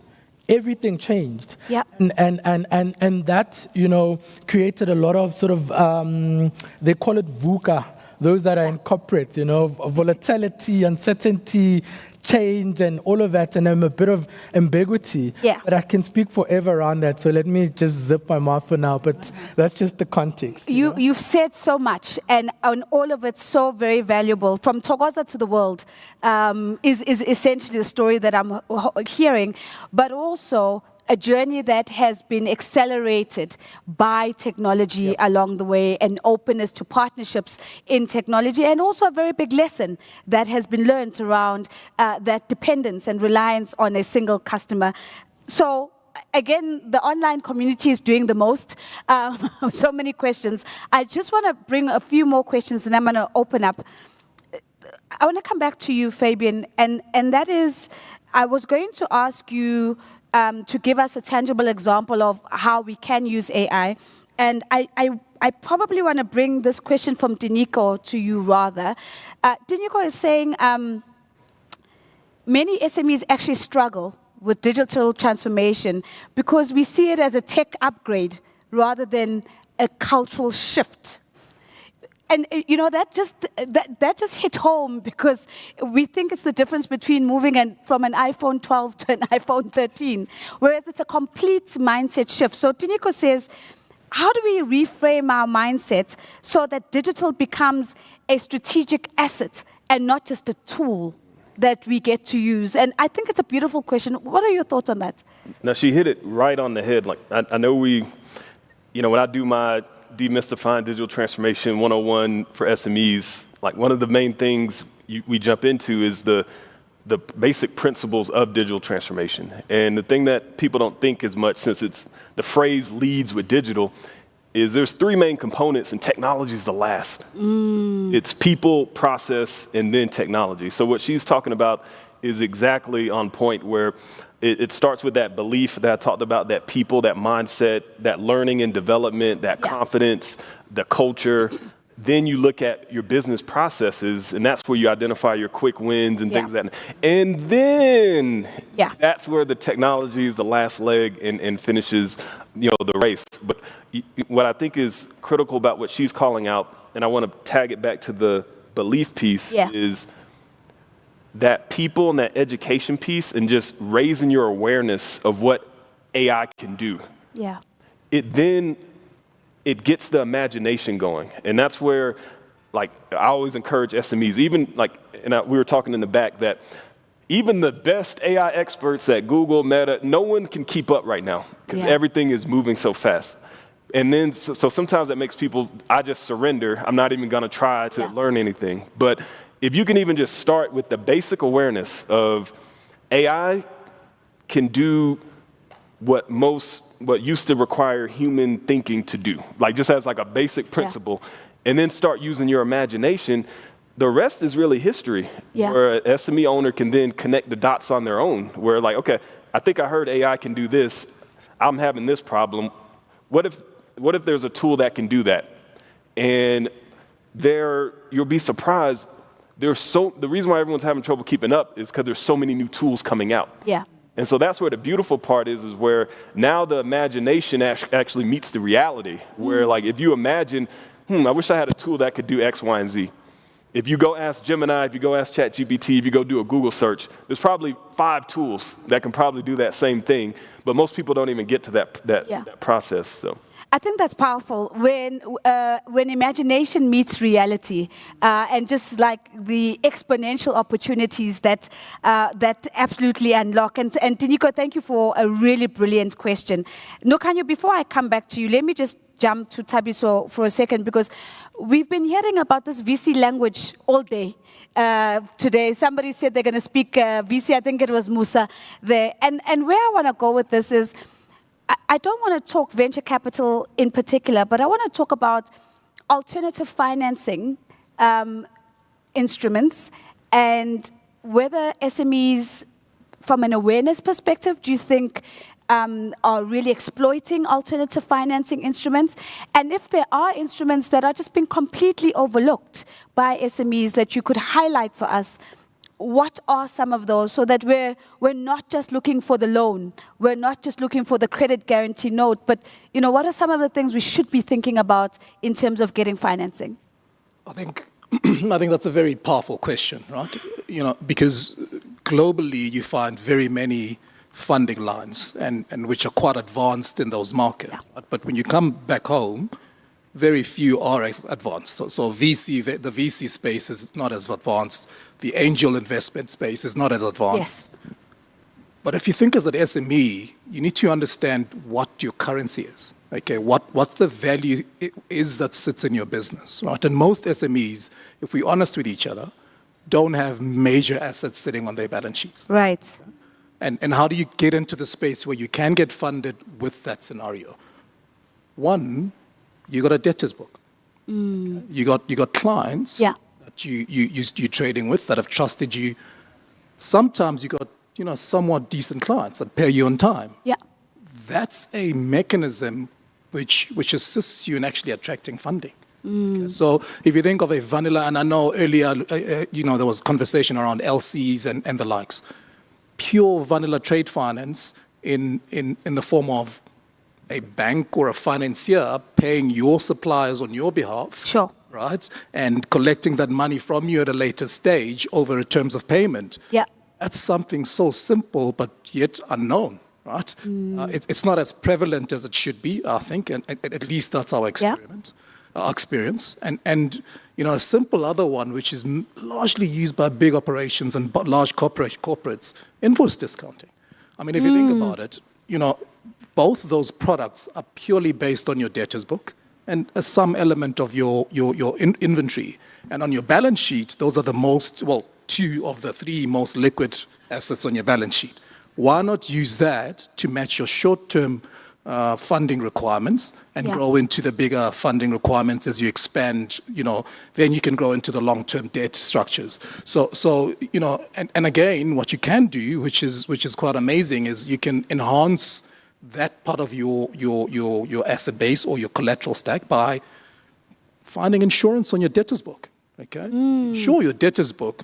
everything changed. Yep. And that, created a lot of sort of, they call it VUCA, those that are in corporate, volatility, uncertainty, change, and all of that, and a bit of ambiguity. Yeah. But I can speak forever around that, so let me just zip my mouth for now, but that's just the context. You've said so much, and all of it so very valuable. From Togoza to the world is essentially the story that I'm hearing, but also a journey that has been accelerated by technology along the way, and openness to partnerships in technology, and also a very big lesson that has been learned around that dependence and reliance on a single customer. So again, the online community is doing the most. So many questions. I just want to bring a few more questions, and I'm going to open up. I want to come back to you, Fabian, and that is, I was going to ask you to give us a tangible example of how we can use AI. And I probably want to bring this question from Diniko to you rather. Diniko is saying many SMEs actually struggle with digital transformation because we see it as a tech upgrade rather than a cultural shift. And that just hit home, because we think it's the difference between moving from an iPhone 12 to an iPhone 13, whereas it's a complete mindset shift. So Tiniko says, how do we reframe our mindset so that digital becomes a strategic asset and not just a tool that we get to use? And I think it's a beautiful question. What are your thoughts on that? Now, she hit it right on the head. Like, I know when I do my Demystifying Digital Transformation 101 for SMEs, like one of the main things we jump into is the basic principles of digital transformation. And the thing that people don't think as much, since it's the phrase leads with digital, is there's three main components, and technology is the last. It's people, process, and then technology. So what she's talking about is exactly on point, where it starts with that belief that I talked about, that people, that mindset, that learning and development, that confidence, the culture. Then you look at your business processes, and that's where you identify your quick wins and things like that. And then that's where the technology is the last leg and finishes, the race. But what I think is critical about what she's calling out, and I want to tag it back to the belief piece, is that people and that education piece, and just raising your awareness of what AI can do. Yeah. It gets the imagination going. And that's where, I always encourage SMEs, even we were talking in the back, that even the best AI experts at Google, Meta, no one can keep up right now, because everything is moving so fast. And then, so sometimes that makes people, I just surrender. I'm not even going to try to learn anything. But if you can even just start with the basic awareness of AI can do what used to require human thinking to do, just as a basic principle, and then start using your imagination, the rest is really history, where an SME owner can then connect the dots on their own, where okay, I think I heard AI can do this, I'm having this problem. What if there's a tool that can do that? And you'll be surprised. The reason why everyone's having trouble keeping up is because there's so many new tools coming out. Yeah. And so that's where the beautiful part is where now the imagination actually meets the reality, where if you imagine, I wish I had a tool that could do X, Y, and Z. If you go ask Gemini, if you go ask ChatGPT, if you go do a Google search, there's probably 5 tools that can probably do that same thing, but most people don't even get to that process. So I think that's powerful when imagination meets reality, and just the exponential opportunities that absolutely unlock. And Tiniko, thank you for a really brilliant question. Nokanyo, before I come back to you, let me just jump to Tabiso for a second, because we've been hearing about this VC language all day. Today, somebody said they're going to speak VC. I think it was Musa there. And where I want to go with this is, I don't want to talk venture capital in particular, but I want to talk about alternative financing instruments, and whether SMEs from an awareness perspective, do you think are really exploiting alternative financing instruments? And if there are instruments that are just being completely overlooked by SMEs that you could highlight for us, what are some of those, so that we're not just looking for the loan, we're not just looking for the credit guarantee note, but what are some of the things we should be thinking about in terms of getting financing? I think that's a very powerful question, right? Because globally you find very many funding lines and which are quite advanced in those markets. Yeah. But when you come back home, very few are as advanced. So the VC space is not as advanced. The angel investment space is not as advanced. Yes. But if you think as an SME, you need to understand what your currency is. Okay, what's the value is that sits in your business, right? And most SMEs, if we're honest with each other, don't have major assets sitting on their balance sheets. Right. And how do you get into the space where you can get funded with that scenario? One, you got a debtors book. You got clients that you're trading with that have trusted you. Sometimes you got somewhat decent clients that pay you on time. Yeah. That's a mechanism which assists you in actually attracting funding. Okay, so if you think of a vanilla, and I know earlier there was conversation around LCs and the likes, pure vanilla trade finance in the form of a bank or a financier paying your suppliers on your behalf, sure, right, and collecting that money from you at a later stage over a terms of payment. Yeah, that's something so simple but yet unknown. Right? It's not as prevalent as it should be, I think, and at least that's our experience. And a simple other one, which is largely used by big operations and large corporates, invoice discounting. I mean, if you think about it, both those products are purely based on your debtors book and some element of your inventory. And on your balance sheet, those are two of the three most liquid assets on your balance sheet. Why not use that to match your short-term funding requirements and grow into the bigger funding requirements as you expand, then you can grow into the long-term debt structures. So and again, what you can do, which is quite amazing, is you can enhance that part of your asset base or your collateral stack by finding insurance on your debtors book. Okay? Sure, your debtors book,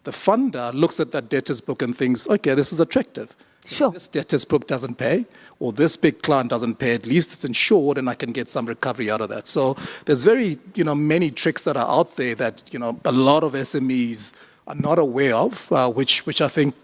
the funder looks at that debtors book and thinks, okay, this is attractive. Sure. This debtors book doesn't pay, or this big client doesn't pay, at least it's insured and I can get some recovery out of that. So there's very, many tricks that are out there that, a lot of SMEs are not aware of, which I think,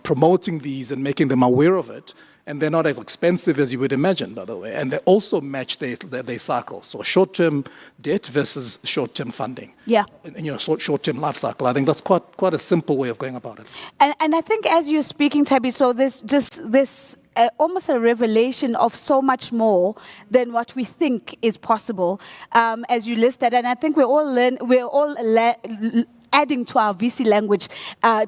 promoting these and making them aware of it. And they're not as expensive as you would imagine, by the way. And they also match their cycle. So short-term debt versus short-term funding. Yeah. And short-term life cycle. I think that's quite a simple way of going about it. And I think as you're speaking, Tabi, so this almost a revelation of so much more than what we think is possible, as you list that. And I think we're all adding to our VC language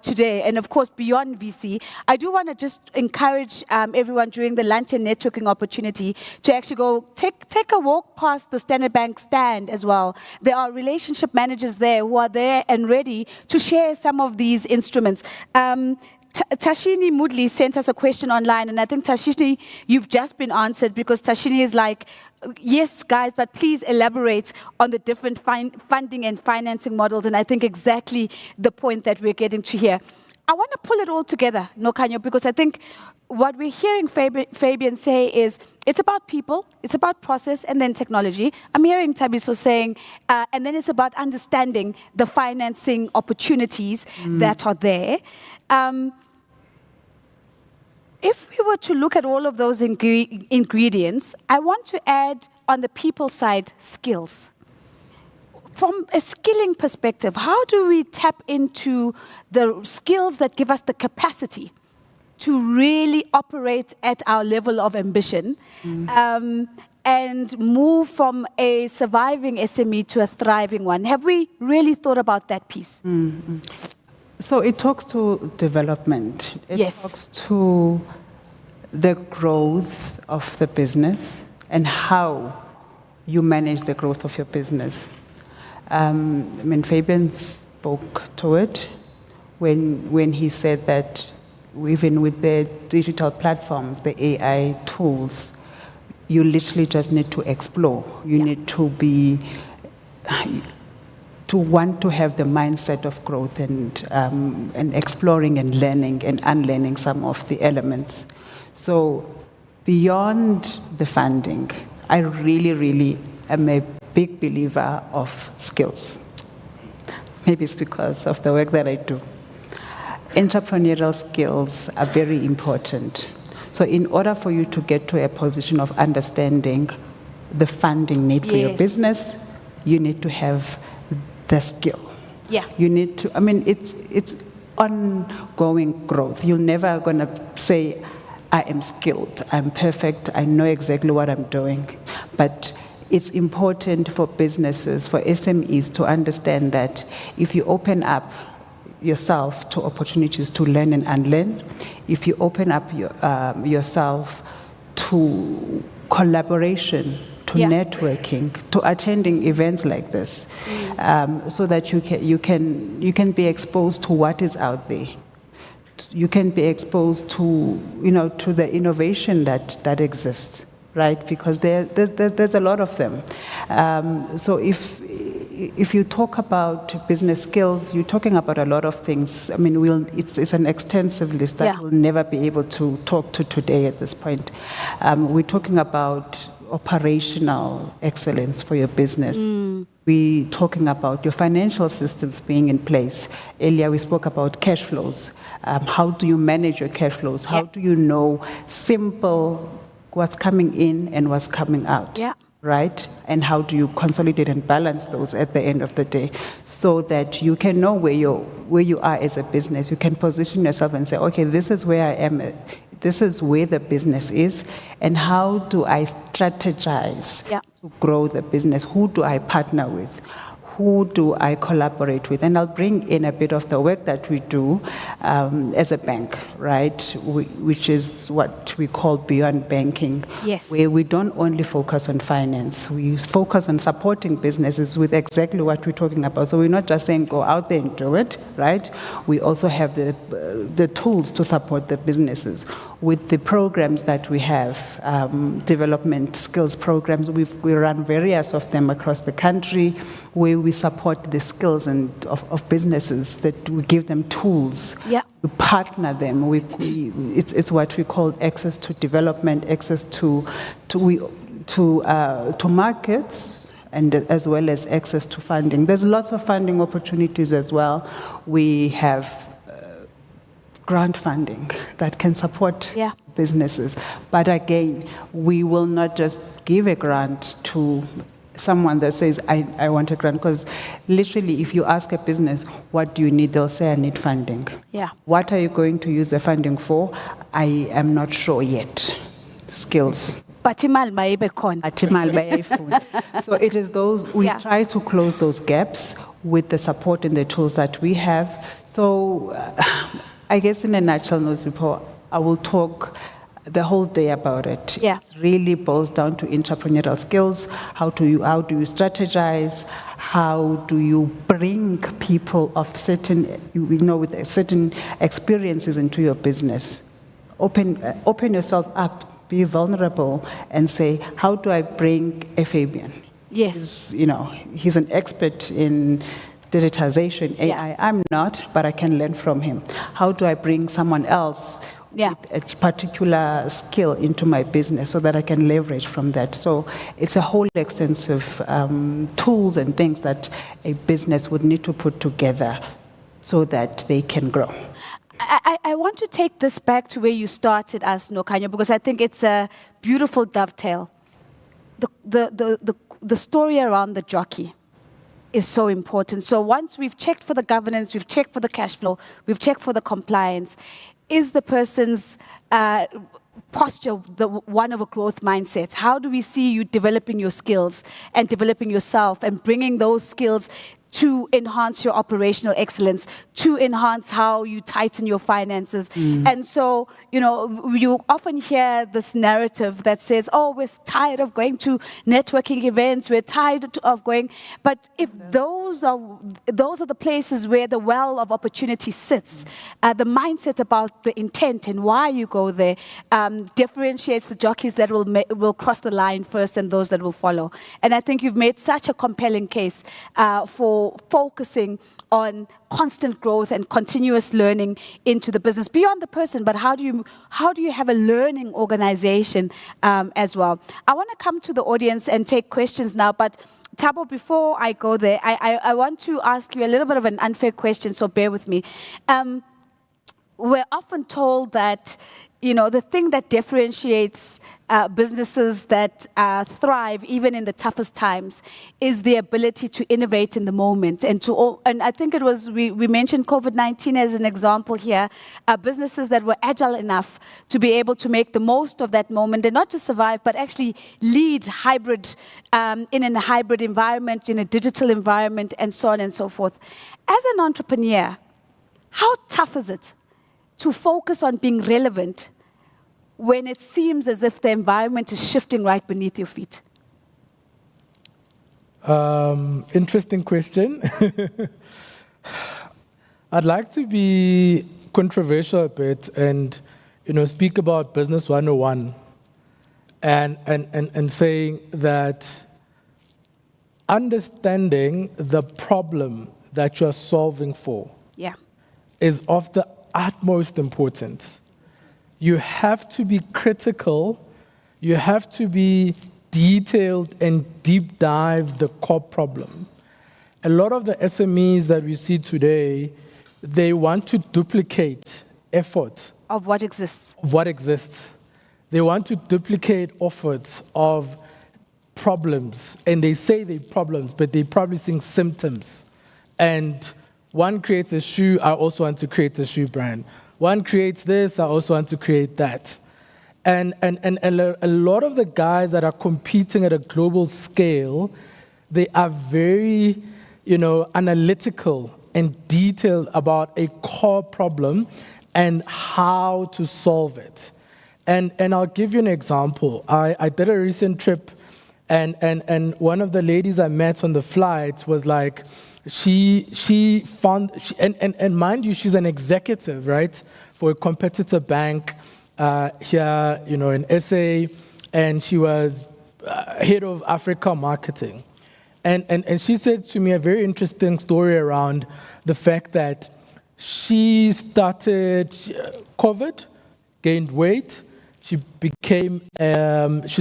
today, and of course beyond VC. I do want to just encourage everyone during the lunch and networking opportunity to actually go take a walk past the Standard Bank stand as well. There are relationship managers there who are there and ready to share some of these instruments. Tashini Mudli sent us a question online, and I think, Tashini, you've just been answered, because Tashini is like, yes, guys, but please elaborate on the different funding and financing models, and I think exactly the point that we're getting to here. I want to pull it all together, Nokanyo, because I think what we're hearing Fabian say is it's about people, it's about process, and then technology. I'm hearing Tabiso saying, and then it's about understanding the financing opportunities that are there. If we were to look at all of those ingredients, I want to add on the people side skills. From a skilling perspective, how do we tap into the skills that give us the capacity to really operate at our level of ambition and move from a surviving SME to a thriving one? Have we really thought about that piece? So it talks to development. It talks to the growth of the business and how you manage the growth of your business. Fabian spoke to it when he said that even with the digital platforms, the AI tools, you literally just need to explore. You need to want to have the mindset of growth and exploring and learning and unlearning some of the elements. So beyond the funding, I really, really am a big believer of skills. Maybe it's because of the work that I do. Entrepreneurial skills are very important. So in order for you to get to a position of understanding the funding need for your business, you need to have the skill. Yeah. You need to, I mean, it's ongoing growth. You're never going to say, I am skilled, I'm perfect, I know exactly what I'm doing. But it's important for businesses, for SMEs to understand that if you open up yourself to opportunities to learn and unlearn, if you open up yourself to collaboration, to networking, to attending events like this, so that you can be exposed to what is out there. You can be exposed to to the innovation that exists, right? Because there's a lot of them. So if you talk about business skills, you're talking about a lot of things. I mean, it's an extensive list that we'll never be able to talk to today at this point. We're talking about operational excellence for your business. We're talking about your financial systems being in place. Earlier we spoke about cash flows. How do you manage your cash flows? How do you know simple what's coming in and what's coming out? Right? And how do you consolidate and balance those at the end of the day so that you can know where you are as a business. You can position yourself and say, okay, this is where I am. This is where the business is, and how do I strategize to grow the business? Who do I partner with? Who do I collaborate with? And I'll bring in a bit of the work that we do as a bank, right? Which is what we call beyond banking, where we don't only focus on finance. We focus on supporting businesses with exactly what we're talking about. So we're not just saying go out there and do it, right? We also have the tools to support the businesses. With the programs that we have, development skills programs, we run various of them across the country, where we support the skills of businesses, that we give them tools, we partner them. It's what we call access to development, access to markets, and as well as access to funding. There's lots of funding opportunities as well. We have grant funding that can support businesses. But again, we will not just give a grant to someone that says, I want a grant, because literally if you ask a business, what do you need? They'll say, I need funding. What are you going to use the funding for? I am not sure yet. Skills. So it is those, we try to close those gaps with the support and the tools that we have. So I guess in a nutshell, Nosipo, I will talk the whole day about it. It really boils down to entrepreneurial skills. How do you strategize? How do you bring people of certain, with certain experiences into your business? Open yourself up, be vulnerable, and say, how do I bring a Fabian? He's an expert in digitization, AI. I'm not, but I can learn from him. How do I bring someone else with a particular skill into my business so that I can leverage from that? So it's a whole extensive tools and things that a business would need to put together so that they can grow. I want to take this back to where you started us, Nokanyo, because I think it's a beautiful dovetail. The story around the jockey is so important. So once we've checked for the governance, we've checked for the cash flow, we've checked for the compliance, is the person's posture the one of a growth mindset? How do we see you developing your skills and developing yourself and bringing those skills to enhance your operational excellence, to enhance how you tighten your finances. And so, you often hear this narrative that says, oh, we're tired of going to networking events, we're tired of going, but if those are the places where the well of opportunity sits, the mindset about the intent and why you go there differentiates the jockeys that will cross the line first and those that will follow. And I think you've made such a compelling case for focusing on constant growth and continuous learning into the business beyond the person, but how do you have a learning organization as well? I want to come to the audience and take questions now, but Thabo, before I go there, I want to ask you a little bit of an unfair question, so bear with me. We're often told that the thing that differentiates businesses that thrive even in the toughest times is the ability to innovate in the moment. And I think it was, we mentioned COVID-19 as an example here, businesses that were agile enough to be able to make the most of that moment and not just survive, but actually lead hybrid, in a hybrid environment, in a digital environment, and so on and so forth. As an entrepreneur, how tough is it to focus on being relevant when it seems as if the environment is shifting right beneath your feet? Interesting question. I'd like to be controversial a bit and speak about Business 101 and saying that understanding the problem that you're solving for is of the utmost importance. You have to be critical, you have to be detailed and deep dive the core problem. A lot of the SMEs that we see today, they want to duplicate effort. Of what exists. They want to duplicate efforts of problems, and they say they're problems, but they're probably seeing symptoms. And one creates a shoe, I also want to create a shoe brand. One creates this, I also want to create that. And a lot of the guys that are competing at a global scale, they are very, analytical and detailed about a core problem and how to solve it. And I'll give you an example. I did a recent trip, and one of the ladies I met on the flight was like, she found, and mind you, she's an executive, right, for a competitor bank here, in SA, and she was head of Africa marketing. And she said to me a very interesting story around the fact that she started COVID, gained weight, she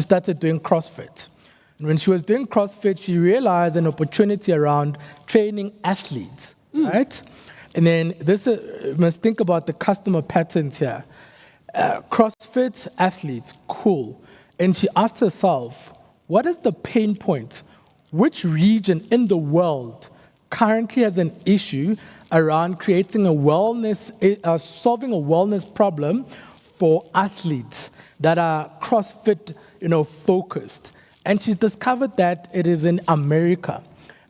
started doing CrossFit. When she was doing CrossFit, she realized an opportunity around training athletes, right? And then you must think about the customer patterns here. CrossFit athletes, cool. And she asked herself, what is the pain point? Which region in the world currently has an issue around creating solving a wellness problem for athletes that are CrossFit, focused? And she discovered that it is in America.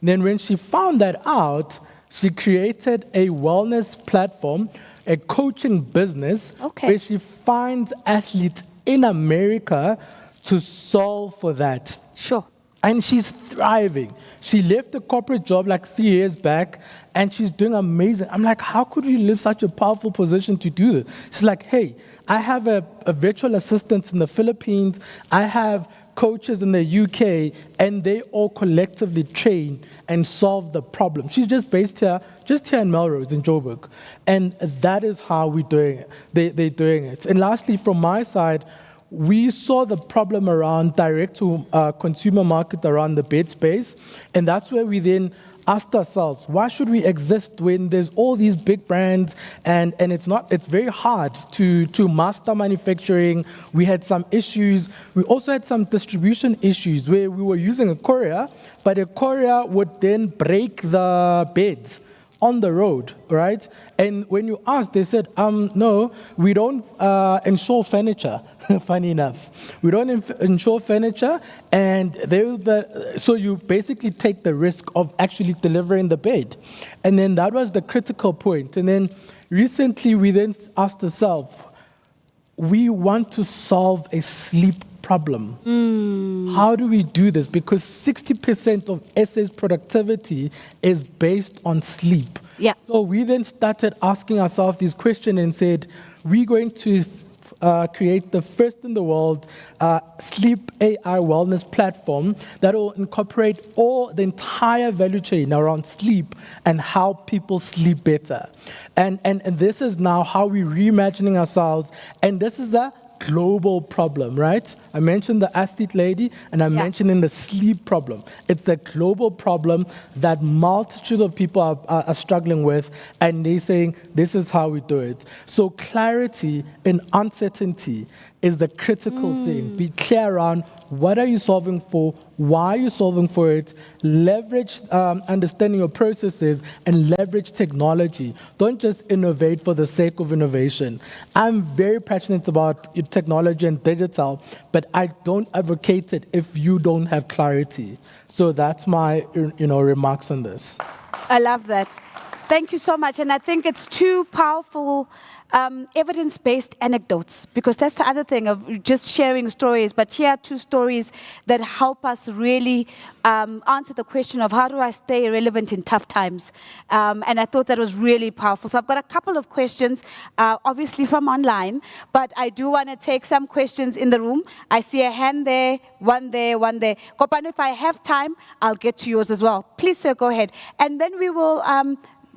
Then when she found that out, she created a wellness platform, a coaching business, where she finds athletes in America to solve for that. Sure. And she's thriving. She left the corporate job like 3 years back, and she's doing amazing. I'm like, how could you leave such a powerful position to do this? She's like, hey, I have a virtual assistant in the Philippines. I have coaches in the UK, and they all collectively train and solve the problem. She's just based here in Melrose, in Joburg. And that is how we're doing it. They're doing it. And lastly, from my side, we saw the problem around direct-to-consumer market around the bed space, and that's where we then asked ourselves, why should we exist when there's all these big brands and it's very hard to master manufacturing. We had some issues. We also had some distribution issues where we were using a courier, but a courier would then break the beds on the road, right? And when you ask, they said, no, we don't insure furniture, funny enough. We don't insure furniture, and so you basically take the risk of actually delivering the bed. And then that was the critical point. And then recently we then asked ourselves, we want to solve a sleep problem. How do we do this? Because 60% of SA's productivity is based on sleep. Yeah. So we then started asking ourselves this question and said, we're going to create the first in the world sleep AI wellness platform that will incorporate the entire value chain around sleep and how people sleep better. And this is now how we're reimagining ourselves. And this is a global problem, right? I mentioned the athlete lady, and I'm mentioning the sleep problem. It's a global problem that multitudes of people are struggling with, and they're saying, this is how we do it. So clarity in uncertainty is the critical thing. Be clear around what are you solving for, why are you solving for it, leverage understanding your processes, and leverage technology. Don't just innovate for the sake of innovation. I'm very passionate about technology and digital, but I don't advocate it if you don't have clarity. So that's my remarks on this. I love that. Thank you so much. And I think it's two powerful evidence-based anecdotes, because that's the other thing of just sharing stories. But here are two stories that help us really answer the question of how do I stay relevant in tough times? And I thought that was really powerful. So I've got a couple of questions, obviously from online, but I do want to take some questions in the room. I see a hand there, one there, one there. Kopano, if I have time, I'll get to yours as well. Please, sir, go ahead. And then we will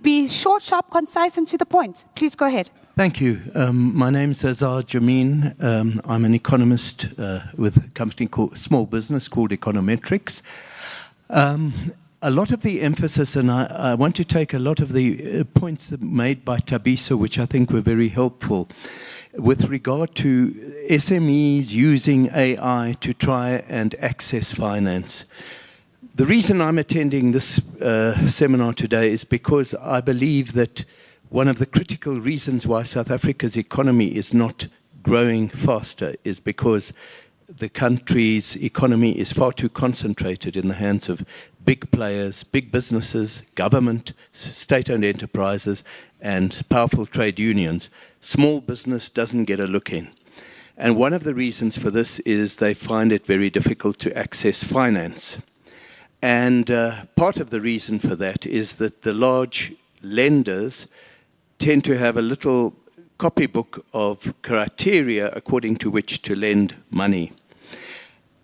be short, sharp, concise, and to the point. Please go ahead. Thank you. My name is Azar Jameen. I'm an economist with a company called small business called Econometrics. A lot of the emphasis, and I want to take a lot of the points made by Thabiso, which I think were very helpful, with regard to SMEs using AI to try and access finance. The reason I'm attending this seminar today is because I believe that one of the critical reasons why South Africa's economy is not growing faster is because the country's economy is far too concentrated in the hands of big players, big businesses, government, state-owned enterprises, and powerful trade unions. Small business doesn't get a look in. And one of the reasons for this is they find it very difficult to access finance. And part of the reason for that is that the large lenders tend to have a little copybook of criteria according to which to lend money.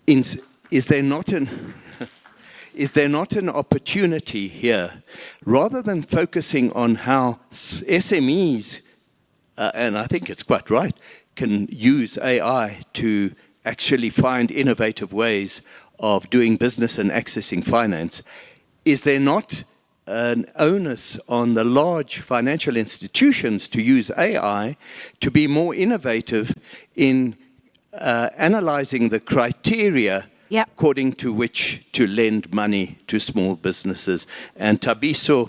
Is there not an opportunity here, rather than focusing on how SMEs, and I think it's quite right, can use AI to actually find innovative ways of doing business and accessing finance? Is there not an onus on the large financial institutions to use AI to be more innovative in analyzing the criteria according to which to lend money to small businesses? And Thabiso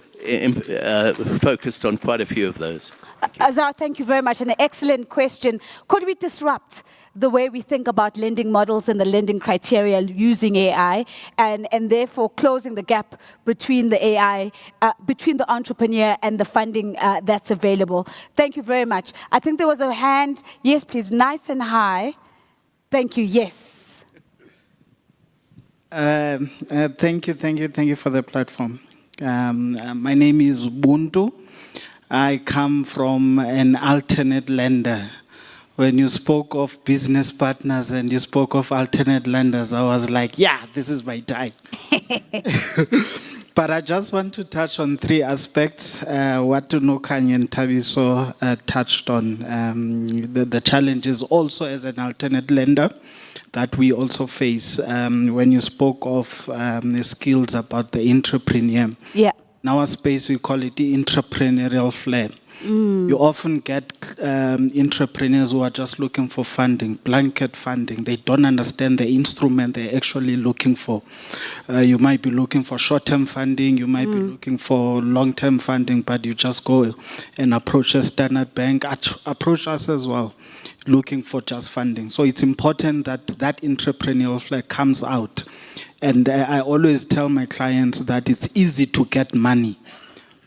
focused on quite a few of those. Azar, thank you very much. An excellent question. Could we disrupt the way we think about lending models and the lending criteria using AI, and therefore closing the gap between the AI, between the entrepreneur and the funding that's available? Thank you very much. I think there was a hand. Yes, please, nice and high. Thank you, yes. Thank you for the platform. My name is Buntu. I come from an alternate lender. When you spoke of business partners and you spoke of alternate lenders, I was like, yeah, this is my time. But I just want to touch on three aspects. What Nokanye and Thabiso touched on, the challenges also as an alternate lender that we also face. When you spoke of the skills about the entrepreneur. Yeah. In our space, we call it the entrepreneurial flair. You often get entrepreneurs who are just looking for funding, blanket funding. They don't understand the instrument they're actually looking for. You might be looking for short-term funding, you might be looking for long-term funding, but you just go and approach a Standard Bank, approach us as well, looking for just funding. So it's important that that entrepreneurial flair comes out. And I always tell my clients that it's easy to get money,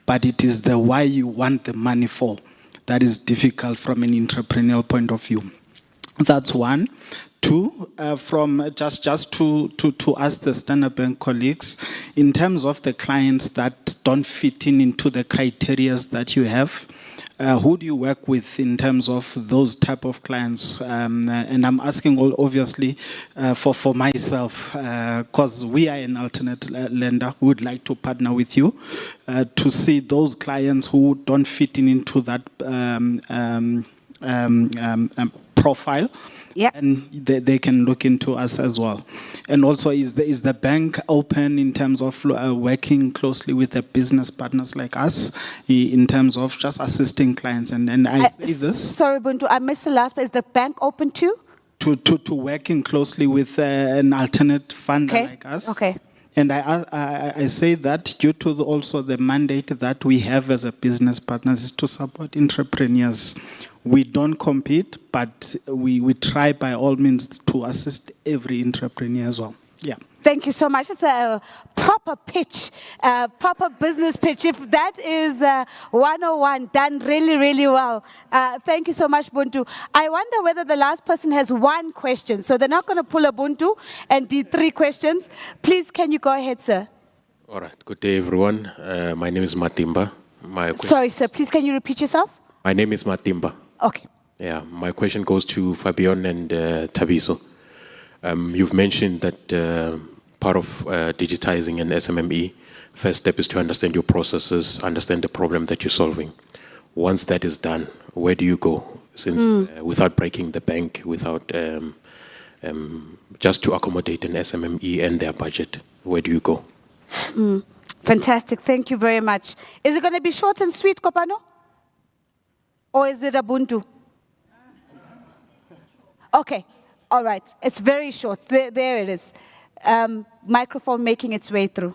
but it is the why you want the money for that is difficult from an entrepreneurial point of view. That's one. Two, from just to ask the Standard Bank colleagues, in terms of the clients that don't fit into the criteria that you have, who do you work with in terms of those type of clients? And I'm asking obviously for myself, because we are an alternate lender who would like to partner with you to see those clients who don't fit into that profile. Yeah. And they can look into us as well. And also, is the bank open in terms of working closely with the business partners like us in terms of just assisting clients? And I say this. Sorry, Buntu, I missed the last part. Is the bank open too? To working closely with an alternate funder like us. Okay. And I say that due to also the mandate that we have as a business partners is to support entrepreneurs. We don't compete, but we try by all means to assist every entrepreneur as well. Yeah. Thank you so much. It's a proper pitch, proper business pitch. If that is 101, done really, really well. Thank you so much, Buntu. I wonder whether the last person has one question. So they're not going to pull a Buntu and do 3 questions. Please, can you go ahead, sir? All right. Good day, everyone. My name is Matimba. Sorry, sir. Please, can you repeat yourself? My name is Matimba. Okay. Yeah. My question goes to Fabian and Tabiso. You've mentioned that part of digitizing an SMME, first step is to understand your processes, understand the problem that you're solving. Once that is done, where do you go? Since without breaking the bank, without just to accommodate an SMME and their budget, where do you go? Fantastic. Thank you very much. Is it going to be short and sweet, Kopano? Or is it Ubuntu? Okay. All right. It's very short. There it is. Microphone making its way through.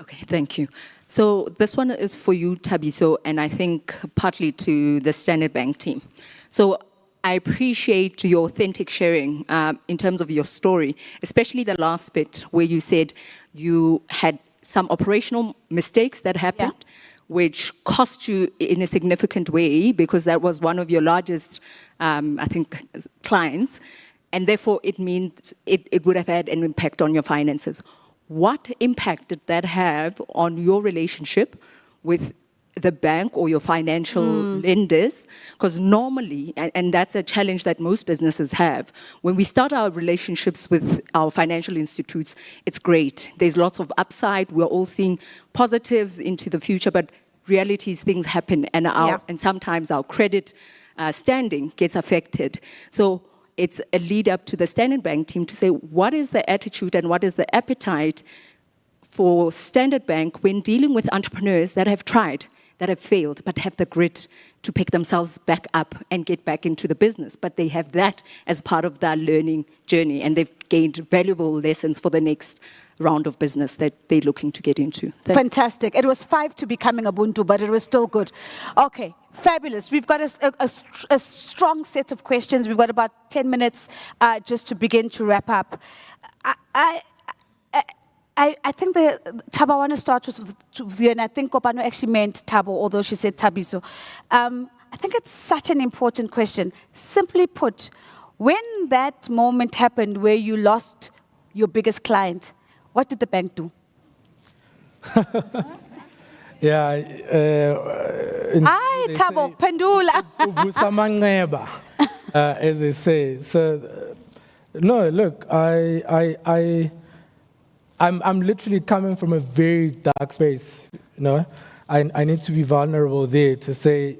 Okay, thank you. So this one is for you, Tabiso, and I think partly to the Standard Bank team. So I appreciate your authentic sharing in terms of your story, especially the last bit where you said you had some operational mistakes that happened, which cost you in a significant way because that was one of your largest, I think, clients. And therefore, it means it would have had an impact on your finances. What impact did that have on your relationship with the bank or your financial lenders? Because normally, and that's a challenge that most businesses have, when we start our relationships with our financial institutes, it's great. There's lots of upside. We're all seeing positives into the future, but reality is things happen, and and sometimes our credit standing gets affected. So it's a lead up to the Standard Bank team to say, what is the attitude and what is the appetite for Standard Bank when dealing with entrepreneurs that have tried, that have failed, but have the grit to pick themselves back up and get back into the business. But they have that as part of their learning journey, and they've gained valuable lessons for the next round of business that they're looking to get into. Thanks. Fantastic. It was 5 to becoming Ubuntu, but it was still good. Okay, fabulous. We've got a strong set of questions. We've got about 10 minutes just to begin to wrap up. I think Tabo, I want to start with you, and I think Kopano actually meant Tabo, although she said Tabiso. I think it's such an important question. Simply put, when that moment happened where you lost your biggest client, what did the bank do? Tabo, pendula. As they say. So, no, look, I'm literally coming from a very dark space. You know, I need to be vulnerable there to say,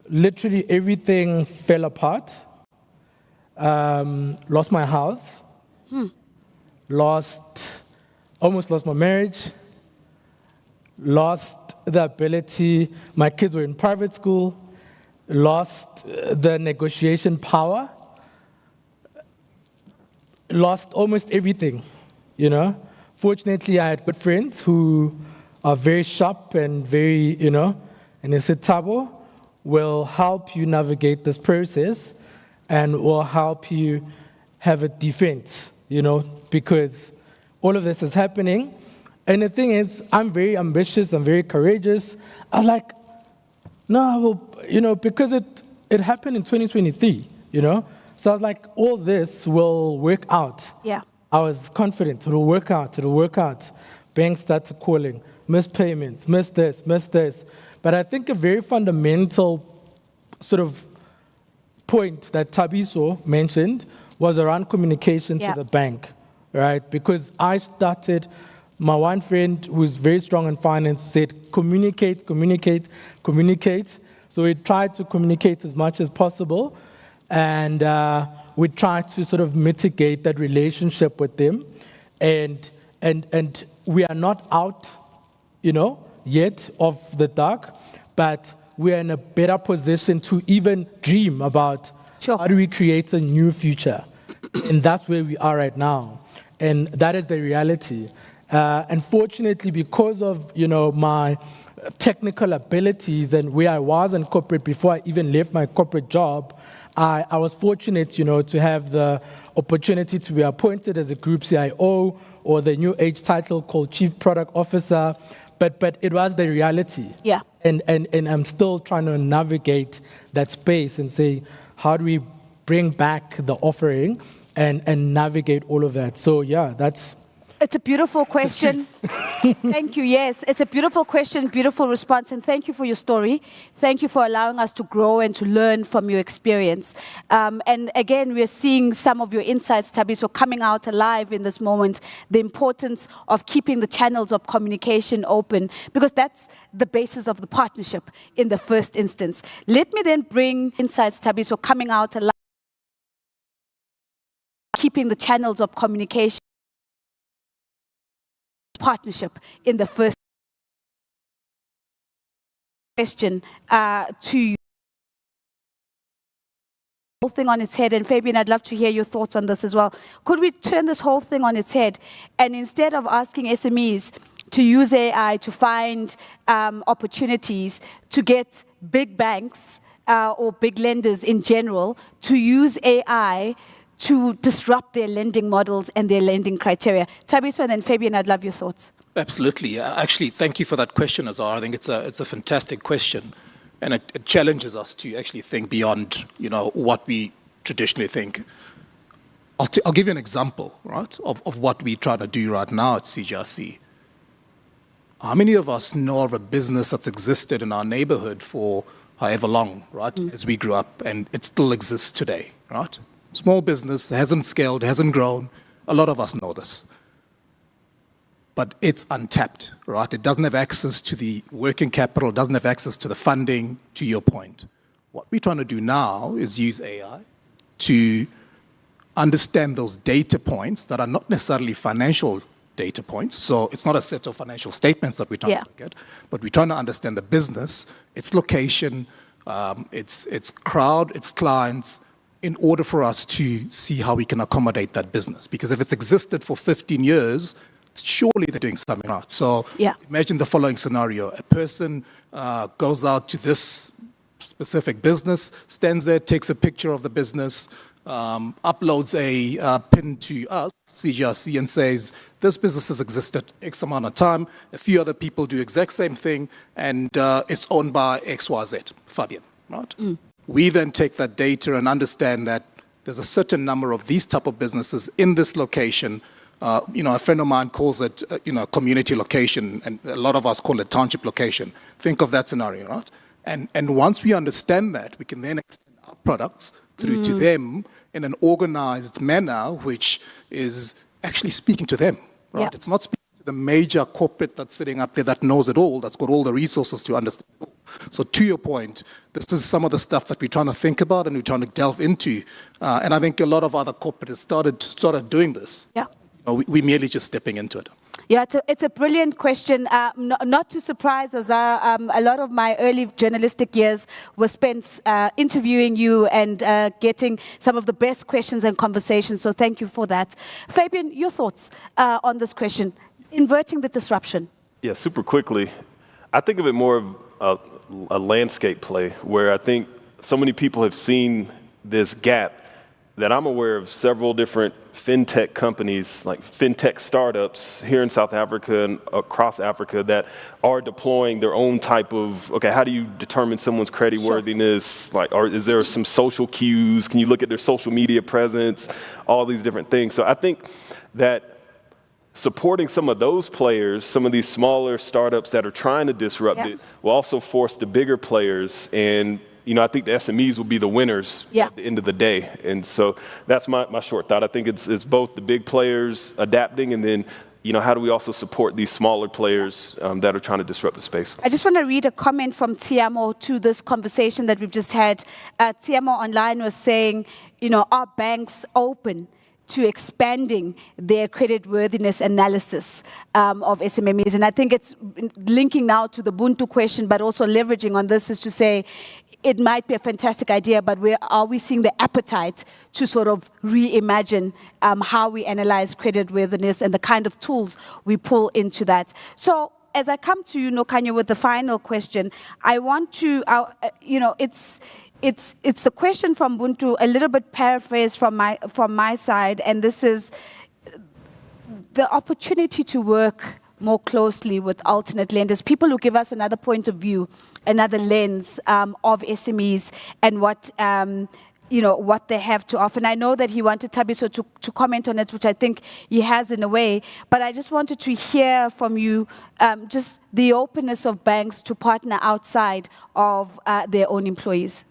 literally everything fell apart. Lost my house. Lost almost lost my marriage, lost the ability, my kids were in private school, lost the negotiation power, lost almost everything, you know. Fortunately, I had good friends who are very sharp and very, you know, and they said, Thabo will help you navigate this process and will help you have a defense, you know, because all of this is happening. And the thing is, I'm very ambitious, I'm very courageous. I was like, no, well, you know, because it happened in 2023, you know? So I was like, all this will work out. Yeah. I was confident, it'll work out, it'll work out. Banks started calling, missed payments, missed this. But I think a very fundamental sort of point that Thabiso mentioned was around communication to the bank, right? Because I started, my one friend who's very strong in finance said, communicate. So we tried to communicate as much as possible, and we tried to sort of mitigate that relationship with them. And we are not out, you know, yet of the dark, but we are in a better position to even dream about how do we create a new future. And that's where we are right now. And that is the reality. Unfortunately, because of, you know, my technical abilities and where I was in corporate before I even left my corporate job, I was fortunate, you know, to have the opportunity to be appointed as a group CIO or the new age title called Chief Product Officer. But it was the reality. Yeah. And I'm still trying to navigate that space and say, how do we bring back the offering and navigate all of that? So yeah, it's a beautiful question. Thank you. Yes, it's a beautiful question, beautiful response, and thank you for your story. Thank you for allowing us to grow and to learn from your experience. And again, we're seeing some of your insights, Thabiso, coming out alive in this moment, the importance of keeping the channels of communication open, because that's the basis of the partnership in the first instance. Let me then bring insights, Thabiso, coming out alive, keeping the channels of communication partnership in the first question to you. Whole thing on its head, and Fabian, I'd love to hear your thoughts on this as well. Could we turn this whole thing on its head, and instead of asking SMEs to use AI to find opportunities to get big banks or big lenders in general to use AI to disrupt their lending models and their lending criteria? Thabiso, and then Fabian, I'd love your thoughts. Absolutely. Actually, thank you for that question, Azar. I think it's a fantastic question, and it challenges us to actually think beyond, you know, what we traditionally think. I'll give you an example, right, of what we're trying to do right now at CGRC. How many of us know of a business that's existed in our neighborhood for however long, right, as we grew up, and it still exists today, right? Small business, hasn't scaled, hasn't grown. A lot of us know this. But it's untapped, right? It doesn't have access to the working capital, doesn't have access to the funding, to your point. What we're trying to do now is use AI to understand those data points that are not necessarily financial data points. So it's not a set of financial statements that we're trying to look at, but we're trying to understand the business, its location, its crowd, its clients, in order for us to see how we can accommodate that business. Because if it's existed for 15 years, surely they're doing something right. So imagine the following scenario. A person goes out to this specific business, stands there, takes a picture of the business, uploads a pin to us, CGRC, and says, this business has existed X amount of time, a few other people do exact same thing, and it's owned by XYZ, Fabian, right? We then take that data and understand that there's a certain number of these type of businesses in this location. You know, a friend of mine calls it, you know, community location, and a lot of us call it township location. Think of that scenario, right? And once we understand that, we can then extend our products through to them in an organized manner, which is actually speaking to them, right? It's not speaking to the major corporate that's sitting up there that knows it all, that's got all the resources to understand it all. So to your point, this is some of the stuff that we're trying to think about and we're trying to delve into. And I think a lot of other corporates started doing this. We're merely just stepping into it. Yeah, it's a brilliant question. Not to surprise us, a lot of my early journalistic years were spent interviewing you and getting some of the best questions and conversations, so thank you for that. Fabian, your thoughts on this question, inverting the disruption? Yeah, super quickly. I think of it more of a landscape play where I think so many people have seen this gap that I'm aware of several different fintech companies, like fintech startups here in South Africa and across Africa that are deploying their own type of, okay, how do you determine someone's creditworthiness? Sure. Like, or is there some social cues? Can you look at their social media presence? All these different things. So I think that supporting some of those players, some of these smaller startups that are trying to disrupt it, will also force the bigger players. And I think the SMEs will be the winners at the end of the day. And so that's my short thought. I think it's both the big players adapting and then, how do we also support these smaller players that are trying to disrupt the space? I just want to read a comment from Tiamo to this conversation that we've just had. Tiamo online was saying, are banks open to expanding their creditworthiness analysis of SMMEs? And I think it's linking now to the Buntu question, but also leveraging on this is to say, it might be a fantastic idea, but are we seeing the appetite to sort of reimagine how we analyze creditworthiness and the kind of tools we pull into that? So as I come to you, Nokanya, with the final question, I want to, it's the question from Buntu, a little bit paraphrased from my side, and this is the opportunity to work more closely with alternate lenders, people who give us another point of view, another lens of SMEs and what what they have to offer. And I know that he wanted Thabiso to comment on it, which I think he has in a way, but I just wanted to hear from you just the openness of banks to partner outside of their own employees.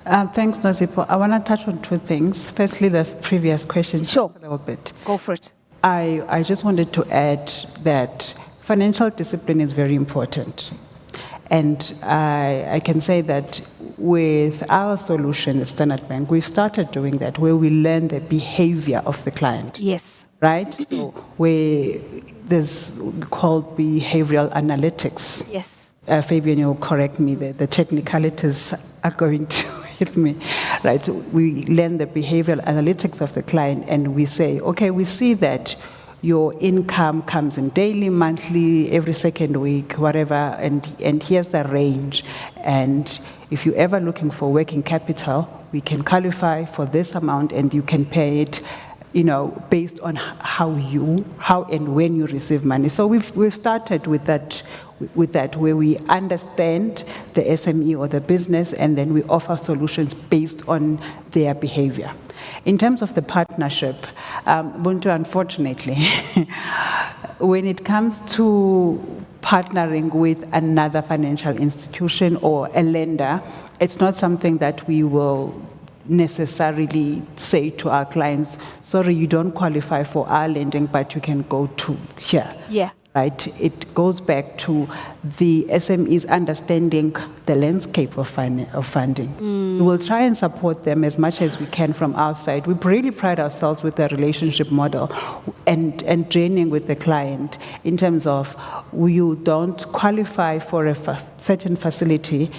Thanks, Nosipo. I want to touch on two things. Firstly, the previous question, sure, just a little bit. Go for it. I just wanted to add that financial discipline is very important. And I can say that with our solution at Standard Bank, we've started doing that, where we learn the behavior of the client. Yes. Right? So there's called behavioral analytics. Yes. Fabian, you'll correct me, the technicalities are going to hit me. Right? We learn the behavioral analytics of the client and we say, okay, we see that your income comes in daily, monthly, every second week, whatever, and here's the range. And if you're ever looking for working capital, we can qualify for this amount and you can pay it, based on how and when you receive money. So we've started with that where we understand the SME or the business and then we offer solutions based on their behavior. In terms of the partnership, Buntu, unfortunately, when it comes to partnering with another financial institution or a lender, it's not something that we will necessarily say to our clients, sorry, you don't qualify for our lending, but you can go to here. Yeah. Right? It goes back to the SMEs understanding the landscape of funding. We will try and support them as much as we can from our side. We really pride ourselves with the relationship model and training with the client in terms of you don't qualify for a certain facility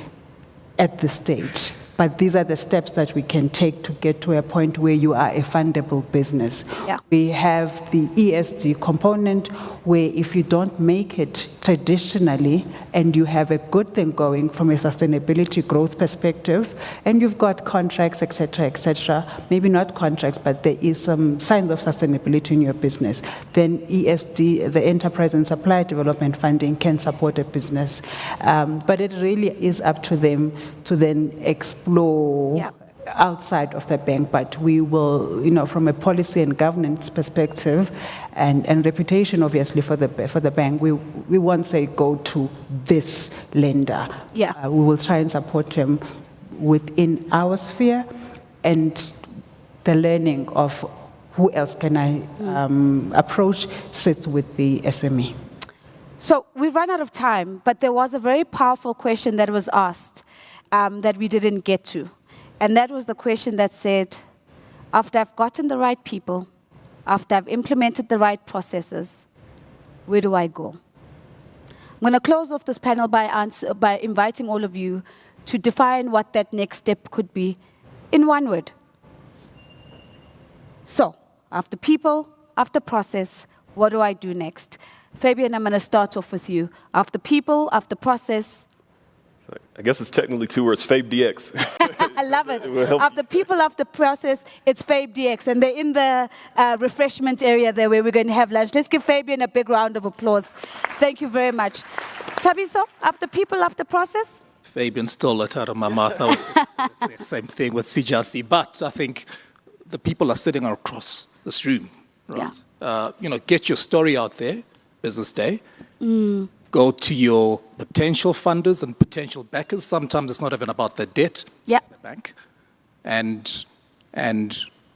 at this stage. But these are the steps that we can take to get to a point where you are a fundable business. Yeah. We have the ESG component where if you don't make it traditionally and you have a good thing going from a sustainability growth perspective and you've got contracts, et cetera, maybe not contracts, but there is some signs of sustainability in your business, then ESD, the Enterprise and Supply Development Funding, can support a business. But it really is up to them to then explore outside of the bank, but we will, from a policy and governance perspective and reputation, obviously, for the bank, we won't say go to this lender. Yeah. We will try and support them within our sphere and the learning of who else can I approach sits with the SME. So we've run out of time, but there was a very powerful question that was asked that we didn't get to. And that was the question that said, after I've gotten the right people, after I've implemented the right processes, where do I go? I'm going to close off this panel by inviting all of you to define what that next step could be in one word. So, after people, after process, what do I do next? Fabian, I'm going to start off with you. After people, after process. I guess it's technically 2 words, FABE-DX. I love it. After people, after process, it's FABE-DX. And they're in the refreshment area there where we're going to have lunch. Let's give Fabian a big round of applause. Thank you very much. Thabiso, after people, after process? Fabian stole it out of my mouth. I was the same thing with CJRC. But I think the people are sitting across this room, right? Yeah. Get your story out there, Business Day. Go to your potential funders and potential backers. Sometimes it's not even about the debt, the bank. And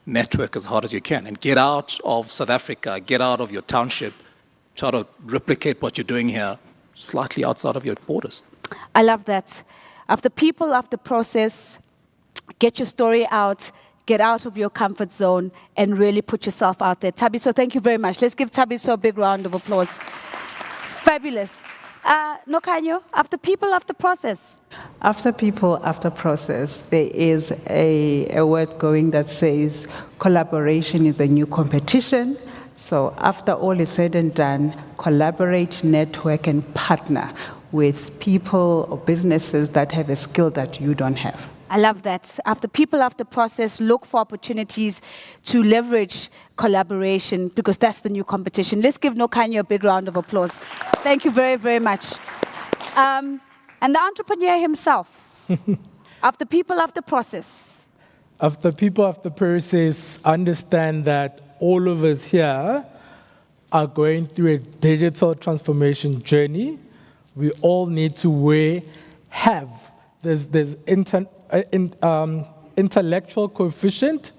network as hard as you can. And get out of South Africa, get out of your township, try to replicate what you're doing here slightly outside of your borders. I love that. After people, after process, get your story out, get out of your comfort zone, and really put yourself out there. Thabiso, thank you very much. Let's give Thabiso a big round of applause. Fabulous. Nokanyo, after people, after process. After people, after process, there is a word going that says collaboration is the new competition. So after all is said and done, collaborate, network, and partner with people or businesses that have a skill that you don't have. I love that. After people, after process, look for opportunities to leverage collaboration because that's the new competition. Let's give Nokanyo a big round of applause. Thank you very, very much. And the entrepreneur himself, after people, after process. After people, after process, understand that all of us here are going through a digital transformation journey. We all need to there's intellectual coefficient,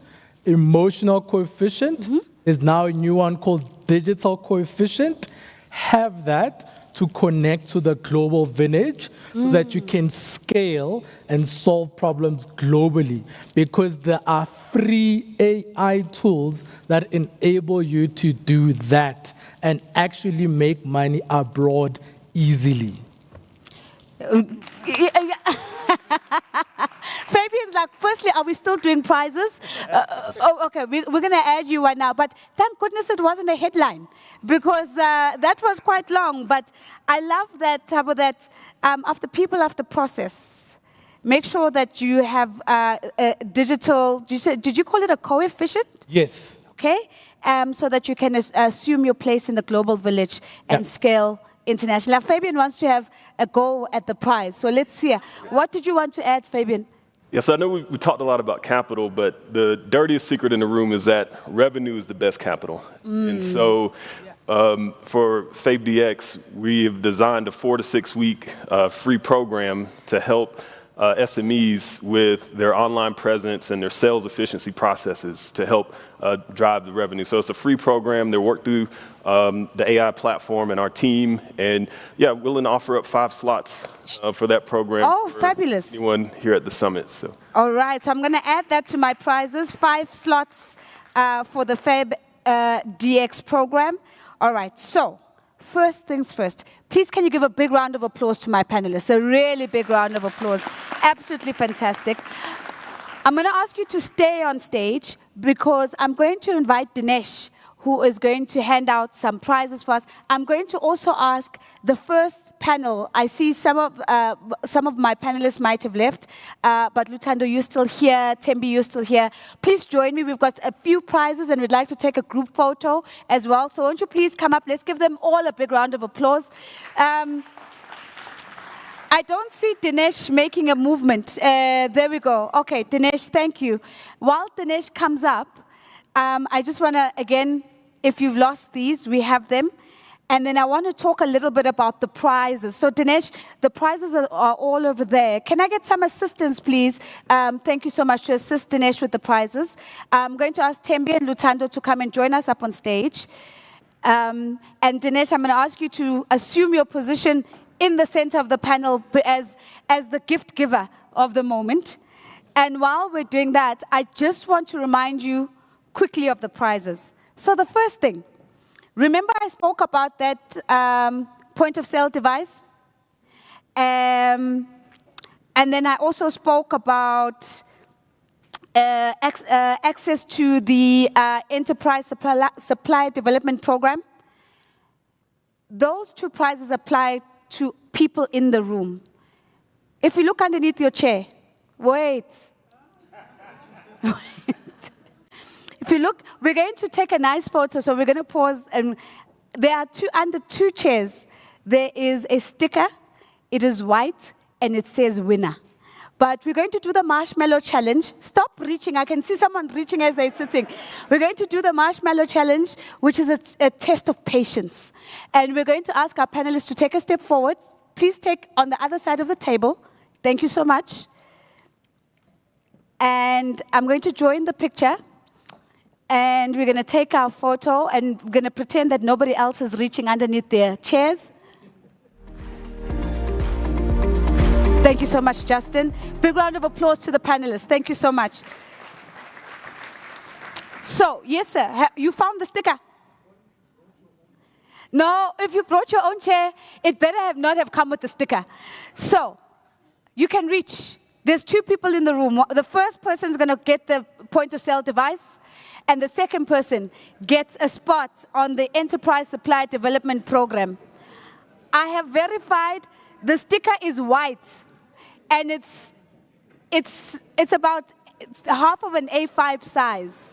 emotional coefficient. There's now a new one called digital coefficient. Have that to connect to the global village so that you can scale and solve problems globally. Because there are free AI tools that enable you to do that and actually make money abroad easily. Fabian's like, firstly, are we still doing prizes? Okay, we're going to add you one now. But thank goodness it wasn't a headline because that was quite long. But I love that, Thabo, that after people, after process, make sure that you have a digital, did you call it a coefficient? Yes. Okay, so that you can assume your place in the global village and scale international. Now, Fabian wants to have a go at the prize. So let's see. What did you want to add, Fabian? Yes, I know we talked a lot about capital, but the dirtiest secret in the room is that revenue is the best capital. And so for FABE-DX, we have designed a 4 to 6 week free program to help SMEs with their online presence and their sales efficiency processes to help drive the revenue. So it's a free program. They work through the AI platform and our team. And yeah, willing to offer up 5 slots for that program. Oh, fabulous. Anyone here at the summit. So. All right, so I'm going to add that to my prizes. 5 slots for the FABE-DX program. All right, so first things first. Please, can you give a big round of applause to my panelists? A really big round of applause. Absolutely fantastic. I'm going to ask you to stay on stage because I'm going to invite Dinesh, who is going to hand out some prizes for us. I'm going to also ask the first panel. I see some of my panelists might have left, but Lutando, you're still here. Tembi, you're still here. Please join me. We've got a few prizes, and we'd like to take a group photo as well. So won't you please come up? Let's give them all a big round of applause. I don't see Dinesh making a movement. There we go. Okay, Dinesh, thank you. While Dinesh comes up, I just want to, again, if you've lost these, we have them. And then I want to talk a little bit about the prizes. So Dinesh, the prizes are all over there. Can I get some assistance, please? Thank you so much to assist Dinesh with the prizes. I'm going to ask Tembi and Lutando to come and join us up on stage. And Dinesh, I'm going to ask you to assume your position in the center of the panel as the gift giver of the moment. And while we're doing that, I just want to remind you quickly of the prizes. So the first thing, Remember I spoke about that point of sale device? And then I also spoke about access to the Enterprise Supply Development Program. Those two prizes apply to people in the room. If you look underneath your chair, wait. If you look, we're going to take a nice photo, so we're going to pause, and there are under two chairs, there is a sticker, it is white, and it says winner. But we're going to do the marshmallow challenge. Stop reaching, I can see someone reaching as they're sitting. We're going to do the marshmallow challenge, which is a test of patience. And we're going to ask our panelists to take a step forward. Please take on the other side of the table. Thank you so much. And I'm going to join the picture. And we're going to take our photo, and we're going to pretend that nobody else is reaching underneath their chairs. Thank you so much, Justin. Big round of applause to the panelists. Thank you so much. So, yes, sir, you found the sticker? No, if you brought your own chair, it better not have come with the sticker. So, you can reach. There's two people in the room. The first person is going to get the point of sale device, and the second person gets a spot on the Enterprise Supply Development Program. I have verified the sticker is white, and it's about half of an A5 size.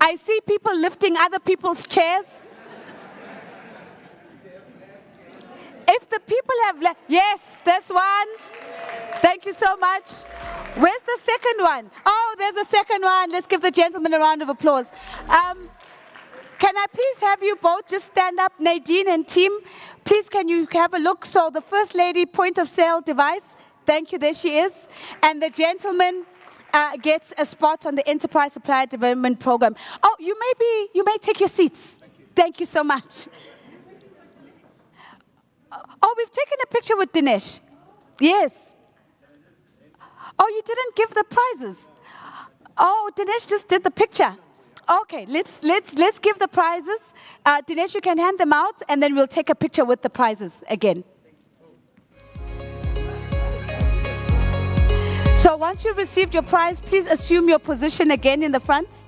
I see people lifting other people's chairs. If the people have left, yes, there's one. Thank you so much. Where's the second one? Oh, there's a second one. Let's give the gentleman a round of applause. Can I please have you both just stand up, Nadine and team? Please, can you have a look? So the first lady, point of sale device. Thank you, there she is. And the gentleman gets a spot on the Enterprise Supply Development Program. Oh, you may take your seats. Thank you so much. Oh, we've taken a picture with Dinesh. Yes. Oh, you didn't give the prizes. Oh, Dinesh just did the picture. Okay, let's give the prizes. Dinesh, you can hand them out, and then we'll take a picture with the prizes again. So once you've received your prize, please assume your position again in the front.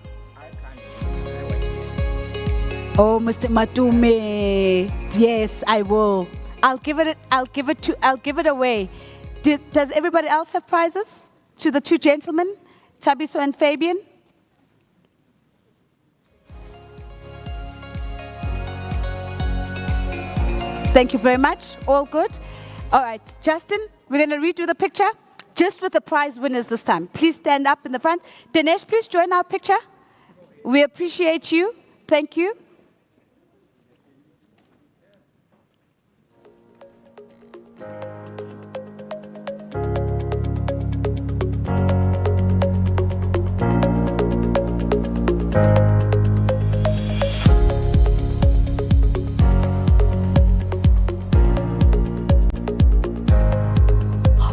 Oh, Mr. Matume. Yes, I will. I'll give it away. Does everybody else have prizes? To the two gentlemen, Tabiso and Fabian? Thank you very much. All good. All right, Justin, we're going to redo the picture, just with the prize winners this time. Please stand up in the front. Dinesh, please join our picture. We appreciate you. Thank you.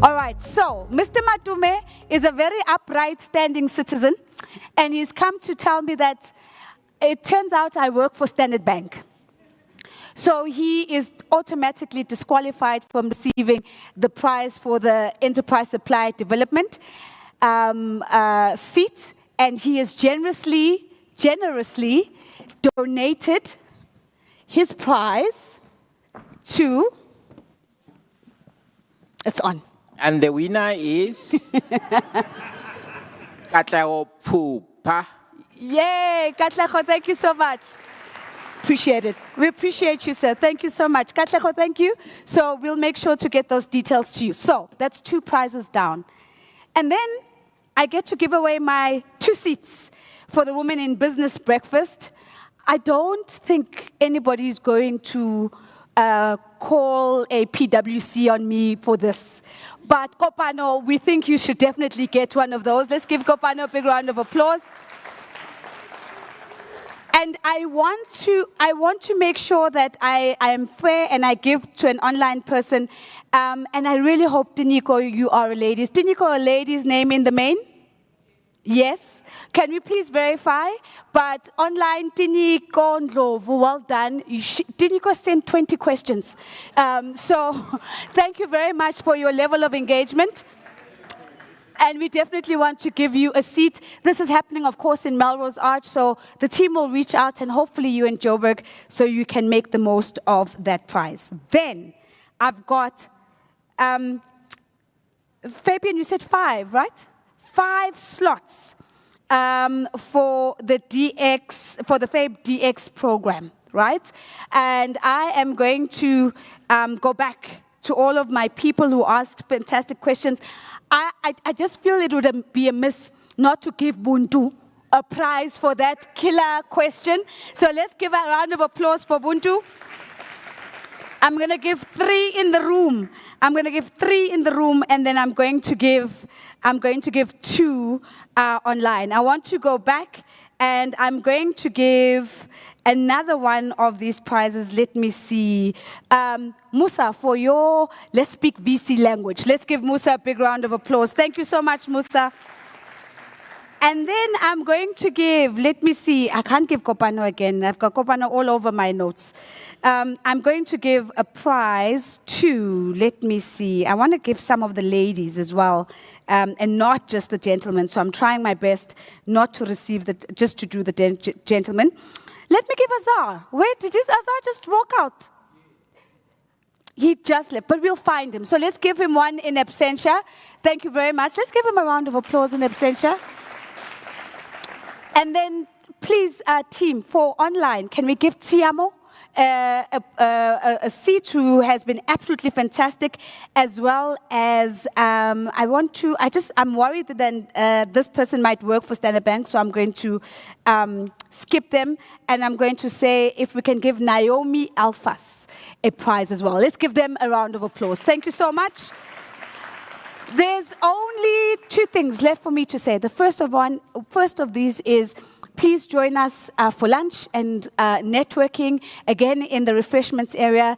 All right, so Mr. Matume is a very upright, standing citizen, and he's come to tell me that it turns out I work for Standard Bank. So he is automatically disqualified from receiving the prize for the Enterprise Supply Development seat, and he has generously donated his prize to, it's on. And the winner is Katlego Pupa. Yay, Katlego, thank you so much. Appreciate it. We appreciate you, sir. Thank you so much. Katlego, thank you. So we'll make sure to get those details to you. So that's two prizes down. And then I get to give away my 2 seats for the Women in Business breakfast. I don't think anybody's going to call a PwC on me for this. But Kopano, we think you should definitely get one of those. Let's give Kopano a big round of applause. And I want to make sure that I am fair and I give to an online person. And I really hope, Diniko, you are a lady. Is Diniko a lady's name in the main? Yes. Can we please verify? But online, Tiniko Ndlovu, well done. Tiniko sent 20 questions. So thank you very much for your level of engagement. And we definitely want to give you a seat. This is happening, of course, in Melrose Arch, so the team will reach out, and hopefully you in Joburg, so you can make the most of that prize. Then I've got, Fabian, you said 5, right? 5 slots for the DX, for the FABE DX program, right? And I am going to go back to all of my people who asked fantastic questions. I just feel it would be a miss not to give Buntu a prize for that killer question. So let's give a round of applause for Buntu. I'm going to give 3 in the room. I'm going to give 3 in the room, and then I'm going to give 2 online. I want to go back, and I'm going to give another one of these prizes. Let me see. Musa, for your Let's Speak VC language. Let's give Musa a big round of applause. Thank you so much, Musa. And then I'm going to give, let me see, I can't give Kopano again. I've got Kopano all over my notes. I'm going to give a prize to, let me see, I want to give some of the ladies as well, and not just the gentlemen. So I'm trying my best not to receive just to do the gentlemen. Let me give Azar. Wait, did Azar just walk out? He just left, but we'll find him. So let's give him one in absentia. Thank you very much. Let's give him a round of applause in absentia. And then, please, team, for online, can we give Tiamo a seat who has been absolutely fantastic, as well as I'm worried that then this person might work for Standard Bank, so I'm going to skip them, and I'm going to say if we can give Naomi Alphas a prize as well. Let's give them a round of applause. Thank you so much. There's only 2 things left for me to say. The first of these is, please join us for lunch and networking, again, in the refreshments area.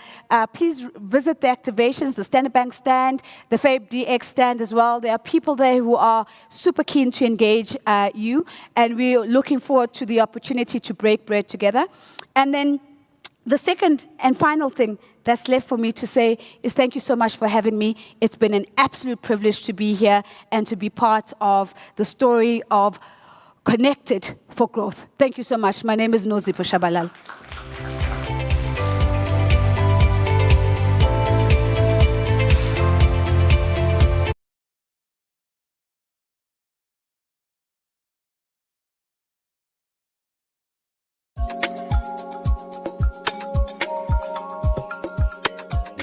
Please visit the activations, the Standard Bank stand, the FABE DX stand as well. There are people there who are super keen to engage you, and we're looking forward to the opportunity to break bread together. And then the second and final thing that's left for me to say is thank you so much for having me. It's been an absolute privilege to be here and to be part of the story of Connected for Growth. Thank you so much. My name is Nozipho Shabalala.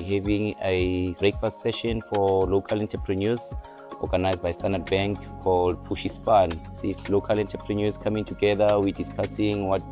Having a breakfast session for local entrepreneurs organized by Standard Bank called Pushy Span. These local entrepreneurs coming together, we're discussing what